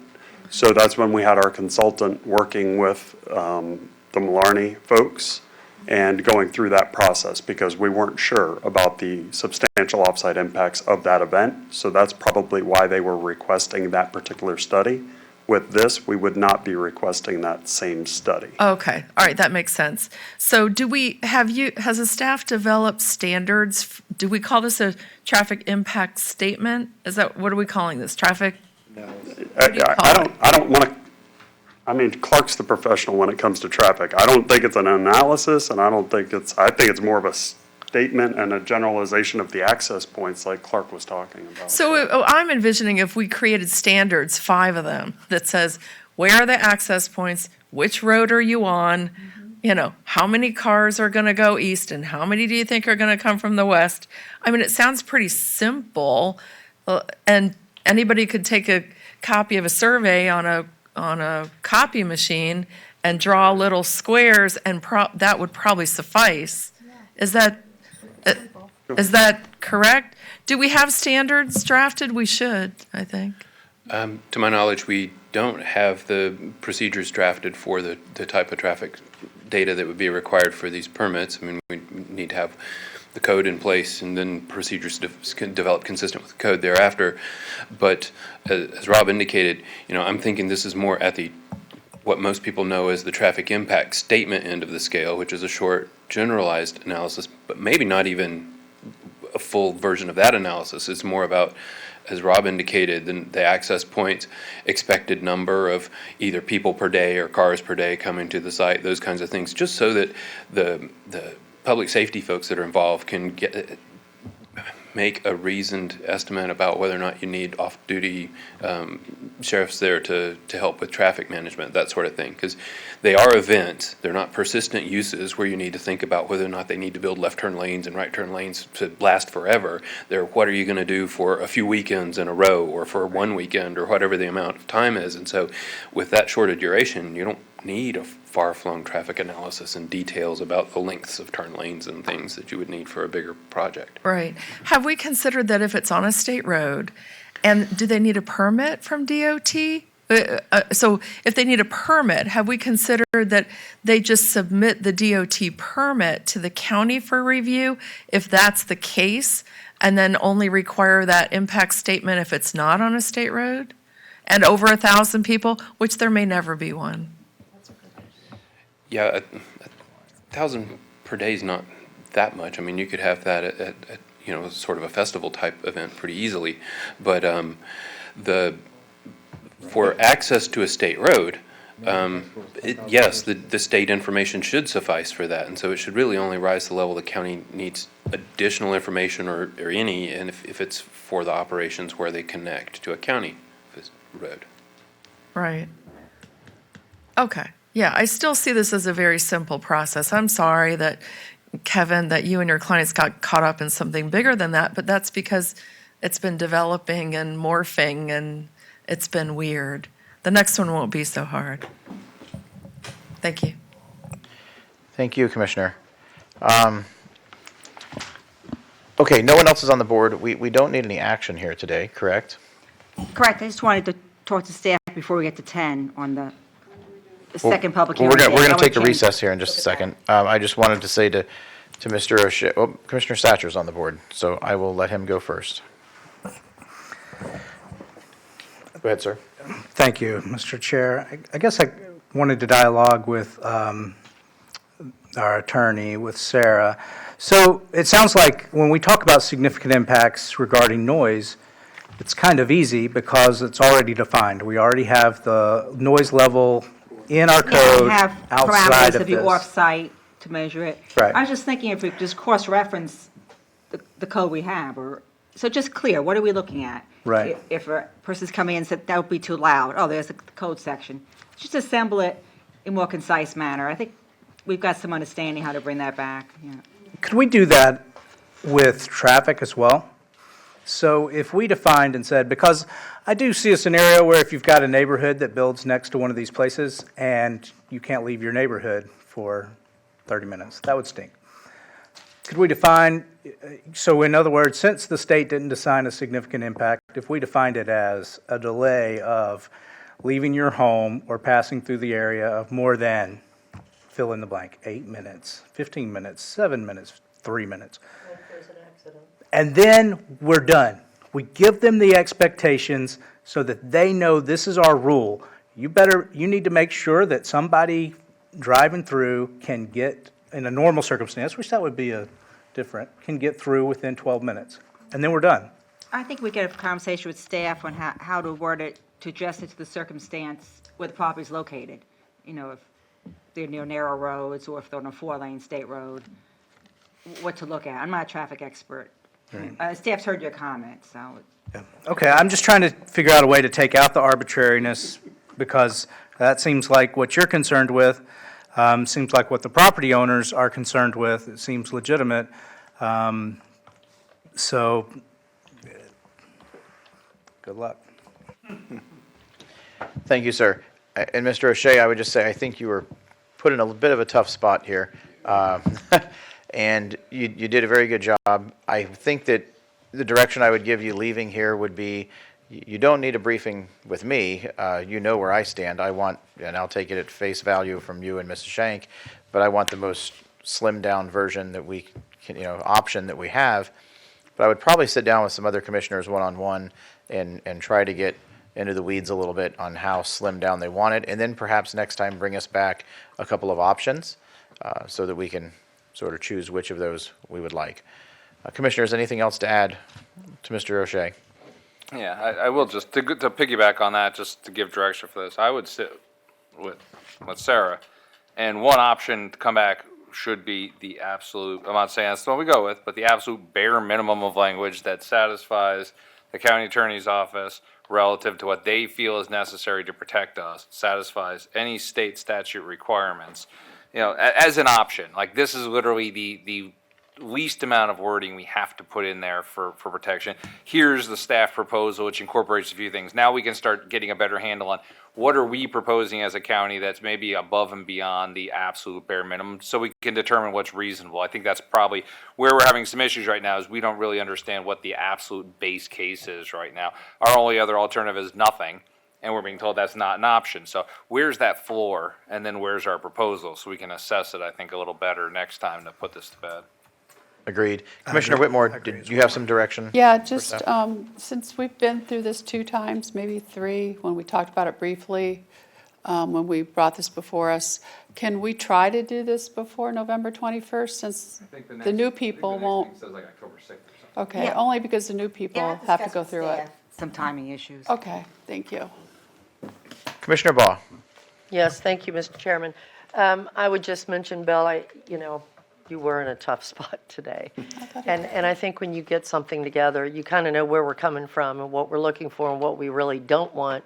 So that's when we had our consultant working with the Malarney folks and going through that process because we weren't sure about the substantial offsite impacts of that event. So that's probably why they were requesting that particular study. With this, we would not be requesting that same study. Okay, all right, that makes sense. So has the staff developed standards? Do we call this a traffic impact statement? What are we calling this? Traffic? No. I don't want to, Clark's the professional when it comes to traffic. I don't think it's an analysis, and I think it's more of a statement and a generalization of the access points like Clark was talking about. So I'm envisioning if we created standards, 5 of them, that says, where are the access points? Which road are you on? How many cars are going to go east and how many do you think are going to come from the west? It sounds pretty simple, and anybody could take a copy of a survey on a copy machine and draw little squares, and that would probably suffice. Is that correct? Do we have standards drafted? We should, I think. To my knowledge, we don't have the procedures drafted for the type of traffic data that would be required for these permits. We need to have the code in place and then procedures develop consistent with the code thereafter. But as Rob indicated, I'm thinking this is more at what most people know as the traffic impact statement end of the scale, which is a short, generalized analysis, but maybe not even a full version of that analysis. It's more about, as Rob indicated, the access points, expected number of either people per day or cars per day coming to the site, those kinds of things, just so that the public safety folks that are involved can make a reasoned estimate about whether or not you need off-duty sheriffs there to help with traffic management, that sort of thing. Because they are events, they're not persistent uses where you need to think about whether or not they need to build left turn lanes and right turn lanes to last forever. They're what are you going to do for a few weekends in a row or for one weekend or whatever the amount of time is. And so with that shorter duration, you don't need a far-flung traffic analysis and details about the lengths of turn lanes and things that you would need for a bigger project. Right. Have we considered that if it's on a state road, and do they need a permit from DOT? So if they need a permit, have we considered that they just submit the DOT permit to the county for review, if that's the case, and then only require that impact statement if it's not on a state road? And over 1,000 people, which there may never be one. Yeah, 1,000 per day is not that much. I mean, you could have that at sort of a festival type event pretty easily. But for access to a state road, yes, the state information should suffice for that. And so it should really only rise to the level the county needs additional information or any, and if it's for the operations where they connect to a county road. Right. Okay. Yeah, I still see this as a very simple process. I'm sorry that, Kevin, that you and your clients got caught up in something bigger than that, but that's because it's been developing and morphing and it's been weird. The next one won't be so hard. Thank you. Thank you, Commissioner. Okay, no one else is on the board. We don't need any action here today, correct? Correct. I just wanted to talk to staff before we get to 10 on the second public hearing. We're going to take a recess here in just a second. I just wanted to say to Mr. O'Shea, Commissioner Satcher's on the board, so I will let him go first. Go ahead, sir. Thank you, Mr. Chair. I guess I wanted to dialogue with our attorney, with Sarah. So it sounds like when we talk about significant impacts regarding noise, it's kind of easy because it's already defined. We already have the noise level in our code have outside parameters of if you're this. off-site to measure it. Right. I was just thinking if we just cross-reference the code we have, so just clear, what are we looking at? Right. If a person's coming in and said, that would be too loud, oh, there's the code section. Just assemble it in a more concise manner. I think we've got some understanding how to bring that back. Yeah. Could we do that with traffic as well? So if we defined and said, because I do see a scenario where if you've got a neighborhood that builds next to one of these places and you can't leave your neighborhood for 30 minutes, that would stink. Could we define, so in other words, since the state didn't assign a significant impact, if we defined it as a delay of leaving your home or passing through the area of more than, fill in the blank, 8 minutes, 15 minutes, 7 minutes, 3 minutes. And then we're done. We give them the expectations so that they know this is our rule. You need to make sure that somebody driving through can get, in a normal circumstance, which that would be can get through within 12 minutes. And then we're done. I think we get a conversation with staff on how to word it to adjust it to the circumstance where the property's located. You know, if they're near narrow roads or if they're on a 4-lane state road, what to look at. I'm not a traffic expert. Right. Staff's heard your comments, so. Yeah. Okay, I'm just trying to figure out a way to take out the arbitrariness because that seems like what you're concerned with, seems like what the property owners are concerned with. It seems legitimate. So, good luck. Thank you, sir. And Mr. O'Shea, I would just say I think you were put in a bit of a tough spot here. And you did a very good job. I think that the direction I would give you leaving here would be, you don't need a briefing with me. You know where I stand. I want, and I'll take it at face value from you and Mrs. Shank, but I want the most slimmed down version that we can, option that we have. But I would probably sit down with some other commissioners one-on-one and try to get into the weeds a little bit on how slimmed down they want it, and then perhaps next time bring us back a couple of options so that we can sort of choose which of those we would like. Commissioners, anything else to add to Mr. O'Shea? Yeah, I will just, to piggyback on that, just to give direction for this, I would sit with Sarah, and one option to come back should be the absolute, I'm not saying that's the one we go with, but the absolute bare minimum of language that satisfies the county attorney's office relative to what they feel is necessary to protect us, satisfies any state statute requirements, as an option. Like, this is literally the least amount of wording we have to put in there for protection. Here's the staff proposal, which incorporates a few things. Now we can start getting a better handle on what are we proposing as a county that's maybe above and beyond the absolute bare minimum, so we can determine what's reasonable. I think that's probably where we're having some issues right now, is we don't really understand what the absolute base case is right now. Our only other alternative is nothing, and we're being told that's not an option. So where's that floor, and then where's our proposal, so we can assess it, I think, a little better next time to put this to bed. Agreed. Commissioner Whitmore, did you have some direction? Yeah, for just, staff? since we've been through this 2 times, maybe 3, when we talked about it briefly, when we brought this before us, can we try to do this before November 21st, since the new people won't? Says like October 6th or something. Okay, Yeah. only because the new people have to go through it. Some timing issues. Okay, thank you. Commissioner Baugh? Yes, thank you, Mr. Chairman. I would just mention, Bill, you were in a tough spot today. And I think when you get something together, you kind of know where we're coming from and what we're looking for and what we really don't want.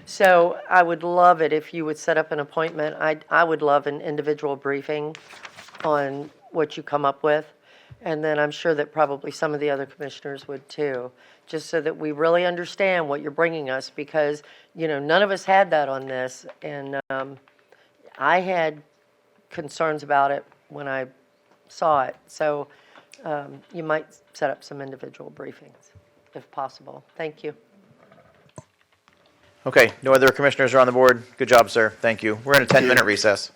So I would love it if you would set up an appointment. I would love an individual briefing on what you come up with. And then I'm sure that probably some of the other commissioners would too, just so that we really understand what you're bringing us, because, none of us had that on this. And I had concerns about it when I saw it. So you might set up some individual briefings if possible. Thank you. Okay, no other commissioners are on the board. Good job, sir. Thank you. We're in a 10-minute recess.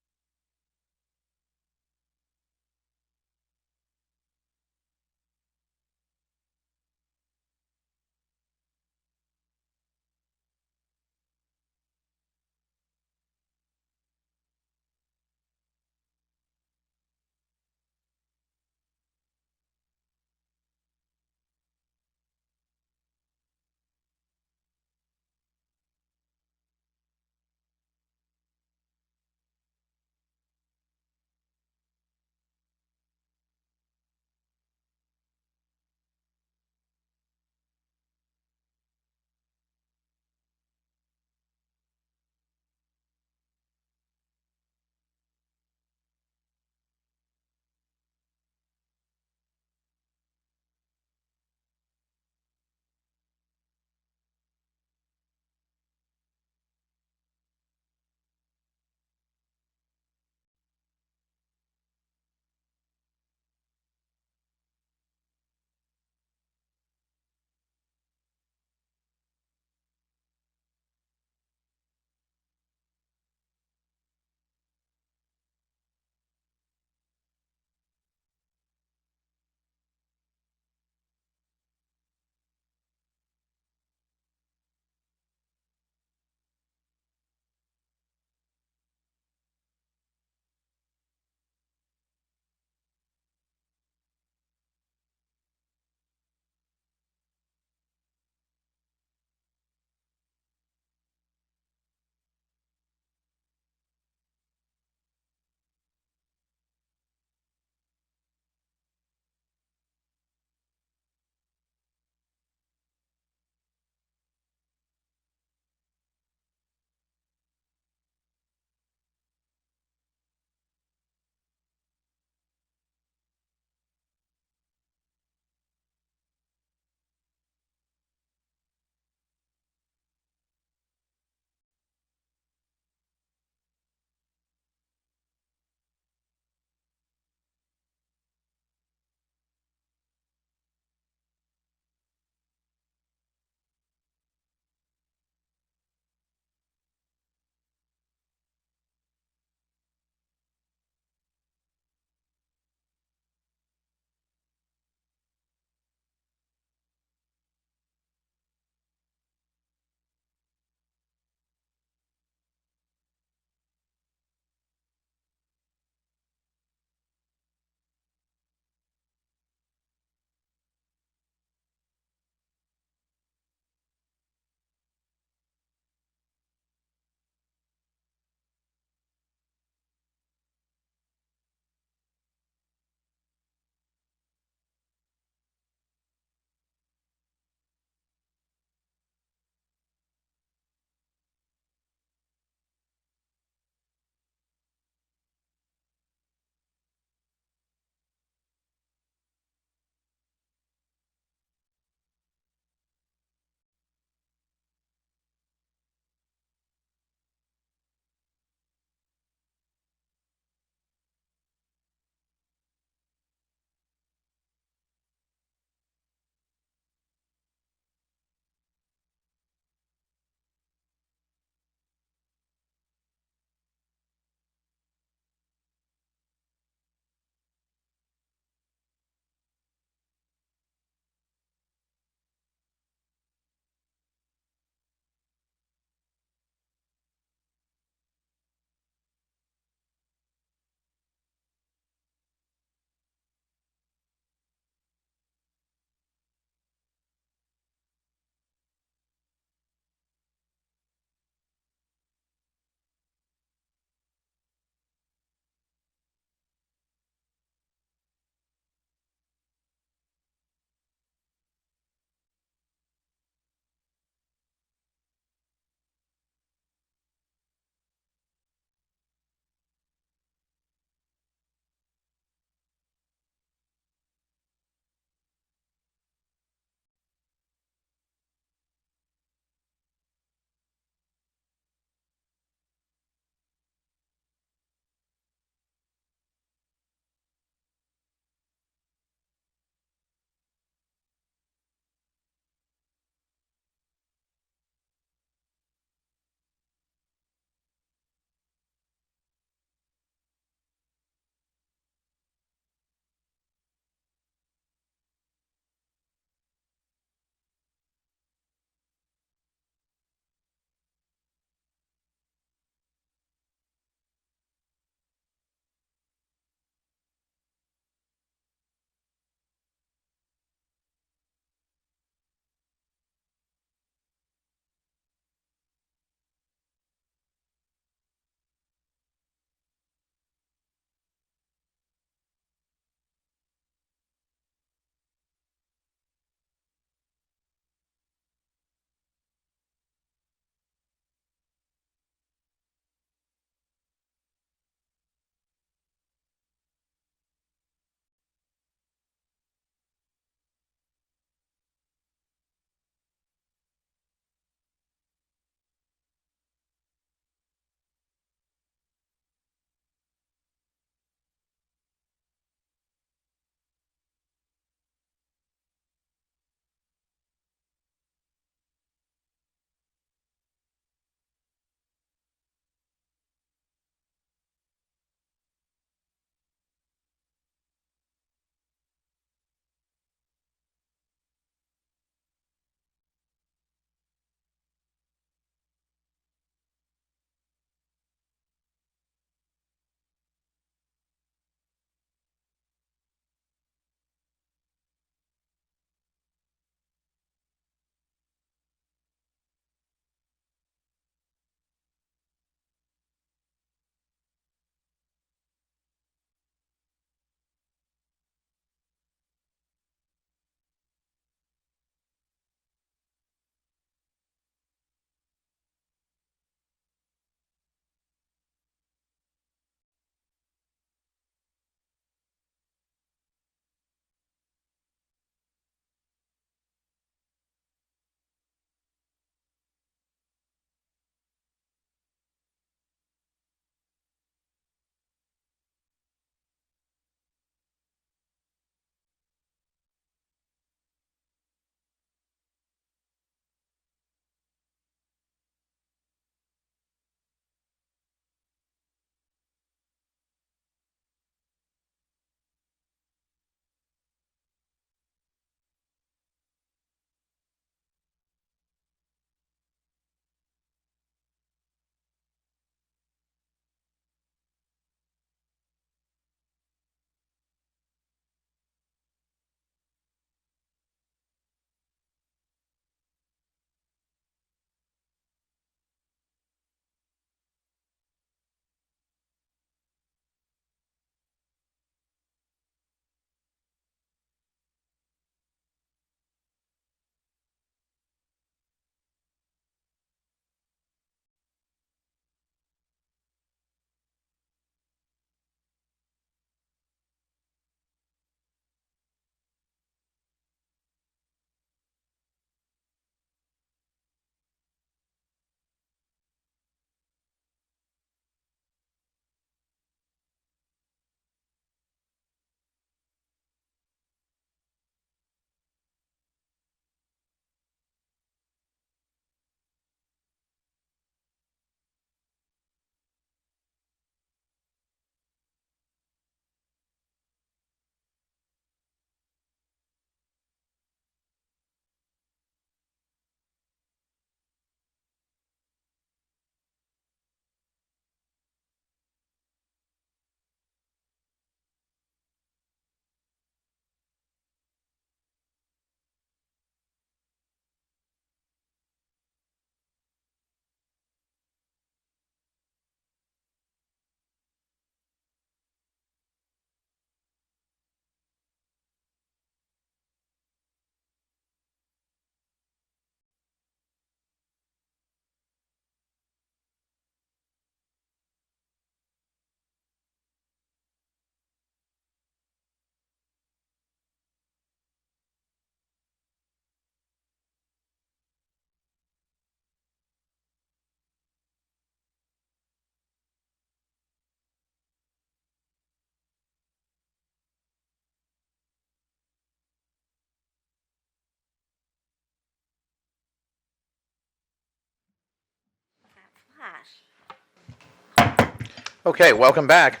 Okay, welcome back.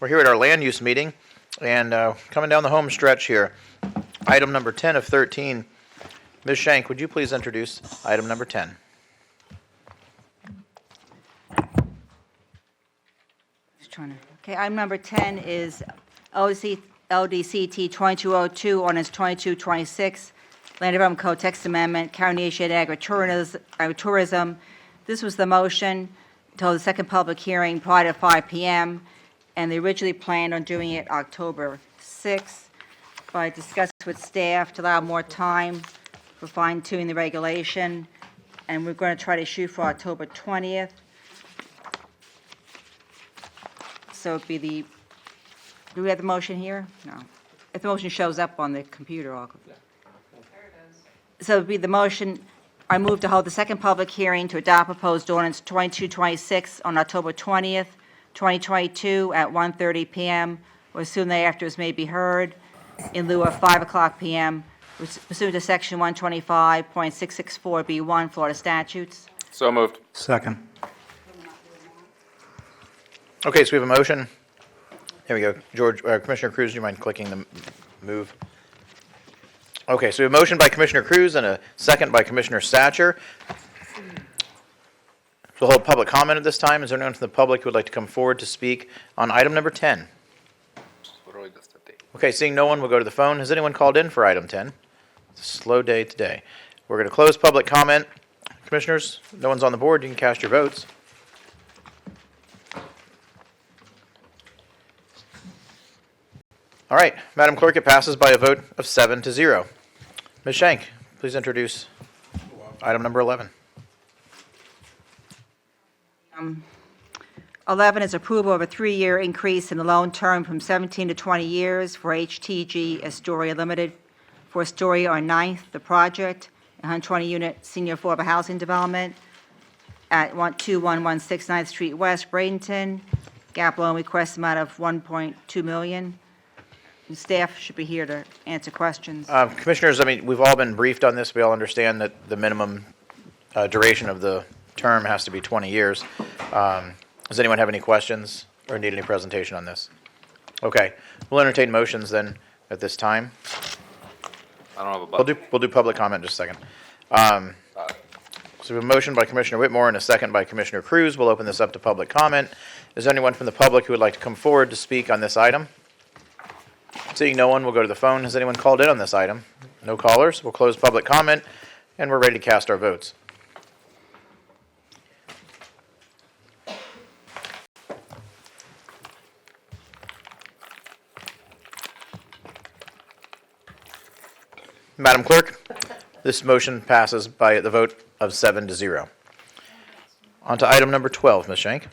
We're here at our land use meeting, and coming down the home stretch here. Item number 10 of 13. Ms. Shank, would you please introduce item number 10? Okay, item number 10 is LDCT 2202, ordinance 2226, Land Development Code Text Amendment, County Initiated Agritourism. This was the motion to hold the second public hearing prior to 5 p.m., and they originally planned on doing it October 6th, but I discussed with staff to allow more time for fine-tuning the regulation, and we're going to try to shoot for October 20th. So it'd be the, do we have the motion here? No. If the motion shows up on the computer, I'll. So it'd be the motion, I move to hold the second public hearing to adopt proposed ordinance 2226 on October 20th, 2022 at 1:30 p.m. or soon thereafter as may be heard, in lieu of 5 o'clock p.m. pursuant to Section 125.664B1 Florida statutes. So moved. Second. Okay, so we have a motion. Here we go. George, Commissioner Cruz, do you mind clicking the move? Okay, so we have a motion by Commissioner Cruz and a second by Commissioner Satcher. We'll hold public comment at this time. Is there anyone from the public who would like to come forward to speak on item number 10? Okay, seeing no one, we'll go to the phone. Has anyone called in for item 10? It's a slow day today. We're going to close public comment. Commissioners, no one's on the board. You can cast your votes. All right, Madam Clerk, it passes by a vote of 7-0. Ms. Shank, please introduce item number 11. 11 is approval of a 3-year increase in the loan term from 17 to 20 years for HTG Astoria Limited for Astoria on 9th, the project, 120-unit senior affordable housing development at 2116 9th Street West, Bradenton. Gap loan request amount of $1.2 million. And staff should be here to answer questions. Commissioners, I mean, we've all been briefed on this. We all understand that the minimum duration of the term has to be 20 years. Does anyone have any questions or need any presentation on this? Okay, we'll entertain motions then at this time. I don't have a button. We'll do public comment in just a second. So we have a motion by Commissioner Whitmore and a second by Commissioner Cruz. We'll open this up to public comment. Is there anyone from the public who would like to come forward to speak on this item? Seeing no one, we'll go to the phone. Has anyone called in on this item? No callers. We'll close public comment, and we're ready to cast our votes. Madam Clerk, this motion passes by the vote of 7-0. On to item number 12, Ms. Shank.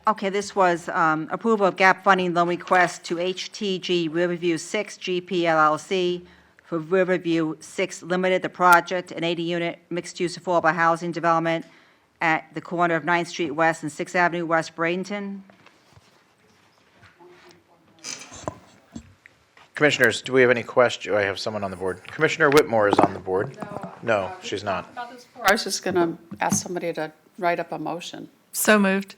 Okay, this was approval of gap funding loan request to HTG Riverview 6 GP LLC for Riverview 6 Limited, the project, an 80-unit mixed-use affordable housing development at the corner of 9th Street West and 6th Avenue West, Bradenton. Commissioners, do we have any questions? I have someone on the board. Commissioner Whitmore is on the board. No, she's not. I was just going to ask somebody to write up a motion. So moved.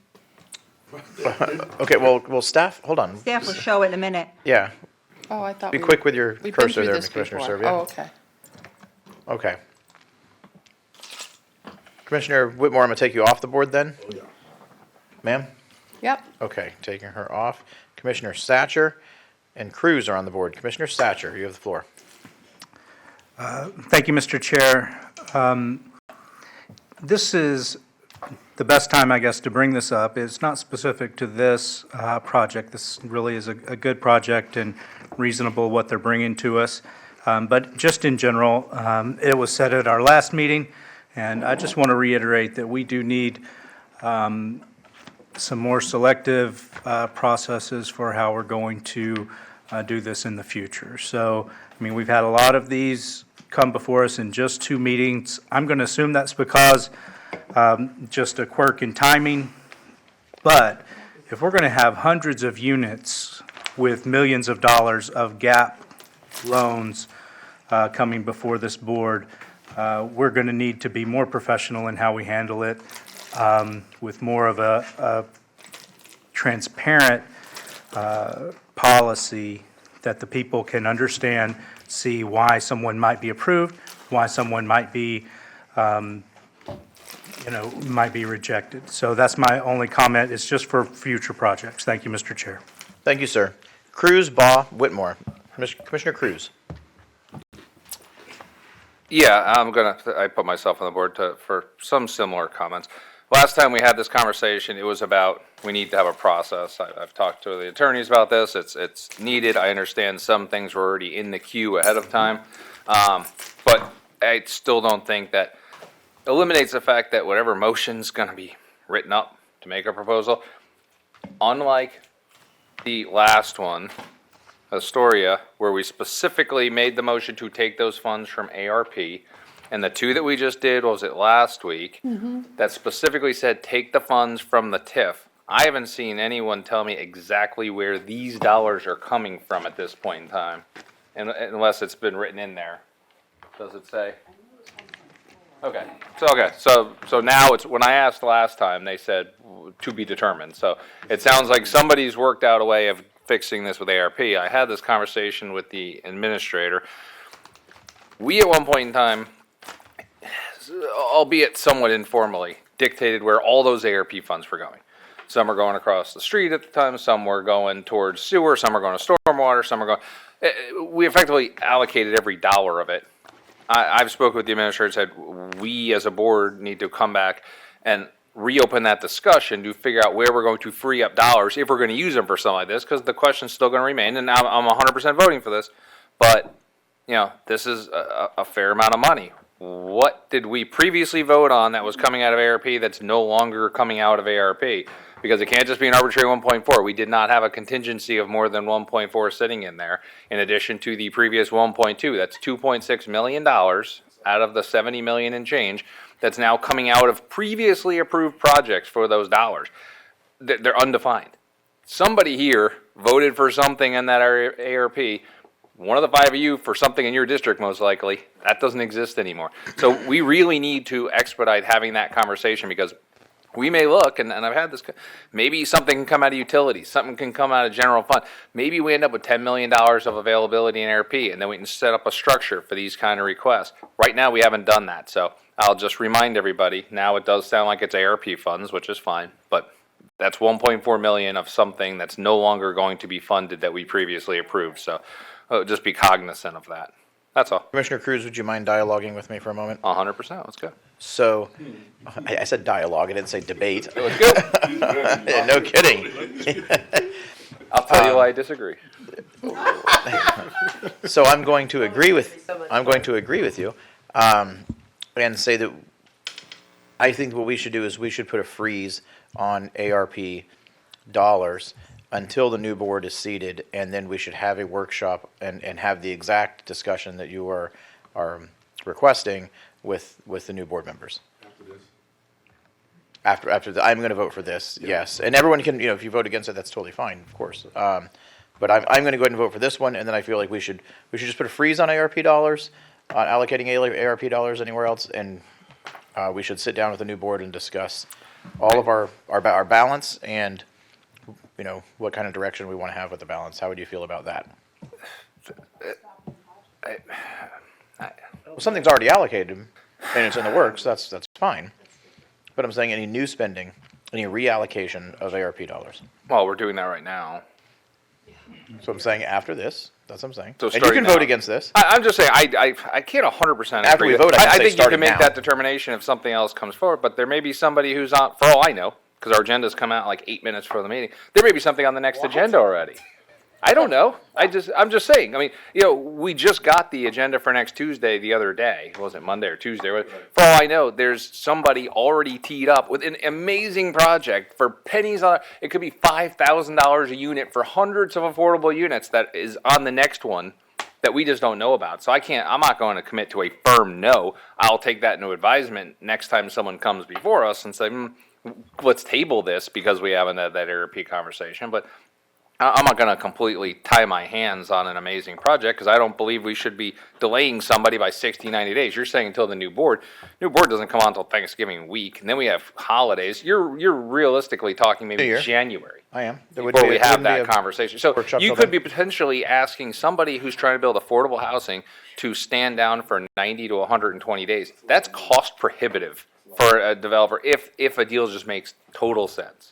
Okay, well, staff, hold on. Staff will show it in a minute. Yeah, Oh, I thought be we- quick with your we've been cursor through there, this Commissioner before. Servia. Oh, okay. Okay. Commissioner Whitmore, I'm going to take you off the board then? Ma'am? Yep. Okay, taking her off. Commissioner Satcher and Cruz are on the board. Commissioner Satcher, you have the floor. Thank you, Mr. Chair. This is the best time, I guess, to bring this up. It's not specific to this project. This really is a good project and reasonable what they're bringing to us. But just in general, it was said at our last meeting, and I just want to reiterate that we do need some more selective processes for how we're going to do this in the future. So, I mean, we've had a lot of these come before us in just 2 meetings. I'm going to assume that's because just a quirk in timing. But if we're going to have hundreds of units with millions of dollars of gap loans coming before this board, we're going to need to be more professional in how we handle it. with more of a transparent policy that the people can understand, see why someone might be approved, why someone might be, might be rejected. So that's my only comment. It's just for future projects. Thank you, Mr. Chair. Thank you, sir. Cruz, Baugh, Whitmore. Commissioner Cruz. Yeah, I put myself on the board for some similar comments. Last time we had this conversation, it was about, we need to have a process. I've talked to the attorneys about this. It's needed. I understand some things were already in the queue ahead of time. But I still don't think that eliminates the fact that whatever motion's gonna be written up to make a proposal, unlike the last one, Astoria, where we specifically made the motion to take those funds from ARP, and the two that we just did, was it last week, that specifically said take the funds from the TIF. I haven't seen anyone tell me exactly where these dollars are coming from at this point in time, unless it's been written in there. Does it say? Okay, so now it's, when I asked last time, they said to be determined. So it sounds like somebody's worked out a way of fixing this with ARP. I had this conversation with the administrator. We at one point in time, albeit somewhat informally, dictated where all those ARP funds were going. Some are going across the street at the time, some were going towards sewer, some are going to stormwater, some are going, we effectively allocated every dollar of it. I've spoken with the administrator and said, we as a board need to come back and reopen that discussion to figure out where we're going to free up dollars if we're going to use them for something like this, because the question's still going to remain, and I'm 100% voting for this, but, this is a fair amount of money. What did we previously vote on that was coming out of ARP that's no longer coming out of ARP? Because it can't just be an arbitrary 1.4. We did not have a contingency of more than 1.4 sitting in there, in addition to the previous 1.2. That's $2.6 million out of the 70 million and change that's now coming out of previously approved projects for those dollars. They're undefined. Somebody here voted for something in that ARP, one of the five of you for something in your district most likely, that doesn't exist anymore. So we really need to expedite having that conversation, because we may look, and I've had this, maybe something can come out of utilities, something can come out of general fund. Maybe we end up with $10 million of availability in ARP, and then we can set up a structure for these kind of requests. Right now, we haven't done that, so I'll just remind everybody, now it does sound like it's ARP funds, which is fine, but that's 1.4 million of something that's no longer going to be funded that we previously approved, so just be cognizant of that. That's all. Commissioner Cruz, would you mind dialoguing with me for a moment? 100%, let's go. So, I said dialogue, I didn't say debate. Let's go. No kidding. I'll tell you why I disagree. So I'm going to agree with you, and say that I think what we should do is we should put a freeze on ARP dollars until the new board is seated, and then we should have a workshop and have the exact discussion that you are requesting with the new board members. After I'm going to vote for this, yes. And everyone can, if you vote against it, that's totally fine, of course. But I'm going to go ahead and vote for this one, and then I feel like we should just put a freeze on ARP dollars, on allocating ARP dollars anywhere else, and we should sit down with the new board and discuss all of our balance and, what kind of direction we want to have with the balance. How would you feel about that? Well, something's already allocated, and it's in the works, that's fine. But I'm saying any new spending, any reallocation of ARP dollars. Well, we're doing that right now. So I'm saying after this, that's what I'm saying. So And you can now. vote against this. I'm just saying, I can't 100% agree. After we vote, I can say think you starting can make now. that determination if something else comes forward, but there may be somebody who's on, for all I know, because our agendas come out like 8 minutes before the meeting, there may be something on the next agenda already. I don't know. I'm just saying. I mean, we just got the agenda for next Tuesday the other day. Was it Monday or Tuesday? For all I know, there's somebody already teed up with an amazing project for pennies on it. It could be $5,000 a unit for hundreds of affordable units that is on the next one that we just don't know about. So I'm not going to commit to a firm no. I'll take that into advisement next time someone comes before us and say, let's table this because we haven't had that ARP conversation. But I'm not going to completely tie my hands on an amazing project because I don't believe we should be delaying somebody by 60, 90 days. You're saying until the new board. New board doesn't come on until Thanksgiving week, and then we have holidays. You're realistically talking maybe Year. January. I am. There Before we have wouldn't be that a conversation. So workshop you till could then. be potentially asking somebody who's trying to build affordable housing to stand down for 90 to 120 days. That's cost prohibitive for a developer if a deal just makes total sense.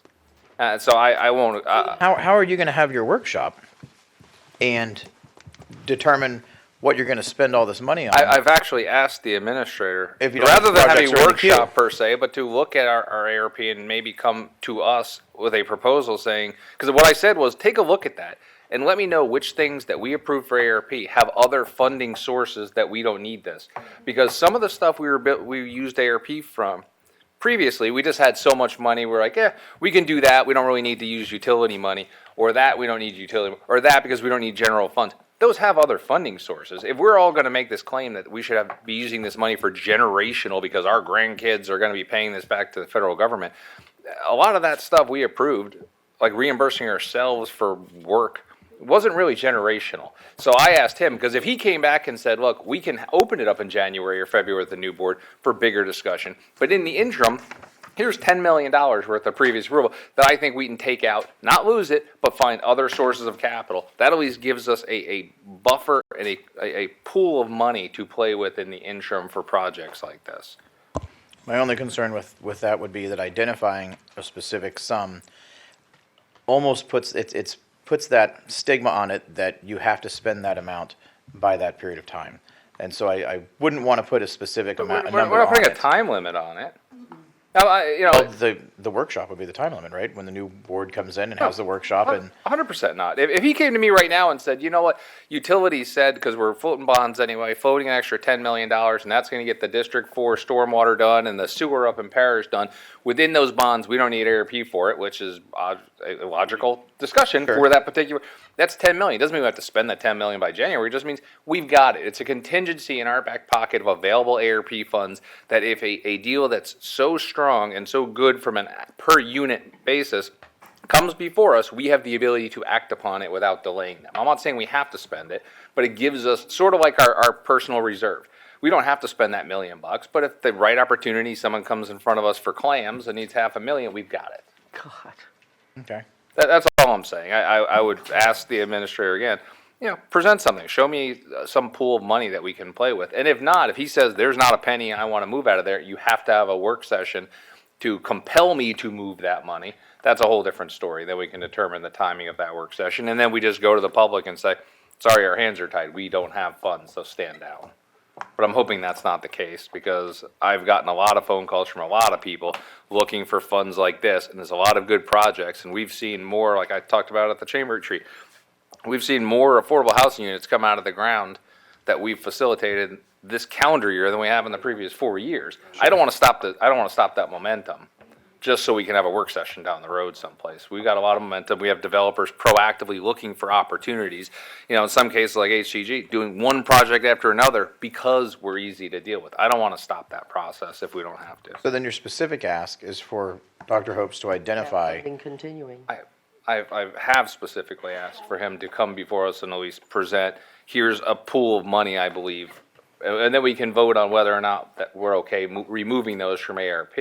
So I won't. How are you going to have your workshop and determine what you're going to spend all this money on? I've actually asked the administrator, If you don't rather have than have projects a already queued. workshop per se, but to look at our ARP and maybe come to us with a proposal saying, because what I said was, take a look at that and let me know which things that we approved for ARP have other funding sources that we don't need this. Because some of the stuff we used ARP from previously, we just had so much money, we're like, yeah, we can do that, we don't really need to use utility money, or that we don't need utility, or that because we don't need general funds. Those have other funding sources. If we're all gonna make this claim that we should be using this money for generational because our grandkids are gonna be paying this back to the federal government, a lot of that stuff we approved, like reimbursing ourselves for work, wasn't really generational. So I asked him, because if he came back and said, look, we can open it up in January or February with the new board for bigger discussion, but in the interim, here's $10 million worth of previous approval that I think we can take out, not lose it, but find other sources of capital. That at least gives us a buffer and a pool of money to play with in the interim for projects like this. My only concern with that would be that identifying a specific sum almost puts puts that stigma on it that you have to spend that amount by that period of time. And so I wouldn't want to put a specific amount, a We're number not on putting a it. time limit on it. Well, the workshop would be the time limit, right? When the new board comes in and has the workshop and 100% not. If he came to me right now and said, you know what, utilities said, because we're floating bonds anyway, floating an extra $10 million, and that's going to get the District 4 stormwater done and the sewer up in Parish done, within those bonds, we don't need ARP for it, which is a logical discussion for that particular, that's $10 million. Doesn't mean we have to spend that $10 million by January. It just means we've got it. It's a contingency in our back pocket of available ARP funds that if a deal that's so strong and so good from a per unit basis comes before us, we have the ability to act upon it without delaying them. I'm not saying we have to spend it, but it gives us sort of like our personal reserve. We don't have to spend that $1 million, but if the right opportunity, someone comes in front of us for clams and needs $500,000, we've got it. God. Okay. That's all I'm saying. I would ask the administrator again, present something. Show me some pool of money that we can play with. And if not, if he says there's not a penny I want to move out of there, you have to have a work session to compel me to move that money. That's a whole different story. Then we can determine the timing of that work session. And then we just go to the public and say, sorry, our hands are tied. We don't have funds, so stand down. But I'm hoping that's not the case because I've gotten a lot of phone calls from a lot of people looking for funds like this. And there's a lot of good projects. And we've seen more, like I talked about at the Chamber Retreat, we've seen more affordable housing units come out of the ground that we've facilitated this calendar year than we have in the previous 4 years. I don't want to stop that momentum just so we can have a work session down the road someplace. We've got a lot of momentum. We have developers proactively looking for opportunities. In some cases like HCG, doing one project after another because we're easy to deal with. I don't want to stop that process if we don't have to. so then your specific ask is for Dr. Hopes to identify. And continuing. I have specifically asked for him to come before us and at least present, here's a pool of money, I believe. And then we can vote on whether or not that we're okay removing those from ARP.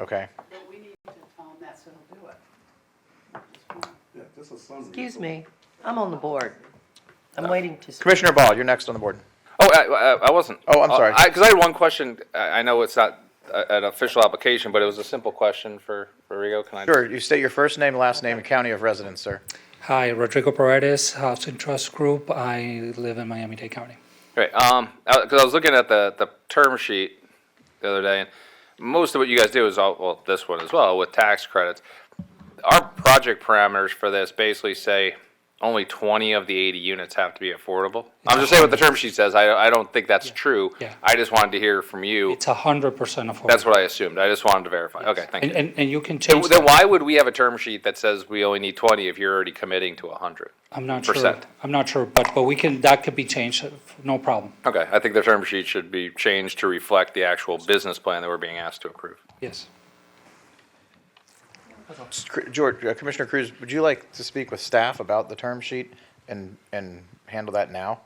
Okay. But we need to tell them that's who'll do it. Excuse me, I'm on the board. I'm waiting to. Commissioner Ball, you're next on the board. Oh, I wasn't. Oh, I'm sorry. Because I had one question. I know it's not an official application, but it was a simple question for Rodrigo. Can I? Sure, you state your first name, last name, and county of residence, sir. Hi, Rodrigo Paredes, Housing Trust Group. I live in Miami-Dade County. Great. Because I was looking at the term sheet the other day, and most of what you guys do is this one as well with tax credits. Our project parameters for this basically say only 20 of the 80 units have to be affordable. I'm just saying what the term sheet says. I don't think that's true. Yeah. I just wanted to hear from you. It's 100% affordable. That's what I assumed. I just wanted to verify. Okay, thank you. And you can change Then why would we have a term sheet that says we only need 20 if you're already committing to 100%? I'm not sure. I'm not sure, but we can, that could be changed, no problem. Okay, I think the term sheet should be changed to reflect the actual business plan that we're being asked to approve. Yes. George, Commissioner Cruz, would you like to speak with staff about the term sheet and handle that now?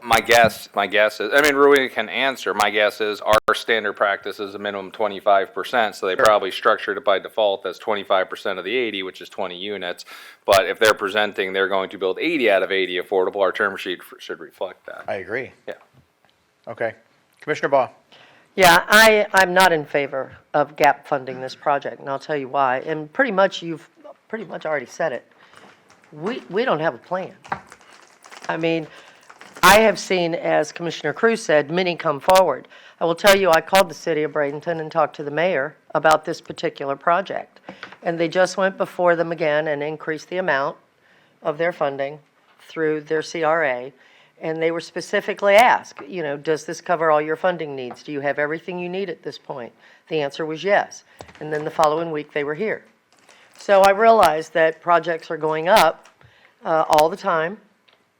My guess is, I mean, Rui can answer. My guess is our standard practice is a minimum 25%, so they probably structured it by default as 25% of the 80, which is 20 units. But if they're presenting they're going to build 80 out of 80 affordable, our term sheet should reflect that. I agree. Yeah. Okay. Commissioner Baugh. Yeah, I'm not in favor of gap funding this project, and I'll tell you why. And pretty much, you've pretty much already said it. We don't have a plan. I mean, I have seen, as Commissioner Cruz said, many come forward. I will tell you, I called the city of Bradenton and talked to the mayor about this particular project. And they just went before them again and increased the amount of their funding through their CRA. And they were specifically asked, you know, does this cover all your funding needs? Do you have everything you need at this point? The answer was yes. And then the following week, they were here. So I realized that projects are going up all the time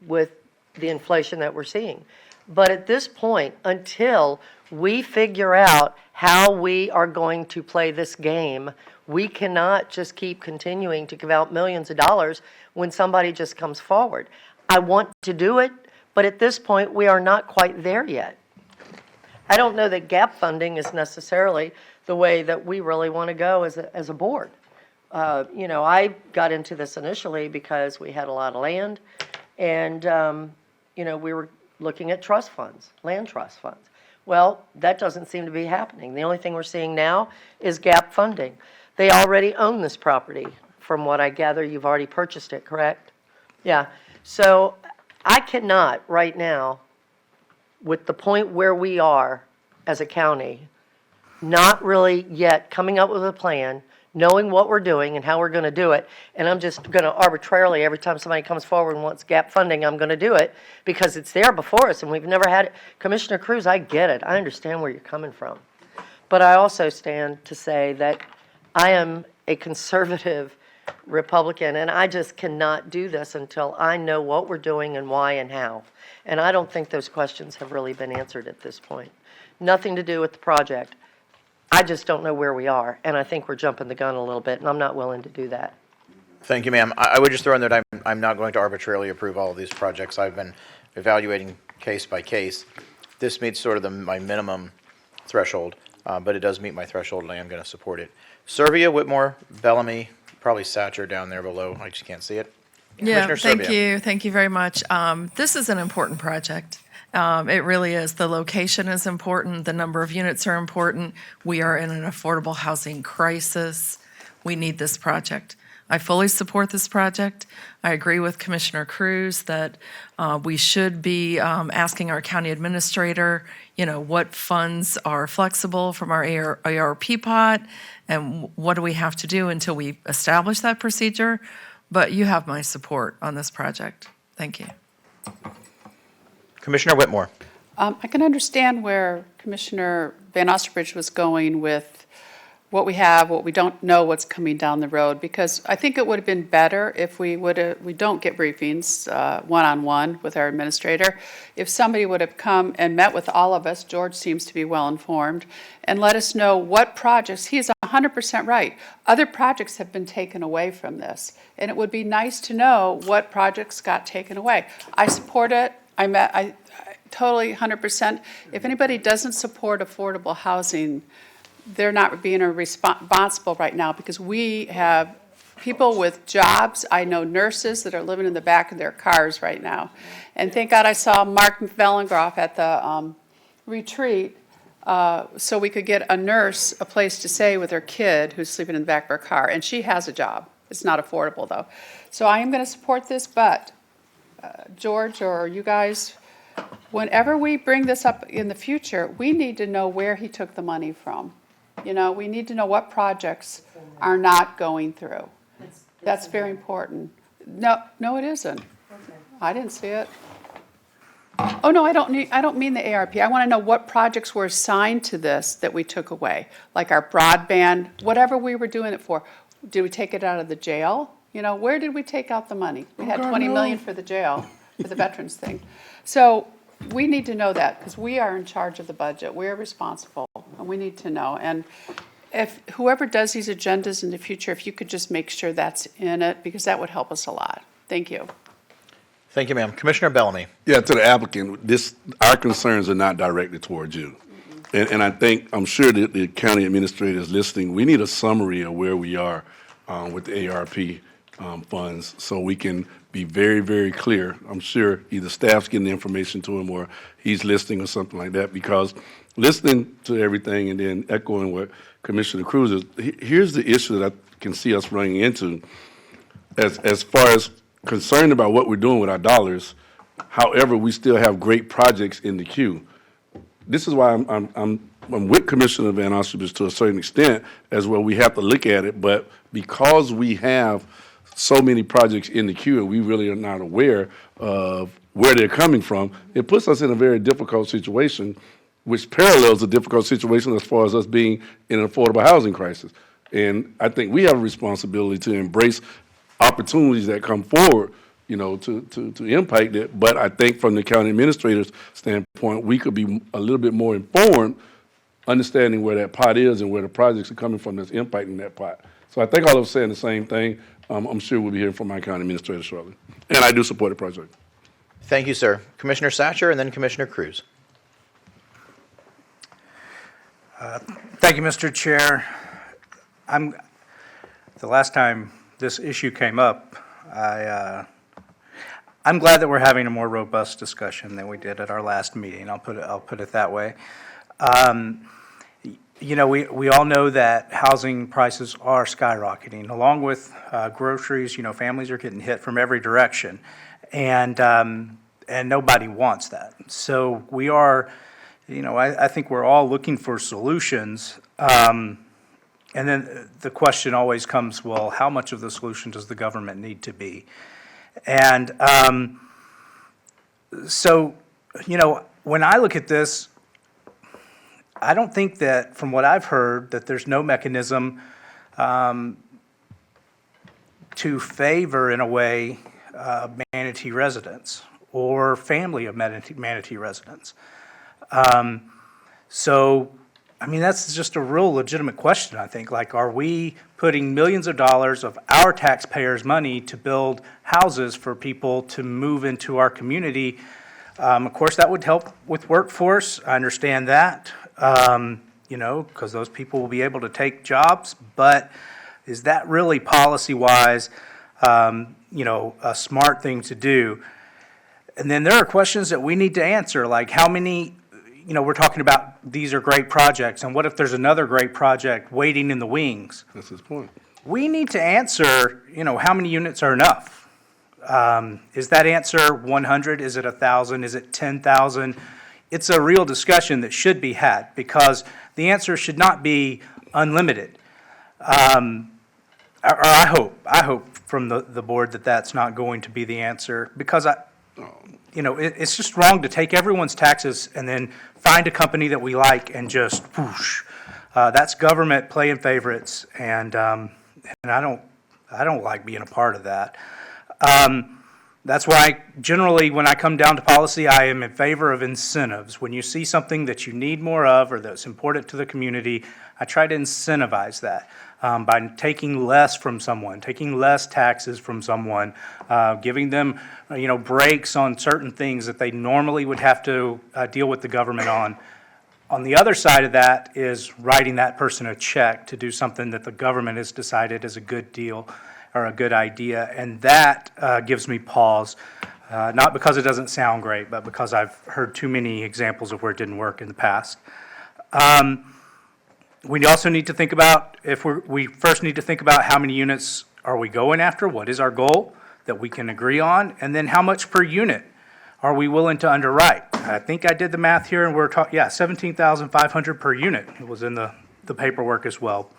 with the inflation that we're seeing. But at this point, until we figure out how we are going to play this game, we cannot just keep continuing to give out millions of dollars when somebody just comes forward. I want to do it, but at this point, we are not quite there yet. I don't know that gap funding is necessarily the way that we really want to go as a board. You know, I got into this initially because we had a lot of land, and you know, we were looking at trust funds, land trust funds. Well, that doesn't seem to be happening. The only thing we're seeing now is gap funding. They already own this property. From what I gather, you've already purchased it, correct? Yeah. So I cannot right now, with the point where we are as a county, not really yet coming up with a plan, knowing what we're doing and how we're going to do it, and I'm just going to arbitrarily, every time somebody comes forward and wants gap funding, I'm going to do it because it's there before us and we've never had it. Commissioner Cruz, I get it. I understand where you're coming from. But I also stand to say that I am a conservative Republican, and I just cannot do this until I know what we're doing and why and how. And I don't think those questions have really been answered at this point. Nothing to do with the project. I just don't know where we are, and I think we're jumping the gun a little bit, and I'm not willing to do that. Thank you, ma'am. I would just throw in that I'm not going to arbitrarily approve all of these projects. I've been evaluating case by case. This meets sort of my minimum threshold, but it does meet my threshold, and I am going to support it. Servia, Whitmore, Bellamy, probably Satcher down there below. I just can't see it. Yeah, Commissioner thank Serbia. you. Thank you very much. This is an important project. It really is. The location is important. The number of units are important. We are in an affordable housing crisis. We need this project. I fully support this project. I agree with Commissioner Cruz that we should be asking our county administrator, you know, what funds are flexible from our ARP pot and what do we have to do until we establish that procedure. But you have my support on this project. Thank you. Commissioner Whitmore. I can understand where Commissioner Van Osterbridge was going with what we have, what we don't know what's coming down the road, because I think it would have been better if we don't get briefings one-on-one with our administrator. If somebody would have come and met with all of us, George seems to be well-informed, and let us know what projects, he is 100% right. Other projects have been taken away from this, and it would be nice to know what projects got taken away. I support it. I totally 100%. If anybody doesn't support affordable housing, they're not being responsible right now, because we have people with jobs. I know nurses that are living in the back of their cars right now. And thank God I saw Mark Vellengroff at the retreat so we could get a nurse a place to stay with her kid who's sleeping in the back of her car. And she has a job. It's not affordable, though. So I am going to support this, but George or you guys, whenever we bring this up in the future, we need to know where he took the money from. You know, we need to know what projects are not going through. That's very important. No, it isn't. I didn't see it. Oh, no, I don't mean the ARP. I want to know what projects were assigned to this that we took away, like our broadband, whatever we were doing it for. Did we take it out of the jail? You know, where did we take out the money? We had $20 million for the jail, for the veterans thing. So we need to know that, because we are in charge of the budget. We're responsible, and we need to know. And if whoever does these agendas in the future, if you could just make sure that's in it, because that would help us a lot. Thank you. Thank you, ma'am. Commissioner Bellamy. Yeah, to the applicant, our concerns are not directed towards you. And I'm sure that the county administrator is listening. We need a summary of where we are with the ARP funds so we can be very, very clear. I'm sure either staff's getting the information to him or he's listening or something like that, because listening to everything and then echoing what Commissioner Cruz is, here's the issue that I can see us running into as far as concerned about what we're doing with our dollars. However, we still have great projects in the queue. This is why I'm with Commissioner Van Ostrobus to a certain extent, as well. We have to look at it, but because we have so many projects in the queue and we really are not aware of where they're coming from, it puts us in a very difficult situation, which parallels a difficult situation as far as us being in an affordable housing crisis. And I think we have a responsibility to embrace opportunities that come forward, to impact it. But I think from the county administrator's standpoint, we could be a little bit more informed, understanding where that pot is and where the projects are coming from that's impacting that pot. So I think all of us saying the same thing. I'm sure we'll be hearing from my county administrator shortly. And I do support the project. Thank you, sir. Commissioner Satcher and then Commissioner Cruz. Thank you, Mr. Chair. The last time this issue came up, I'm glad that we're having a more robust discussion than we did at our last meeting. I'll put it that way. We all know that housing prices are skyrocketing. Along with groceries, families are getting hit from every direction, and nobody wants that. So we are, I think we're all looking for solutions. And then the question always comes, well, how much of the solution does the government need to be? And so, when I look at this, I don't think that, from what I've heard, that there's no mechanism to favor, in a way, Manatee residents or family of Manatee residents. That's just a real legitimate question, I think. Like, are we putting millions of dollars of our taxpayers' money to build houses for people to move into our community? Of course, that would help with workforce. I understand that, because those people will be able to take jobs. But is that really policy-wise, a smart thing to do? And then there are questions that we need to answer, like how many, we're talking about these are great projects, and what if there's another great project waiting in the wings? That's his point. We need to answer, how many units are enough? Is that answer 100? Is it 1,000? Is it 10,000? It's a real discussion that should be had, because the answer should not be unlimited. Or I hope from the board that that's not going to be the answer, because it's just wrong to take everyone's taxes and then find a company that we like and just whoosh. That's government playing favorites, and I don't like being a part of that. That's why generally when I come down to policy, I am in favor of incentives. When you see something that you need more of or that's important to the community, I try to incentivize that by taking less from someone, taking less taxes from someone, giving them breaks on certain things that they normally would have to deal with the government on. On the other side of that is writing that person a check to do something that the government has decided is a good deal or a good idea, and that gives me pause, not because it doesn't sound great, but because I've heard too many examples of where it didn't work in the past. We also need to think about, we first need to think about how many units are we going after, what is our goal that we can agree on, and then how much per unit are we willing to underwrite. I think I did the math here, and we're talking, $17,500 per unit. It was in the paperwork as well.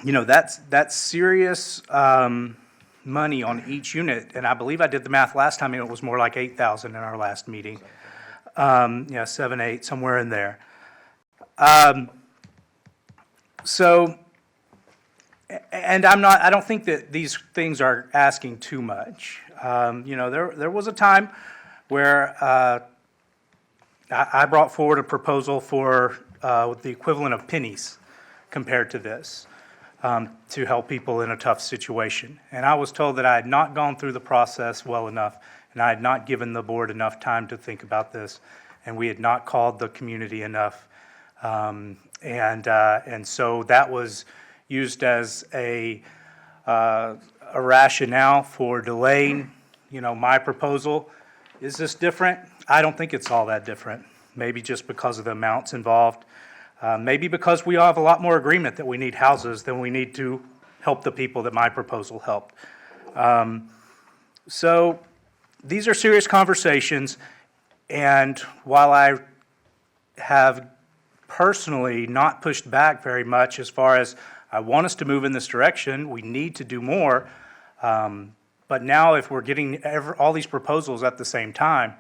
That's serious money on each unit, and I believe I did the math last time, and it was more like $8,000 in our last meeting. 7, 8, somewhere in there. I don't think that these things are asking too much. There was a time where I brought forward a proposal for the equivalent of pennies compared to this, to help people in a tough situation. And I was told that I had not gone through the process well enough, and I had not given the board enough time to think about this, and we had not called the community enough. And so that was used as a rationale for delaying, my proposal. Is this different? I don't think it's all that different. Maybe just because of the amounts involved. Maybe because we have a lot more agreement that we need houses than we need to help the people that my proposal helped. So these are serious conversations, and while I have personally not pushed back very much as far as I want us to move in this direction, we need to do more, but now if we're getting all these proposals at the same time,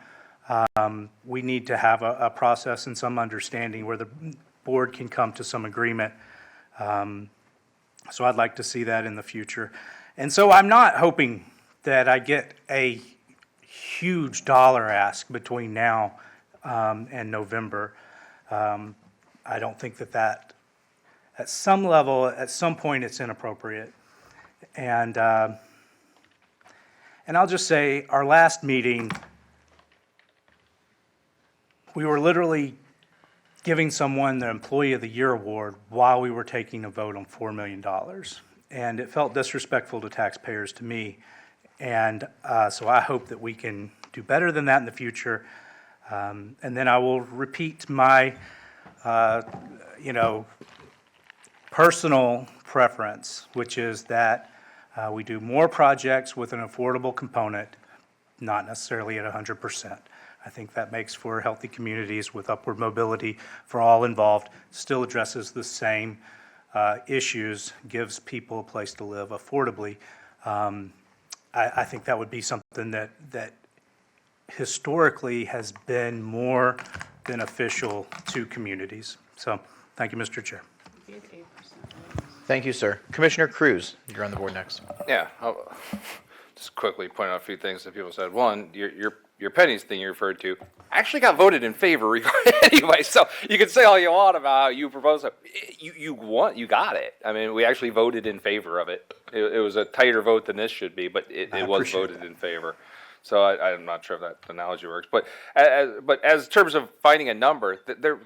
we need to have a process and some understanding where the board can come to some agreement. So I'd like to see that in the future. And so I'm not hoping that I get a huge dollar ask between now and November. I don't think that at some level, at some point, it's inappropriate. And I'll just say, our last meeting, we were literally giving someone the Employee of the Year award while we were taking a vote on $4 million. And it felt disrespectful to taxpayers to me. And so I hope that we can do better than that in the future. And then I will repeat my, personal preference, which is that we do more projects with an affordable component, not necessarily at 100%. I think that makes for healthy communities with upward mobility for all involved, still addresses the same issues, gives people a place to live affordably. I think that would be something that historically has been more beneficial to communities. So, thank you, Mr. Chair. Thank you, sir. Commissioner Cruz, you're on the board next. Yeah, I'll just quickly point out a few things that people said. One, your pennies thing you referred to actually got voted in favor anyway. So you can say all you want about how you proposed it. You got it. I mean, we actually voted in favor of it. It was a tighter vote than this should be, but it was voted in favor. So I'm not sure if that analogy works. But as terms of finding a number, they're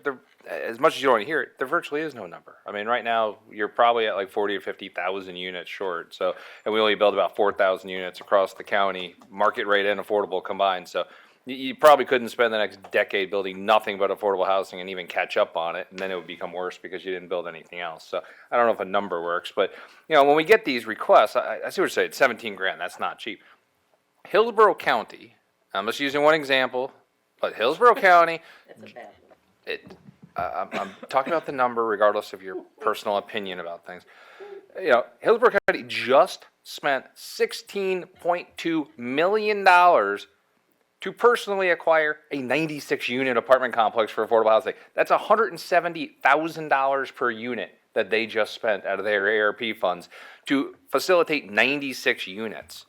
as much as you don't want to hear it, there virtually is no number. I mean, right now you're probably at like 40 or 50,000 units short. So, and we only build about 4,000 units across the county, market rate and affordable combined. So, you probably couldn't spend the next decade building nothing but affordable housing and even catch up on it, and then it would become worse because you didn't build anything else. So, I don't know if a number works, but when we get these requests, I see what you're saying. It's 17 grand. That's not cheap. Hillsborough County. I'm just using one example, but Hillsborough County. That's a bad one. I'm talking about the number regardless of your personal opinion about things. Hillsborough County just spent $16.2 million to personally acquire a 96-unit apartment complex for affordable housing. That's $170,000 per unit that they just spent out of their ARP funds to facilitate 96 units.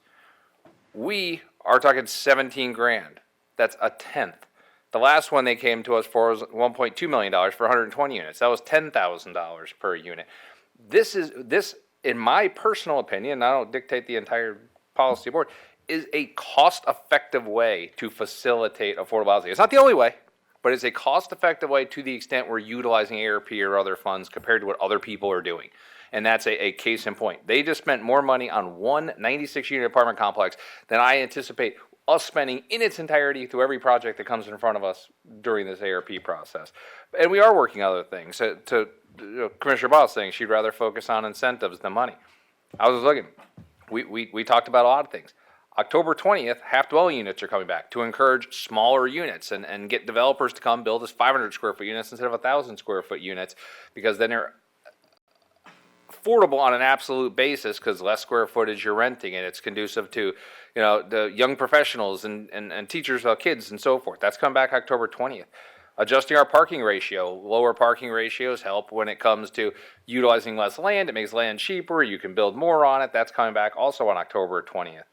We are talking 17 grand. That's a tenth. The last one they came to us for was $1.2 million for 120 units. That was $10,000 per unit. This, in my personal opinion, I don't dictate the entire policy board, is a cost-effective way to facilitate affordable housing. It's not the only way, but it's a cost-effective way to the extent we're utilizing ARP or other funds compared to what other people are doing. And that's a case in point. They just spent more money on one 96-unit apartment complex than I anticipate us spending in its entirety through every project that comes in front of us during this ARP process. And we are working on other things. To Commissioner Boss saying she'd rather focus on incentives than money. I was looking. We talked about a lot of things. October 20th, half-dwelling units are coming back to encourage smaller units and get developers to come build us 500 square foot units instead of 1,000 square foot units, because then they're affordable on an absolute basis because less square footage you're renting, and it's conducive to the young professionals and teachers of kids and so forth. That's come back October 20th. Adjusting our parking ratio. Lower parking ratios help when it comes to utilizing less land. It makes land cheaper. You can build more on it. That's coming back also on October 20th.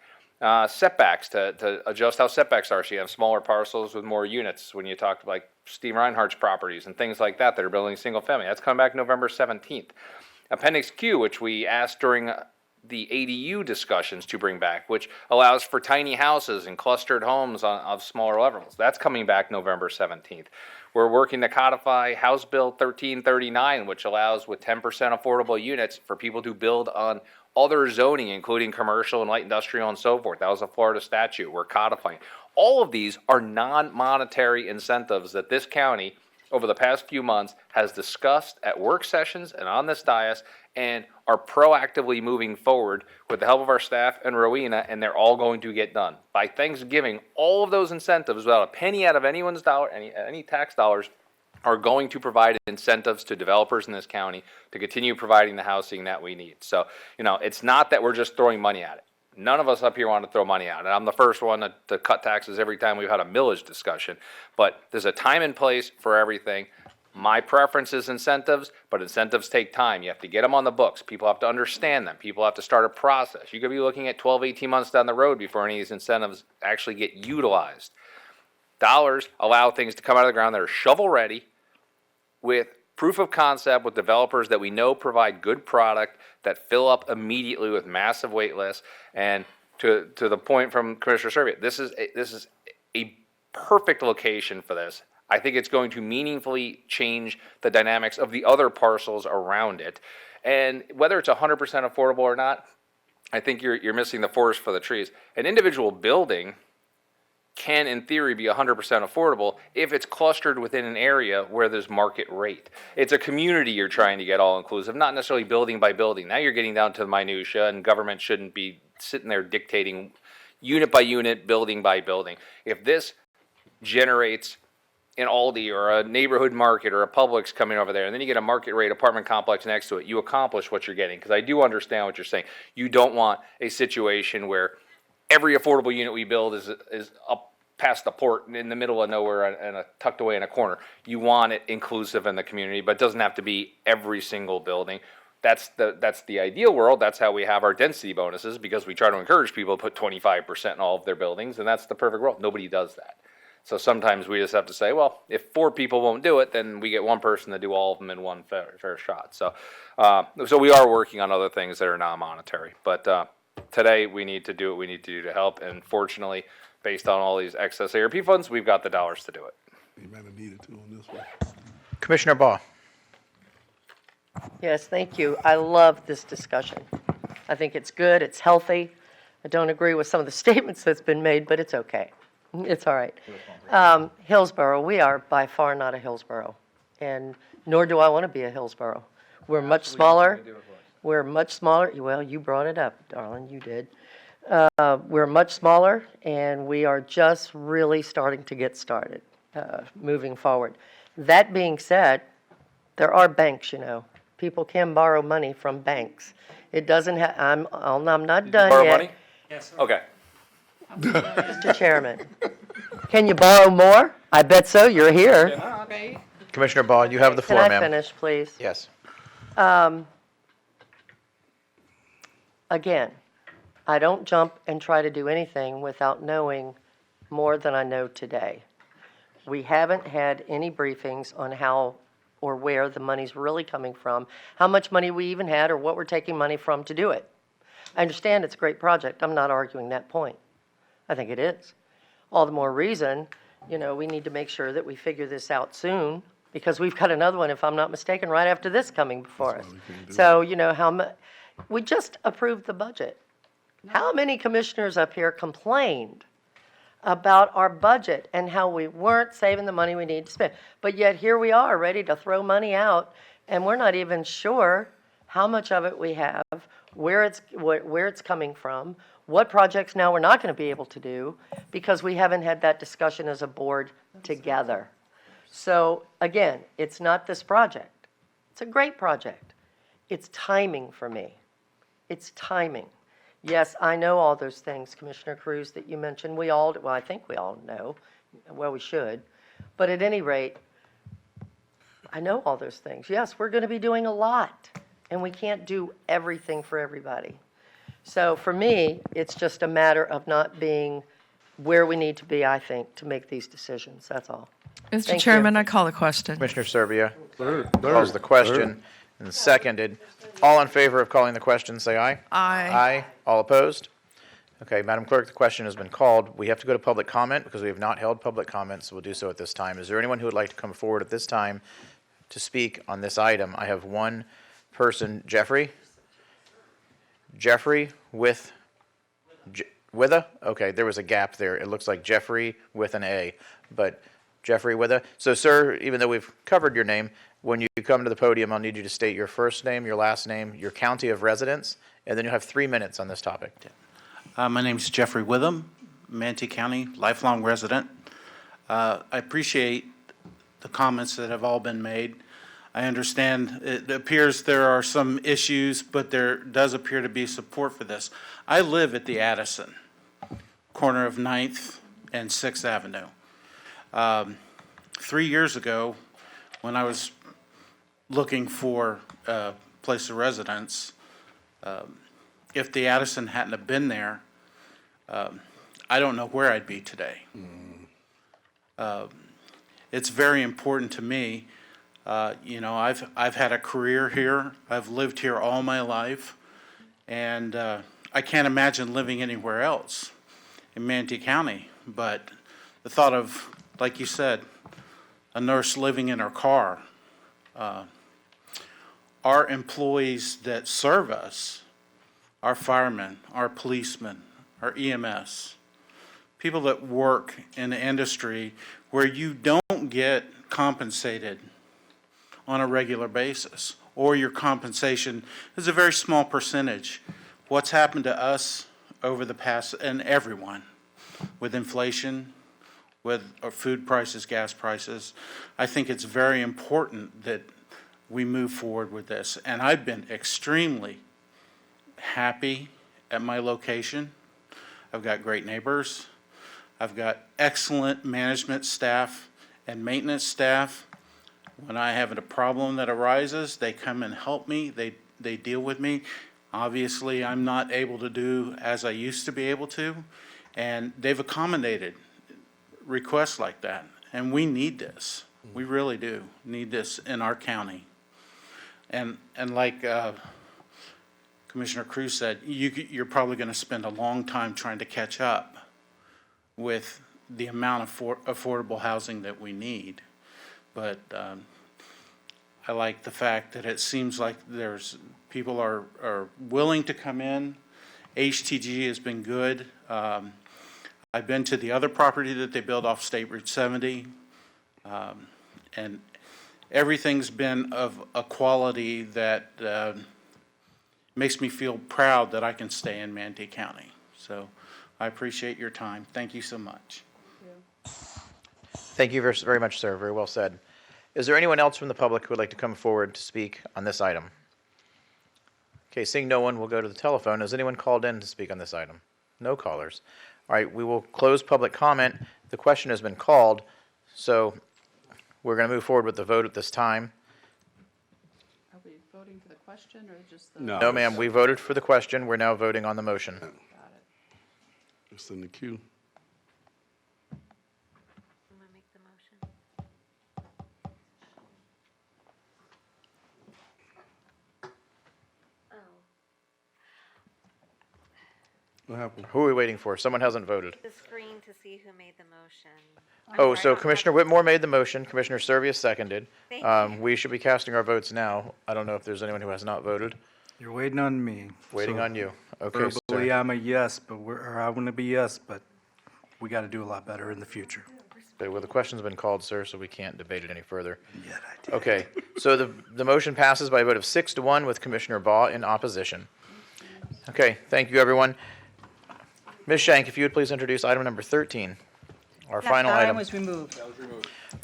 Setbacks, to adjust how setbacks are, so you have smaller parcels with more units. When you talk like Steve Reinhardt's properties and things like that are building single family, that's coming back November 17th. Appendix Q, which we asked during the ADU discussions to bring back, which allows for tiny houses and clustered homes of smaller levels. That's coming back November 17th. We're working to codify House Bill 1339, which allows with 10% affordable units for people to build on other zoning, including commercial and light industrial and so forth. That was a Florida statute. We're codifying. All of these are non-monetary incentives that this county, over the past few months, has discussed at work sessions and on this dais, and are proactively moving forward with the help of our staff and Rowena, and they're all going to get done. By Thanksgiving, all of those incentives, without a penny out of anyone's dollar, any tax dollars, are going to provide incentives to developers in this county to continue providing the housing that we need. So, it's not that we're just throwing money at it. None of us up here want to throw money at it. I'm the first one to cut taxes every time we've had a millage discussion. But there's a time and place for everything. My preference is incentives, but incentives take time. You have to get them on the books. People have to understand them. People have to start a process. You could be looking at 12, 18 months down the road before any of these incentives actually get utilized. Dollars allow things to come out of the ground that are shovel-ready with proof of concept with developers that we know provide good product that fill up immediately with massive wait lists. And to the point from Commissioner Servia, this is a perfect location for this. I think it's going to meaningfully change the dynamics of the other parcels around it. And whether it's 100% affordable or not, I think you're missing the forest for the trees. An individual building can, in theory, be 100% affordable if it's clustered within an area where there's market rate. It's a community you're trying to get all-inclusive, not necessarily building by building. Now you're getting down to the minutia, and government shouldn't be sitting there dictating unit by unit, building by building. If this generates an Aldi or a neighborhood market or a Publix coming over there, and then you get a market rate apartment complex next to it, you accomplish what you're getting. Because I do understand what you're saying. You don't want a situation where every affordable unit we build is up past the port in the middle of nowhere and tucked away in a corner. You want it inclusive in the community, but it doesn't have to be every single building. That's the ideal world. That's how we have our density bonuses, because we try to encourage people to put 25% in all of their buildings, and that's the perfect world. Nobody does that. So sometimes we just have to say, well, if 4 people won't do it, then we get one person to do all of them in one fair shot. So we are working on other things that are non-monetary. But today we need to do what we need to do to help. And fortunately, based on all these excess ARP funds, we've got the dollars to do it. You might have needed to on this one. Commissioner Baugh. Yes, thank you. I love this discussion. I think it's good, it's healthy. I don't agree with some of the statements that's been made, but it's okay. It's all right. Hillsborough, we are by far not a Hillsborough, and nor do I want to be a Hillsborough. We're much smaller. We're much smaller. Well, you brought it up, darling, you did. We're much smaller, and we are just really starting to get started, moving forward. That being said, there are banks, People can borrow money from banks. It doesn't have, I'm not done yet. Borrow money? Yes, sir. Okay. Mr. Chairman. Can you borrow more? I bet so, you're here. Commissioner Baugh, you have the floor, Can ma'am. I finish, please? Yes. Again, I don't jump and try to do anything without knowing more than I know today. We haven't had any briefings on how or where the money's really coming from, how much money we even had, or what we're taking money from to do it. I understand it's a great project. I'm not arguing that point. I think it is. All the more reason, we need to make sure that we figure this out soon, because we've got another one, if I'm not mistaken, right after this coming before us. So, we just approved the budget. How many commissioners up here complained about our budget and how we weren't saving the money we need to spend? But yet here we are, ready to throw money out, and we're not even sure how much of it we have, where it's coming from, what projects now we're not going to be able to do, because we haven't had that discussion as a board together. So again, it's not this project. It's a great project. It's timing for me. It's timing. Yes, I know all those things, Commissioner Cruz, that you mentioned. I think we all know. Well, we should. But at any rate, I know all those things. Yes, we're going to be doing a lot, and we can't do everything for everybody. So for me, it's just a matter of not being where we need to be, I think, to make these decisions. That's all. Mr. Thank you. Chairman, I call the question. Commissioner Serbia calls the question and seconded. All in favor of calling the question, say aye. Aye. Aye. All opposed? Okay, Madam Clerk, the question has been called. We have to go to public comment because we have not held public comment, so we'll do so at this time. Is there anyone who would like to come forward at this time to speak on this item? I have one person, Jeffrey. Jeffrey with a? Okay, there was a gap there. It looks like Jeffrey with an A, but Jeffrey with a. So, sir, even though we've covered your name, when you come to the podium, I'll need you to state your first name, your last name, your county of residence, and then you'll have 3 minutes on this topic. My name is Jeffrey Witham, Manatee County, lifelong resident. I appreciate the comments that have all been made. I understand it appears there are some issues, but there does appear to be support for this. I live at the Addison, corner of 9th and 6th Avenue. 3 years ago, when I was looking for a place of residence, if the Addison hadn't have been there, I don't know where I'd be today. It's very important to me. I've had a career here. I've lived here all my life, and I can't imagine living anywhere else in Manatee County. But the thought of, like you said, a nurse living in her car, our employees that serve us, our firemen, our policemen, our EMS, people that work in the industry where you don't get compensated on a regular basis, or your compensation is a very small percentage. What's happened to us over the past, and everyone, with inflation, with food prices, gas prices, I think it's very important that we move forward with this. And I've been extremely happy at my location. I've got great neighbors. I've got excellent management staff and maintenance staff. When I have a problem that arises, they come and help me. They deal with me. Obviously, I'm not able to do as I used to be able to, and they've accommodated requests like that. And we need this. We really do need this in our county. And like Commissioner Cruz said, you're probably going to spend a long time trying to catch up with the amount of affordable housing that we need. But I like the fact that it seems like people are willing to come in. HTG has been good. I've been to the other property that they built off State Route 70, and everything's been of a quality that makes me feel proud that I can stay in Manatee County. So I appreciate your time. Thank you so much. Thank you very much, sir. Very well said. Is there anyone else from the public who would like to come forward to speak on this item? Okay, seeing no one, we'll go to the telephone. Has anyone called in to speak on this item? No callers. All right, we will close public comment. The question has been called, so we're going to move forward with the vote at this time. Are we voting for the question or just the? No, ma'am, we voted for the question. We're now voting on the motion. Got it. It's in the queue. I'm gonna make the motion. Oh, What happened? Who are we waiting for? Someone hasn't voted. the screen to see who made the motion. Oh, so Commissioner Whitmore made the motion, Commissioner Servius seconded. Thank you. We should be casting our votes now. I don't know if there's anyone who has not voted. You're waiting on me. Waiting So on you. Okay, verbally, sir. I'm a yes, but I want to be yes, but we got to do a lot better in the future. Well, the question's been called, sir, so we can't debate it any further. Okay, so the motion passes by a vote of 6-1 with Commissioner Baugh in opposition. Okay, thank you, everyone. Ms. Shank, if you would please introduce item number 13, our final That item. was removed.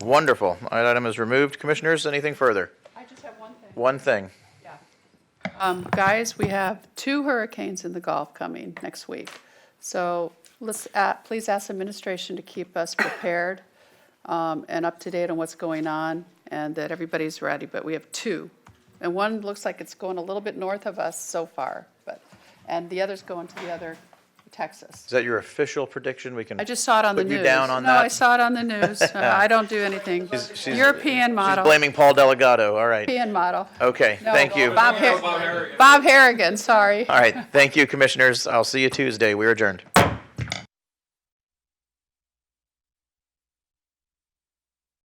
Wonderful. That item is removed. Commissioners, anything further? I just have one thing. One thing. Guys, we have 2 hurricanes in the Gulf coming next week. So please ask administration to keep us prepared and up to date on what's going on and that everybody's ready. But we have 2. And one looks like it's going a little bit north of us so far. But and the others going to the other Texas. Is that your official prediction? We can I just saw it on the put news. you down on No, that? I saw it on the news. I don't do anything. She's- European model. She's blaming Paul Delgado. All right. European model. Okay, No, thank you. Bob Harrigan, sorry. All right, thank you, commissioners. I'll see you Tuesday. We're adjourned.